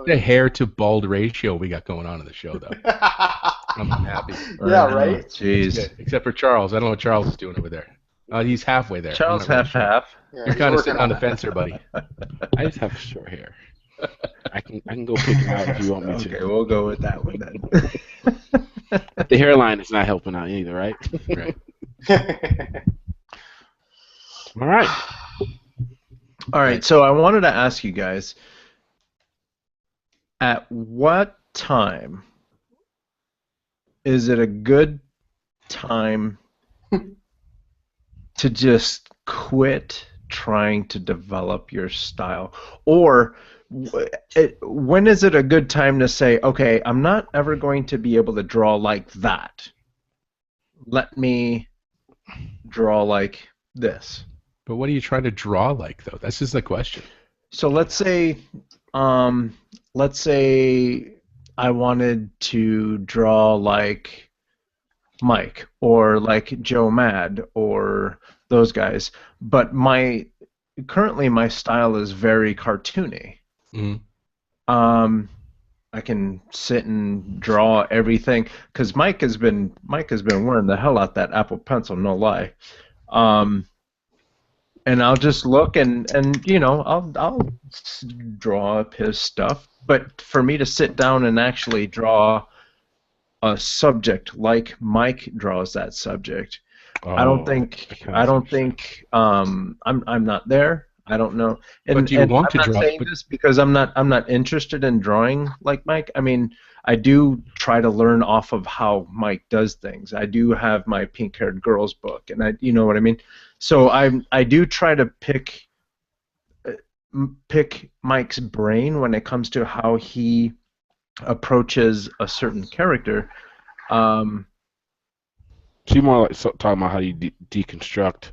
the hair to bald ratio we got going on in the show though. I'm happy. Yeah, right. Jeez. Except for Charles, I don't know what Charles is doing over there. He's halfway there. Charles half. Yeah, You're kind of sitting on the fence here, buddy. I just have short hair. I can go pick it out if you want me to. Okay, we'll go with that one then. The hairline is not helping out either, right? Right. All right. All right, so I wanted to ask you guys, at what time is it a good time to just quit trying to develop your style? Or when is it a good time to say, okay, I'm not ever going to be able to draw like that. Let me draw like this. But what are you trying to draw like, though? That's just the question. So let's say I wanted to draw like Mike or like Joe Mad or those guys, but currently my style is very cartoony. Mm-hmm. I can sit and draw everything because Mike has been wearing the hell out that Apple Pencil, no lie. And I'll just look and you know I'll draw up his stuff. But for me to sit down and actually draw a subject like Mike draws that subject, I don't think I'm not there. I don't know. And, but do you want I'm to not draw? saying this because I'm not interested in drawing like Mike. I mean, I do try to learn off of how Mike does things. I do have my pink-haired girls book, and you know what I mean. So I do try to pick Mike's brain when it comes to how he approaches a certain character. So you're more like talking about how you deconstruct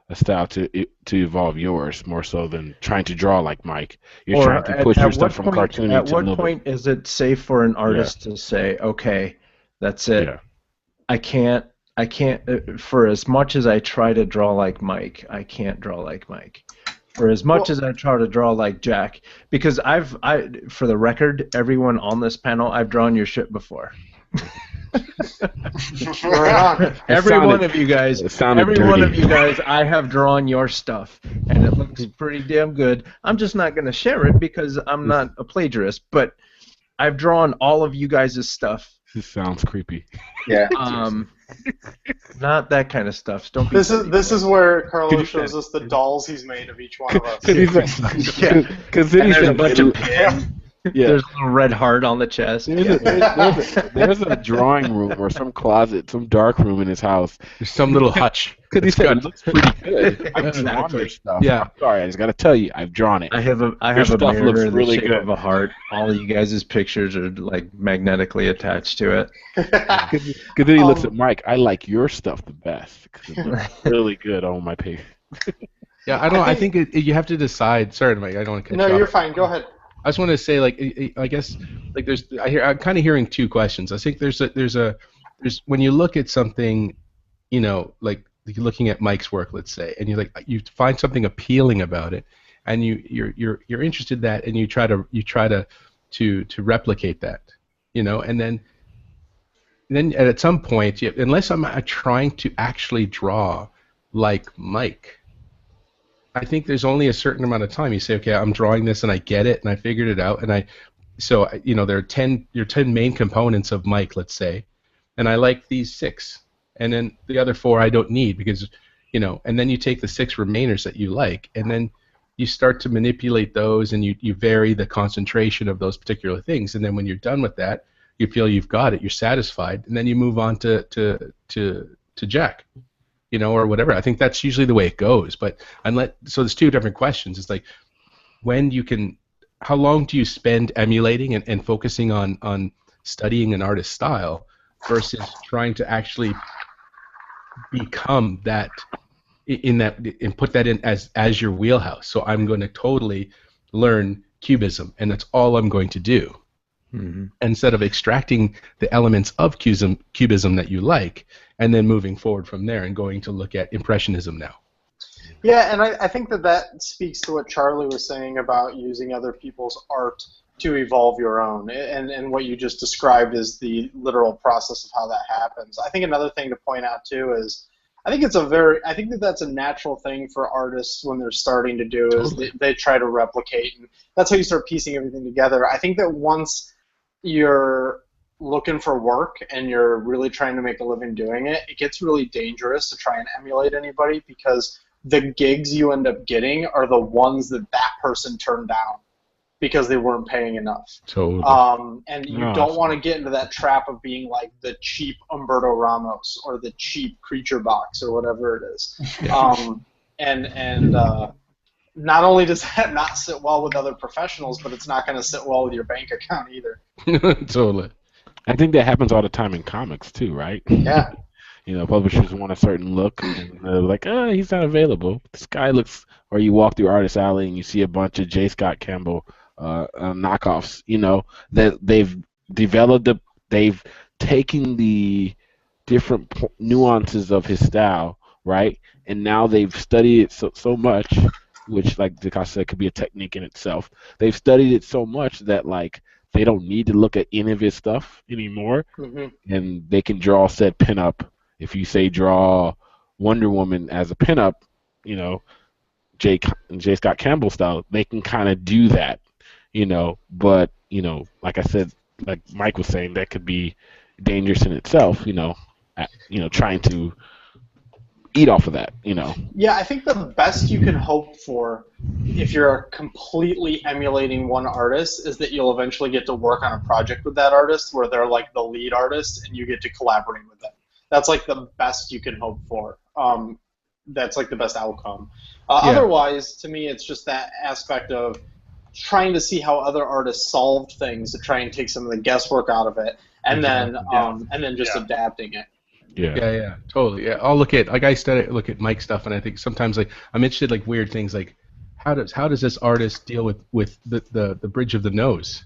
a style to evolve yours more so than trying to draw like Mike. You're trying to push your stuff from cartoony At to what point is it safe for an artist to say, okay, that's it. Yeah. I can't. For as much as I try to draw like Mike, I can't draw like Mike. For as much as I try to draw like Jack, because for the record, everyone on this panel, I've drawn your shit before. Every one of you guys, I have drawn your stuff, and it looks pretty damn good. I'm just not going to share it because I'm not a plagiarist, but I've drawn all of you guys' stuff. This sounds creepy. Yeah. Not that kind of stuff. Don't be. This is where Carlos shows us the dolls he's made of each one of us. Because then there's a bunch of pins. Yeah. There's a little red heart on the chest. There's a drawing room or some closet, some dark room in his house. There's some little hutch. Because he It's said got- it looks pretty good. I've drawn Exactly. your stuff. Yeah. I'm sorry, I just got to tell you, I've drawn it. I have a Your stuff mirror looks in the really shape good. of a heart. All of you guys' pictures are like magnetically attached to it. Because then he looks at Mike. I like your stuff the best because it looks really good on my page. Yeah, I think you have to decide. Sorry, Mike, I don't want to cut No, you you're off. fine. Go ahead. I just want to say, like, I guess, like, I'm kind of hearing two questions. I think there's when you look at something, you know, like you're looking at Mike's work, let's say, and you find something appealing about it, and you're interested in that, and you try to replicate that, you know, and then at some point, unless I'm trying to actually draw like Mike, I think there's only a certain amount of time. You say, okay, I'm drawing this and I get it and I figured it out, and you know, there are 10 main components of Mike, let's say, and I like these 6, and then the other 4 I don't need because, you know, and then you take the 6 remainers that you like, and then you start to manipulate those, and you vary the concentration of those particular things, and then when you're done with that, you feel you've got it, you're satisfied, and then you move on to Jack, you know, or whatever. I think that's usually the way it goes. But so there's 2 different questions. It's like how long do you spend emulating and focusing on studying an artist's style versus trying to actually become that and put that in as your wheelhouse. So I'm going to totally learn Cubism, and that's all I'm going to do. Mm-hmm. Instead of extracting the elements of Cubism that you like, and then moving forward from there and going to look at Impressionism now. Yeah, and I think that speaks to what Charlie was saying about using other people's art to evolve your own, and what you just described is the literal process of how that happens. I think another thing to point out too is I think that's a natural thing for artists when they're starting to do is they try to replicate, and that's how you start piecing everything together. I think that once you're looking for work and you're really trying to make a living doing it, it gets really dangerous to try and emulate anybody because the gigs you end up getting are the ones that person turned down because they weren't paying enough. Totally. And you don't want to get into that trap of being like the cheap Umberto Ramos or the cheap Creature Box or whatever it is. Not only does that not sit well with other professionals, but it's not going to sit well with your bank account either. Totally. I think that happens all the time in comics too, right? Yeah. You know, publishers want a certain look, and they're like, he's not available. This guy looks, or you walk through Artist Alley and you see a bunch of J. Scott Campbell knockoffs, you know, that they've developed, they've taken the different nuances of his style, right? And now they've studied it so much, which, like Dakash said, could be a technique in itself. They've studied it so much that, like, they don't need to look at any of his stuff anymore, and they can draw said pinup. If you say draw Wonder Woman as a pinup, you know, J. Scott Campbell style, they can kind of do that, you know. But, you know, like I said, like Mike was saying, that could be dangerous in itself, you know, trying to eat off of that, you know. Yeah, I think the best you can hope for if you're completely emulating one artist is that you'll eventually get to work on a project with that artist where they're like the lead artist and you get to collaborate with them. That's like the best you can hope for. That's like the best outcome. Otherwise, to me, it's just that aspect of trying to see how other artists solved things to try and take some of the guesswork out of it, and then just adapting it. Yeah, totally. Yeah, I'll look at look at Mike's stuff, and I think sometimes like I'm interested like weird things like how does this artist deal with the bridge of the nose?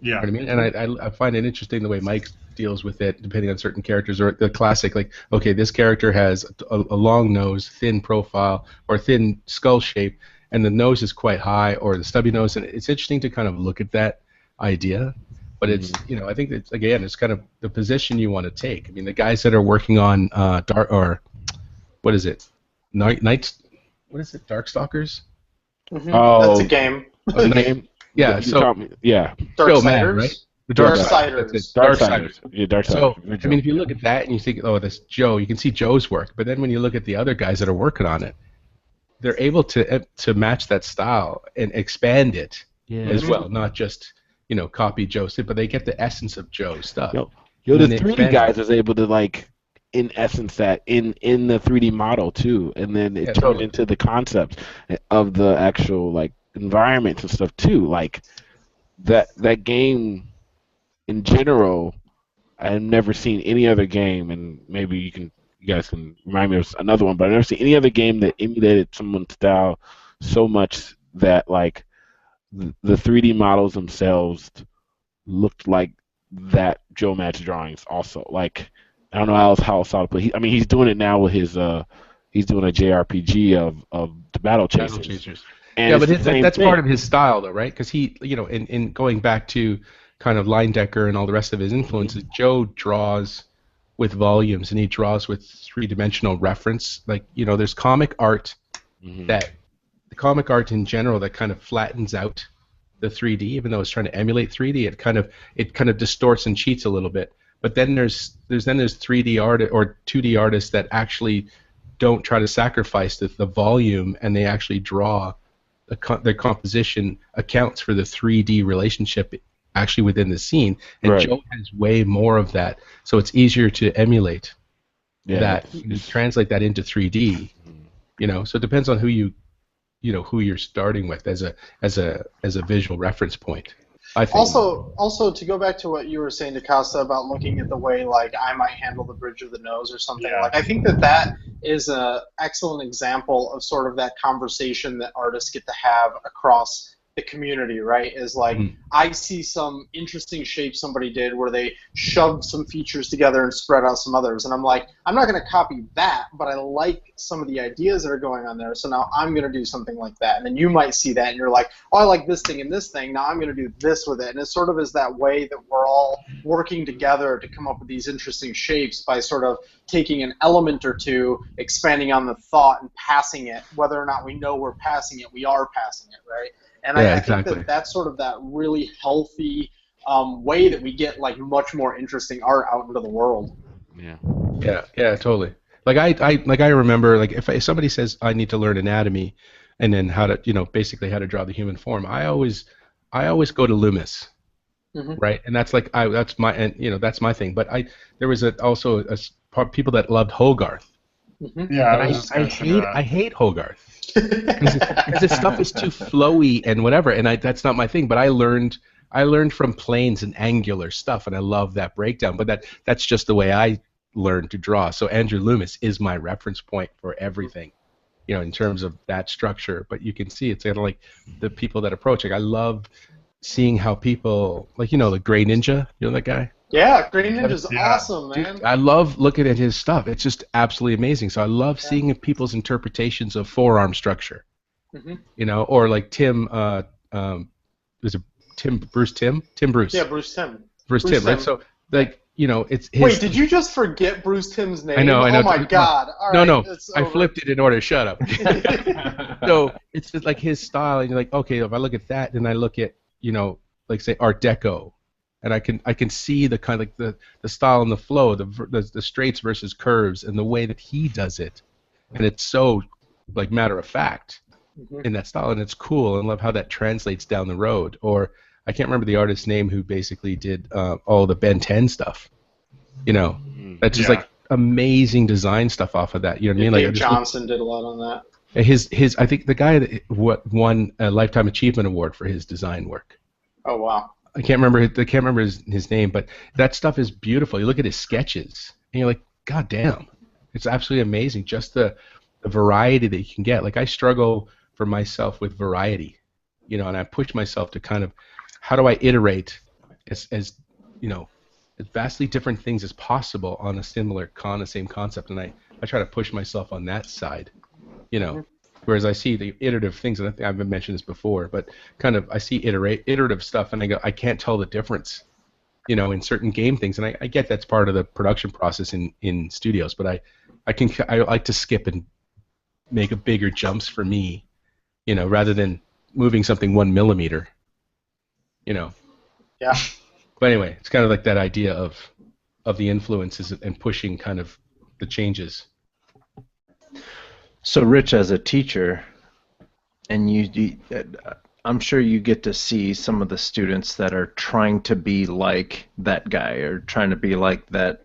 Yeah. You know what I mean? And I find it interesting the way Mike deals with it, depending on certain characters, or the classic, like, okay, this character has a long nose, thin profile, or thin skull shape, and the nose is quite high, or the stubby nose, and it's interesting to kind of look at that idea. But it's, you know, I think it's, again, it's kind of the position you want to take. I mean, the guys that are working on what is it? Darkstalkers? Mm-hmm. Oh, that's a game. A game? Yeah, Darksiders, right? The Darksiders. Darksiders. Yeah, Darksiders. So, I mean, if you look at that and you think, oh, this Joe, you can see Joe's work. But then when you look at the other guys that are working on it, they're able to match that style and expand it as well, not just copy Joe stuff, but they get the essence of Joe's stuff. Yo, And the then they 3D expand guys on it. was able to like, in essence, that in the 3D model too, and then it Yeah, turned totally. into the concept of the actual like environments and stuff too. Like that game in general, I have never seen any other game, and maybe you guys can remind me of another one, but I've never seen any other game that emulated someone's style so much that like the 3D models themselves looked like that Joe Match drawings also. Like I don't know how else to put. He's doing it now with his he's doing a JRPG of the Battle Battle Chasers, Chasers. and Yeah, it's but the same that's thing. part of his style, though, right? Because he, in going back to kind of Leyendecker and all the rest of his influences, Joe draws with volumes and he draws with three-dimensional reference. Like, there's comic art Mhm. that the comic art in general that kind of flattens out the 3D, even though it's trying to emulate 3D. It kind of distorts and cheats a little bit. But then there's 3D art or 2D artists that don't try to sacrifice the volume, and they actually draw their composition accounts for the 3D relationship actually within the scene. And Right. Joe has way more of that, so it's easier to emulate Yeah, that. You translate that into 3D. So it depends on who you're starting with as a visual reference point. I think. Also, to go back to what you were saying, DaCosta, about looking at the way like I might handle the bridge of the nose or something. Yeah. Like I think that is an excellent example of sort of that conversation that artists get to have across the community, right? Is like I see some interesting shape somebody did where they shoved some features together and spread out some others, and I'm like, I'm not going to copy that, but I like some of the ideas that are going on there, so now I'm going to do something like that. And then you might see that and you're like, oh, I like this thing and this thing, now I'm going to do this with it. And it sort of is that way that we're all working together to come up with these interesting shapes by sort of taking an element or two, expanding on the thought and passing it. Whether or not we know we're passing it, we are passing it, right? And I exactly. think that's sort of that really healthy way that we get like much more interesting art out into the world. Yeah, totally. Like I remember, like if somebody says I need to learn anatomy, and then how to basically how to draw the human form, I always go to Loomis, right? And that's like that's my thing. But there was also people that loved Hogarth. Yeah, I was just I gonna say that. hate Hogarth because his stuff is too flowy and whatever, and that's not my thing. But I learned from planes and angular stuff, and I love that breakdown. But that's just the way I learned to draw. So Andrew Loomis is my reference point for everything, in terms of that structure. But you can see it's kind of like the people that approach. Like I love seeing how people like the Gray Ninja. You know that guy? Yeah, Green Ninja's Yeah. awesome, man. Dude, I love looking at his stuff. It's just absolutely amazing. So I love seeing people's interpretations of forearm structure. Or like Tim, was it Tim Bruce? Yeah, Bruce Tim. Bruce Tim, Tim. right? So like it's his. Wait, did you just forget Bruce Tim's name? I know. Oh my God! All right, No, it's I over. flipped it in order. Shut up. So it's just like his style, and you're like, okay, if I look at that, then I look at like say Art Deco, and I can see the kind of like the style and the flow, the straights versus curves, and the way that he does it, and it's so like matter of fact in that style, and it's cool, and love how that translates down the road. Or I can't remember the artist's name who basically did all the Ben 10 stuff. That's just like amazing design stuff off of that. You know what I mean? Like Dave Johnson did a lot on that. His I think the guy that won a Lifetime Achievement Award for his design work. Oh wow. I can't remember his name, but that stuff is beautiful. You look at his sketches, and you're like, God damn, it's absolutely amazing. Just the variety that you can get. Like I struggle for myself with variety, and I push myself to kind of how do I iterate as vastly different things as possible on a same concept, and I try to push myself on that side, Whereas I see the iterative things, and I think I've mentioned this before, but kind of I see iterative stuff, and I go, I can't tell the difference, in certain game things, and I get that's part of the production process in studios, but I like to skip and make a bigger jumps for me, rather than moving something 1 millimeter, Yeah. But anyway, it's kind of like that idea of the influences and pushing kind of the changes. So, Rich, as a teacher, and I'm sure you get to see some of the students that are trying to be like that guy or trying to be like that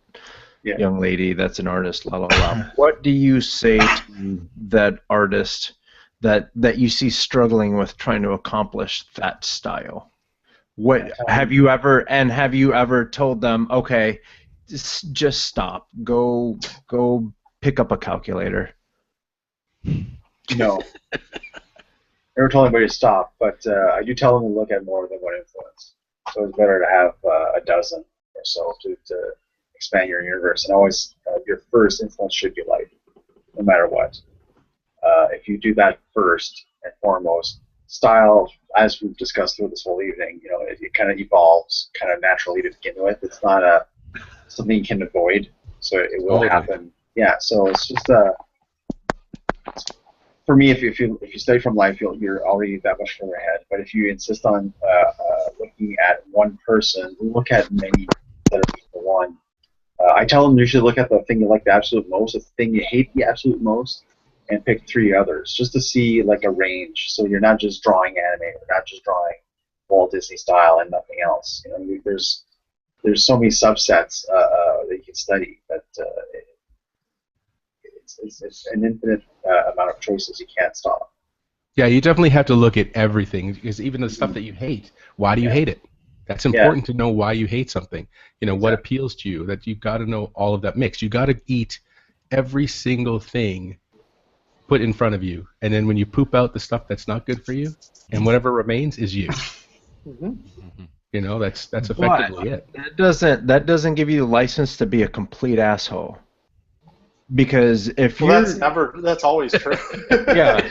Yeah. young lady that's an artist, la la la. What do you say to that artist that you see struggling with trying to accomplish that style? What have you ever told them, okay, just stop. Go pick up a calculator. No. Never told anybody to stop, but I do tell them to look at more than one influence. So it's better to have a dozen or so to expand your universe. And always, your first influence should be light, no matter what. If you do that first and foremost, style, as we've discussed through this whole evening, it kind of evolves kind of naturally to begin with. It's not something you can avoid, so it will happen. Yeah, so it's just for me, if you study from life, you're already that much further ahead. But if you insist on looking at one person, look at many instead of just the one. I tell them you should look at the thing you like the absolute most, the thing you hate the absolute most, and pick 3 others just to see like a range. So you're not just drawing anime, you're not just drawing Walt Disney style and nothing else. There's so many subsets that you can study that it's an infinite amount of choices. You can't stop. Yeah, you definitely have to look at everything, because even the stuff that you hate, why do you hate it? That's important to know why you hate something. What appeals to you. That you've got to know all of that mix. You got to eat every single thing put in front of you, and then when you poop out the stuff that's not good for you, and whatever remains is you. That's effectively it. That doesn't give you the license to be a complete asshole. Because if that's always true. Yeah,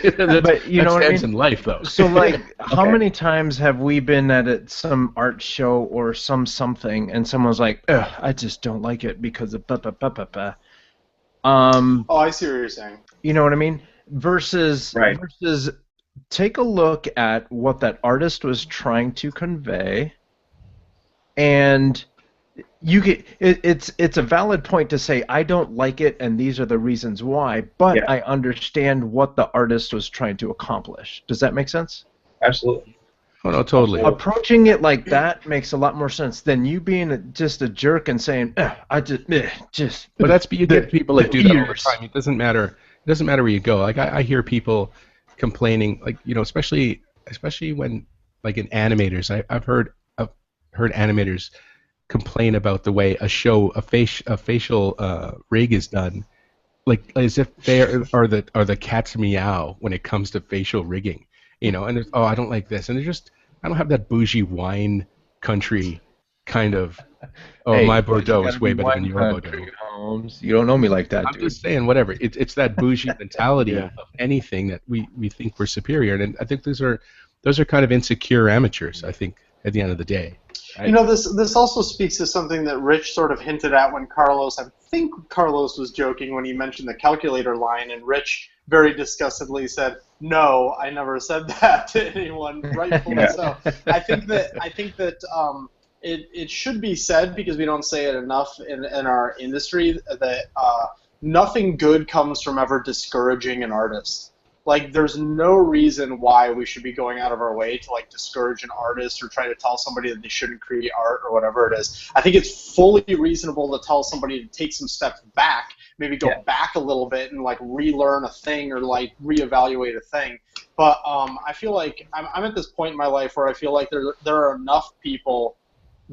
but you know what I mean. In life, though. So, like, how many times have we been at some art show or something, and someone's like, "Ugh, I just don't like it because of blah blah blah blah blah." Oh, I see what you're saying. You know what I mean? Versus take a look at what that artist was trying to convey, and it's a valid point to say I don't like it and these are the reasons why, but I understand what the artist was trying to accomplish. Does that make sense? Absolutely. Oh no, totally. Approaching it like that makes a lot more sense than you being just a jerk and saying, I just. But you get people that do that all the time. It doesn't matter. It doesn't matter where you go. Like I hear people complaining, like especially when like in animators, I've heard animators complain about the way a facial rig is done, like as if they are the cat's meow when it comes to facial rigging, and it's, I don't like this, and I don't have that bougie wine country kind of my Bordeaux is way better than your Bordeaux. Holmes. You don't know me like that, I'm dude. just saying, whatever. It's that bougie mentality of anything that we think we're superior, and I think those are kind of insecure amateurs, I think, at the end of the day. This also speaks to something that Rich sort of hinted at when I think Carlos was joking when he mentioned the calculator line, and Rich very disgustedly said, "No, I never said that to anyone." Rightfully so. I think that it should be said, because we don't say it enough in our industry, that nothing good comes from ever discouraging an artist. Like, there's no reason why we should be going out of our way to, like, discourage an artist or try to tell somebody that they shouldn't create art or whatever it is. I think it's fully reasonable to tell somebody to take some steps back, maybe go back a little bit and, like, relearn a thing or, like, reevaluate a thing. But I feel like I'm at this point in my life where I feel like there are enough people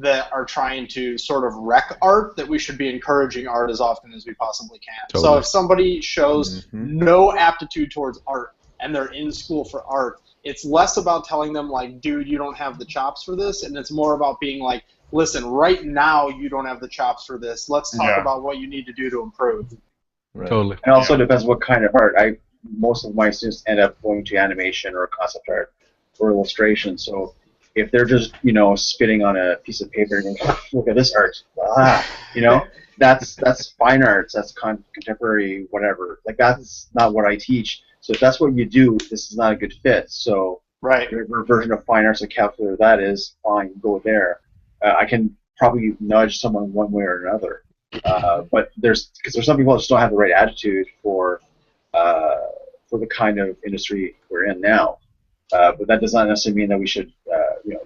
that are trying to sort of wreck art that we should be encouraging art as often as we possibly can. Totally. So if somebody shows no aptitude towards art and they're in school for art, it's less about telling them, like, dude, you don't have the chops for this, and it's more about being like, listen, right now you don't have the chops for this. Let's talk about what you need to do to improve. Right. Totally. And also depends what kind of art. Most of my students end up going to animation or concept art or illustration, so if they're just, spitting on a piece of paper and look at this art, that's fine arts, that's contemporary, whatever. Like, that's not what I teach. So if that's what you do, this is not a good fit. So whatever version of fine arts or calculator that is, fine, go there. I can probably nudge someone one way or another. But there's some people that just don't have the right attitude for the kind of industry we're in now. But that does not necessarily mean that we should,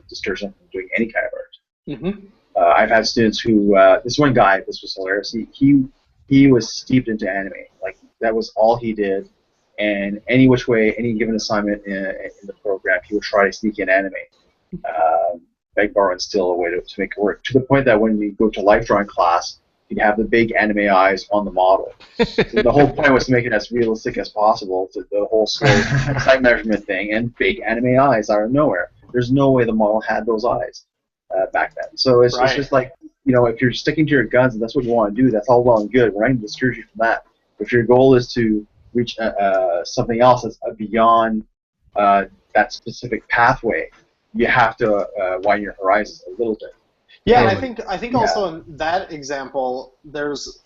discourage them from doing any kind of art. Mm-hmm. I've had students who, this one guy, this was hilarious. He was steeped into anime. Like that was all he did, and any which way, any given assignment in the program, he would try to sneak in anime, beg, borrow, and steal a way to make it work. To the point that when we go to life drawing class, he'd have the big anime eyes on the model. So the whole point was to make it as realistic as possible to the whole slow sight measurement thing, and big anime eyes out of nowhere. There's no way the model had those eyes back then. So it's just like, if you're sticking to your guns and that's what you want to do, that's all well and good. We're not going to discourage you from that. If your goal is to reach something else that's beyond that specific pathway, you have to widen your horizons a little bit. Yeah, and I think also in that example, there's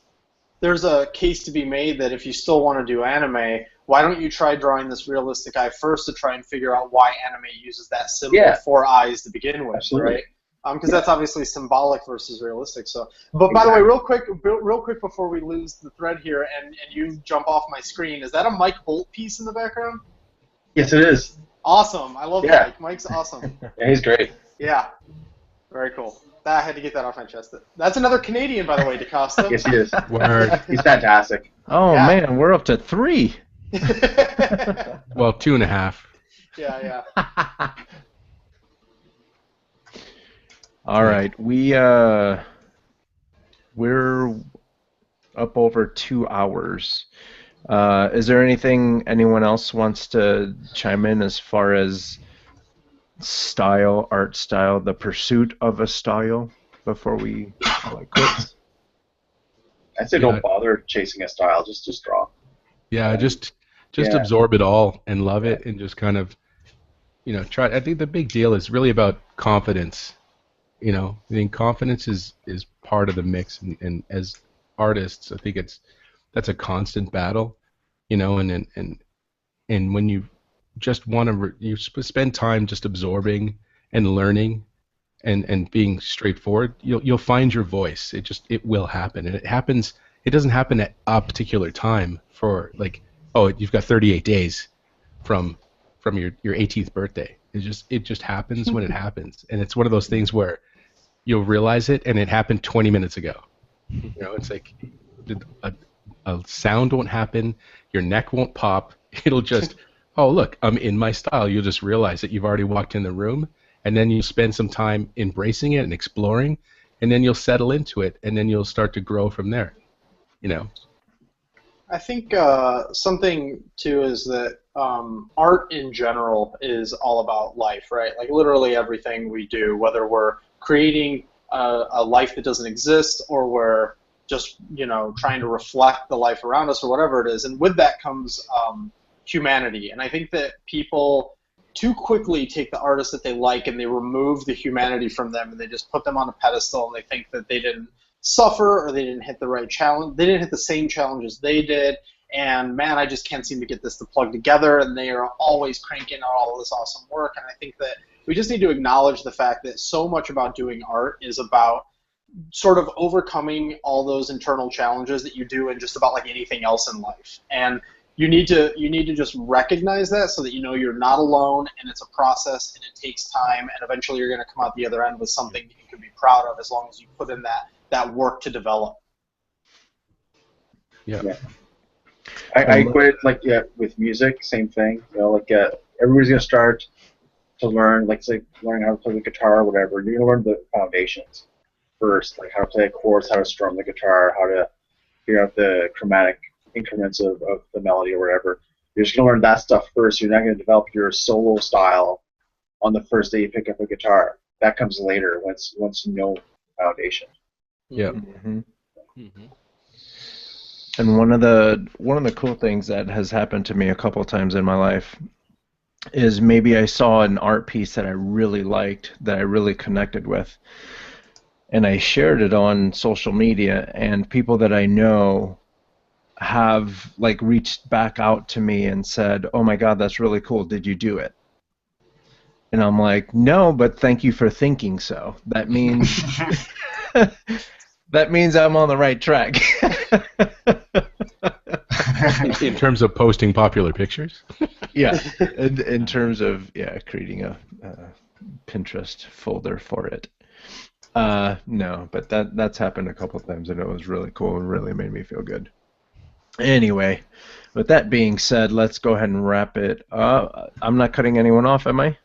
a case to be made that if you still want to do anime, why don't you try drawing this realistic eye first to try and figure out why anime uses that symbol for eyes to begin with, right? Because that's obviously symbolic versus realistic. So, but by the way, real quick before we lose the thread here, and you jump off my screen, is that a Mike Holt piece in the background? Yes, it is. Awesome. I love Mike. Mike's awesome. Yeah, he's great. Yeah. Very cool. I had to get that off my chest. That's another Canadian, by the way, DaCosta. Yes, he is. Word. He's fantastic. Oh, man, we're up to 3. Well, 2.5. Yeah. All right, we're up over 2 hours. Is there anything anyone else wants to chime in as far as style, art style, the pursuit of a style before we call it quits? I'd say don't bother chasing a style, just draw. Yeah, just absorb it all and love it, and just kind of, try. I think the big deal is really about confidence. I think confidence is part of the mix, and as artists, I think that's a constant battle, and when you just want to you spend time just absorbing and learning and being straightforward, you'll find your voice. It will happen, and it happens. It doesn't happen at a particular time for like, oh, you've got 38 days from your 18th birthday. It just happens when it happens, and it's one of those things where you'll realize it, and it happened 20 minutes ago. It's like a sound won't happen, your neck won't pop. It'll just, oh look, I'm in my style. You'll just realize that you've already walked in the room, and then you spend some time embracing it and exploring, and then you'll settle into it, and then you'll start to grow from there. I think something too is that art in general is all about life, right? Like literally everything we do, whether we're creating a life that doesn't exist, or we're just trying to reflect the life around us, or whatever it is. And with that comes humanity. And I think that people too quickly take the artists that they like and they remove the humanity from them, and they just put them on a pedestal, and they think that they didn't suffer, or they didn't hit the right challenge. They didn't hit the same challenges they did. And man, I just can't seem to get this to plug together. And they are always cranking out all of this awesome work. And I think that we just need to acknowledge the fact that so much about doing art is about sort of overcoming all those internal challenges that you do in just about like anything else in life. And you need to just recognize that, so that you're not alone, and it's a process, and it takes time, and eventually you're going to come out the other end with something that you can be proud of, as long as you put in that work to develop. Yeah. I equate it with music, same thing. Everybody's gonna start to learn, learning how to play the guitar or whatever. You're gonna learn the foundations first, like how to play chords, how to strum the guitar, how to figure out the chromatic increments of the melody or whatever. You're just gonna learn that stuff first. You're not gonna develop your solo style on the first day you pick up a guitar. That comes later, once you know foundation. Yeah. Mm-hmm. Mm-hmm. And one of the cool things that has happened to me a couple of times in my life is maybe I saw an art piece that I really liked, that I really connected with, and I shared it on social media, and people that I know have reached back out to me and said, "Oh my God, that's really cool. Did you do it?" And I'm like, "No, but thank you for thinking so. That means that means I'm on the right track." In terms of posting popular pictures. Yeah, in terms of creating a Pinterest folder for it. No, but that's happened a couple of times and it was really cool and really made me feel good. Anyway, with that being said, let's go ahead and wrap it up. I'm not cutting anyone off, am I?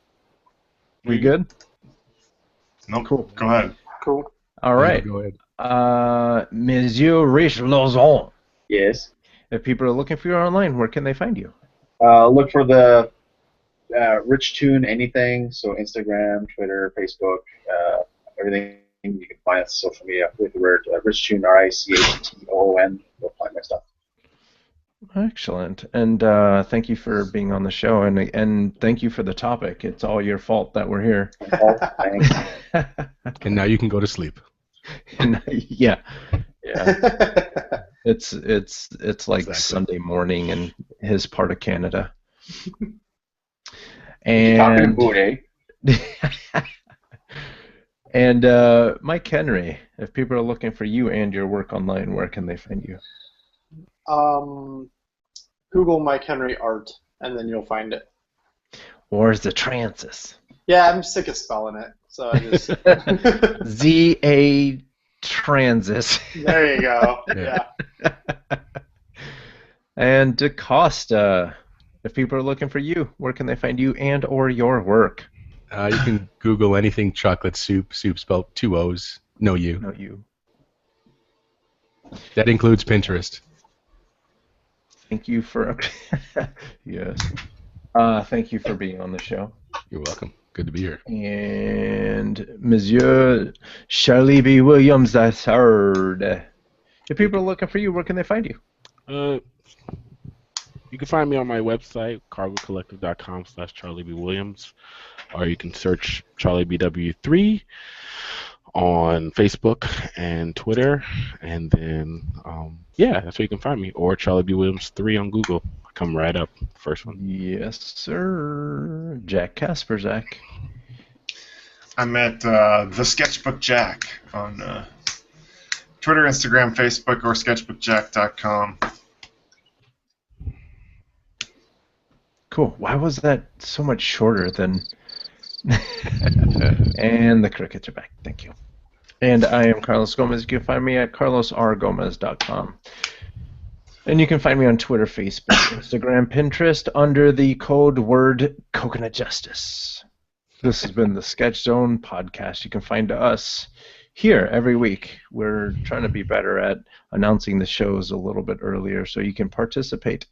We good? Nope. Cool. Go ahead. Cool. All right. Go ahead. Monsieur Rich Lozon, Yes. if people are looking for you online, where can they find you? Look for the Rich Tune anything. So Instagram, Twitter, Facebook, everything you can find us social media with the word Rich Tune, RICHTOON. You'll find my stuff. Excellent. And thank you for being on the show, and thank you for the topic. It's all your fault that we're here. Oh, thanks. And now you can go to sleep. Yeah. It's like Exactly. Sunday morning in his part of Canada. Talking And about, eh? and Mike Henry, if people are looking for you and your work online, where can they find you? Google Mike Henry art, and then you'll find it. Or is the Transis? Yeah, I'm sick of spelling it, so I just. Z-A Transis. There you go. Yeah. Yeah. And DaCosta, if people are looking for you, where can they find you and or your work? You can Google anything chocolate soup spelled 2 O's, no U. No, you. That includes Pinterest. Thank you for yes. Thank you for being on the show. You're welcome. Good to be here. And Monsieur Charlie B. Williams, that's heard. If people are looking for you, where can they find you? You can find me on my website, cargocollective.com/CharlieBWilliams, or you can search CharlieBW3 on Facebook and Twitter, and then that's where you can find me, or Charlie B. Williams 3 on Google. Come right up, first one. Yes, sir. Jack Kasperzak. I'm at the Sketchbook Jack on Twitter, Instagram, Facebook, or sketchbookjack.com. Cool. Why was that so much shorter than... And the crickets are back. Thank you. And I am Carlos Gomez. You can find me at carlosrgomez.com. And you can find me on Twitter, Facebook, Instagram, Pinterest under the code word Coconut Justice. This has been the Sketch Zone podcast. You can find us here every week. We're trying to be better at announcing the shows a little bit earlier so you can participate.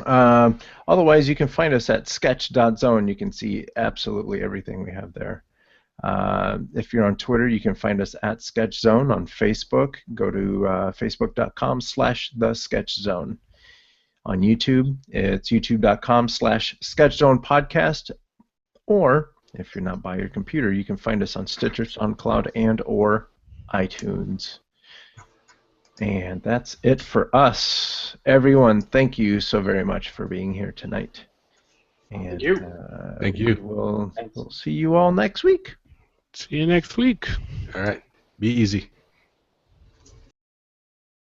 Otherwise, you can find us at sketch.zone. You can see absolutely everything we have there. If you're on Twitter, you can find us at SketchZone. On Facebook, go to facebook.com/thesketchzone. On YouTube, it's youtube.com/SketchZonePodcast. Or, if you're not by your computer, you can find us on Stitcher, SoundCloud, and or iTunes. And that's it for us. Everyone, thank you so very much for being here tonight. And, Thank you. Thank you. We'll see you all next week. See you next week. All right. Be easy.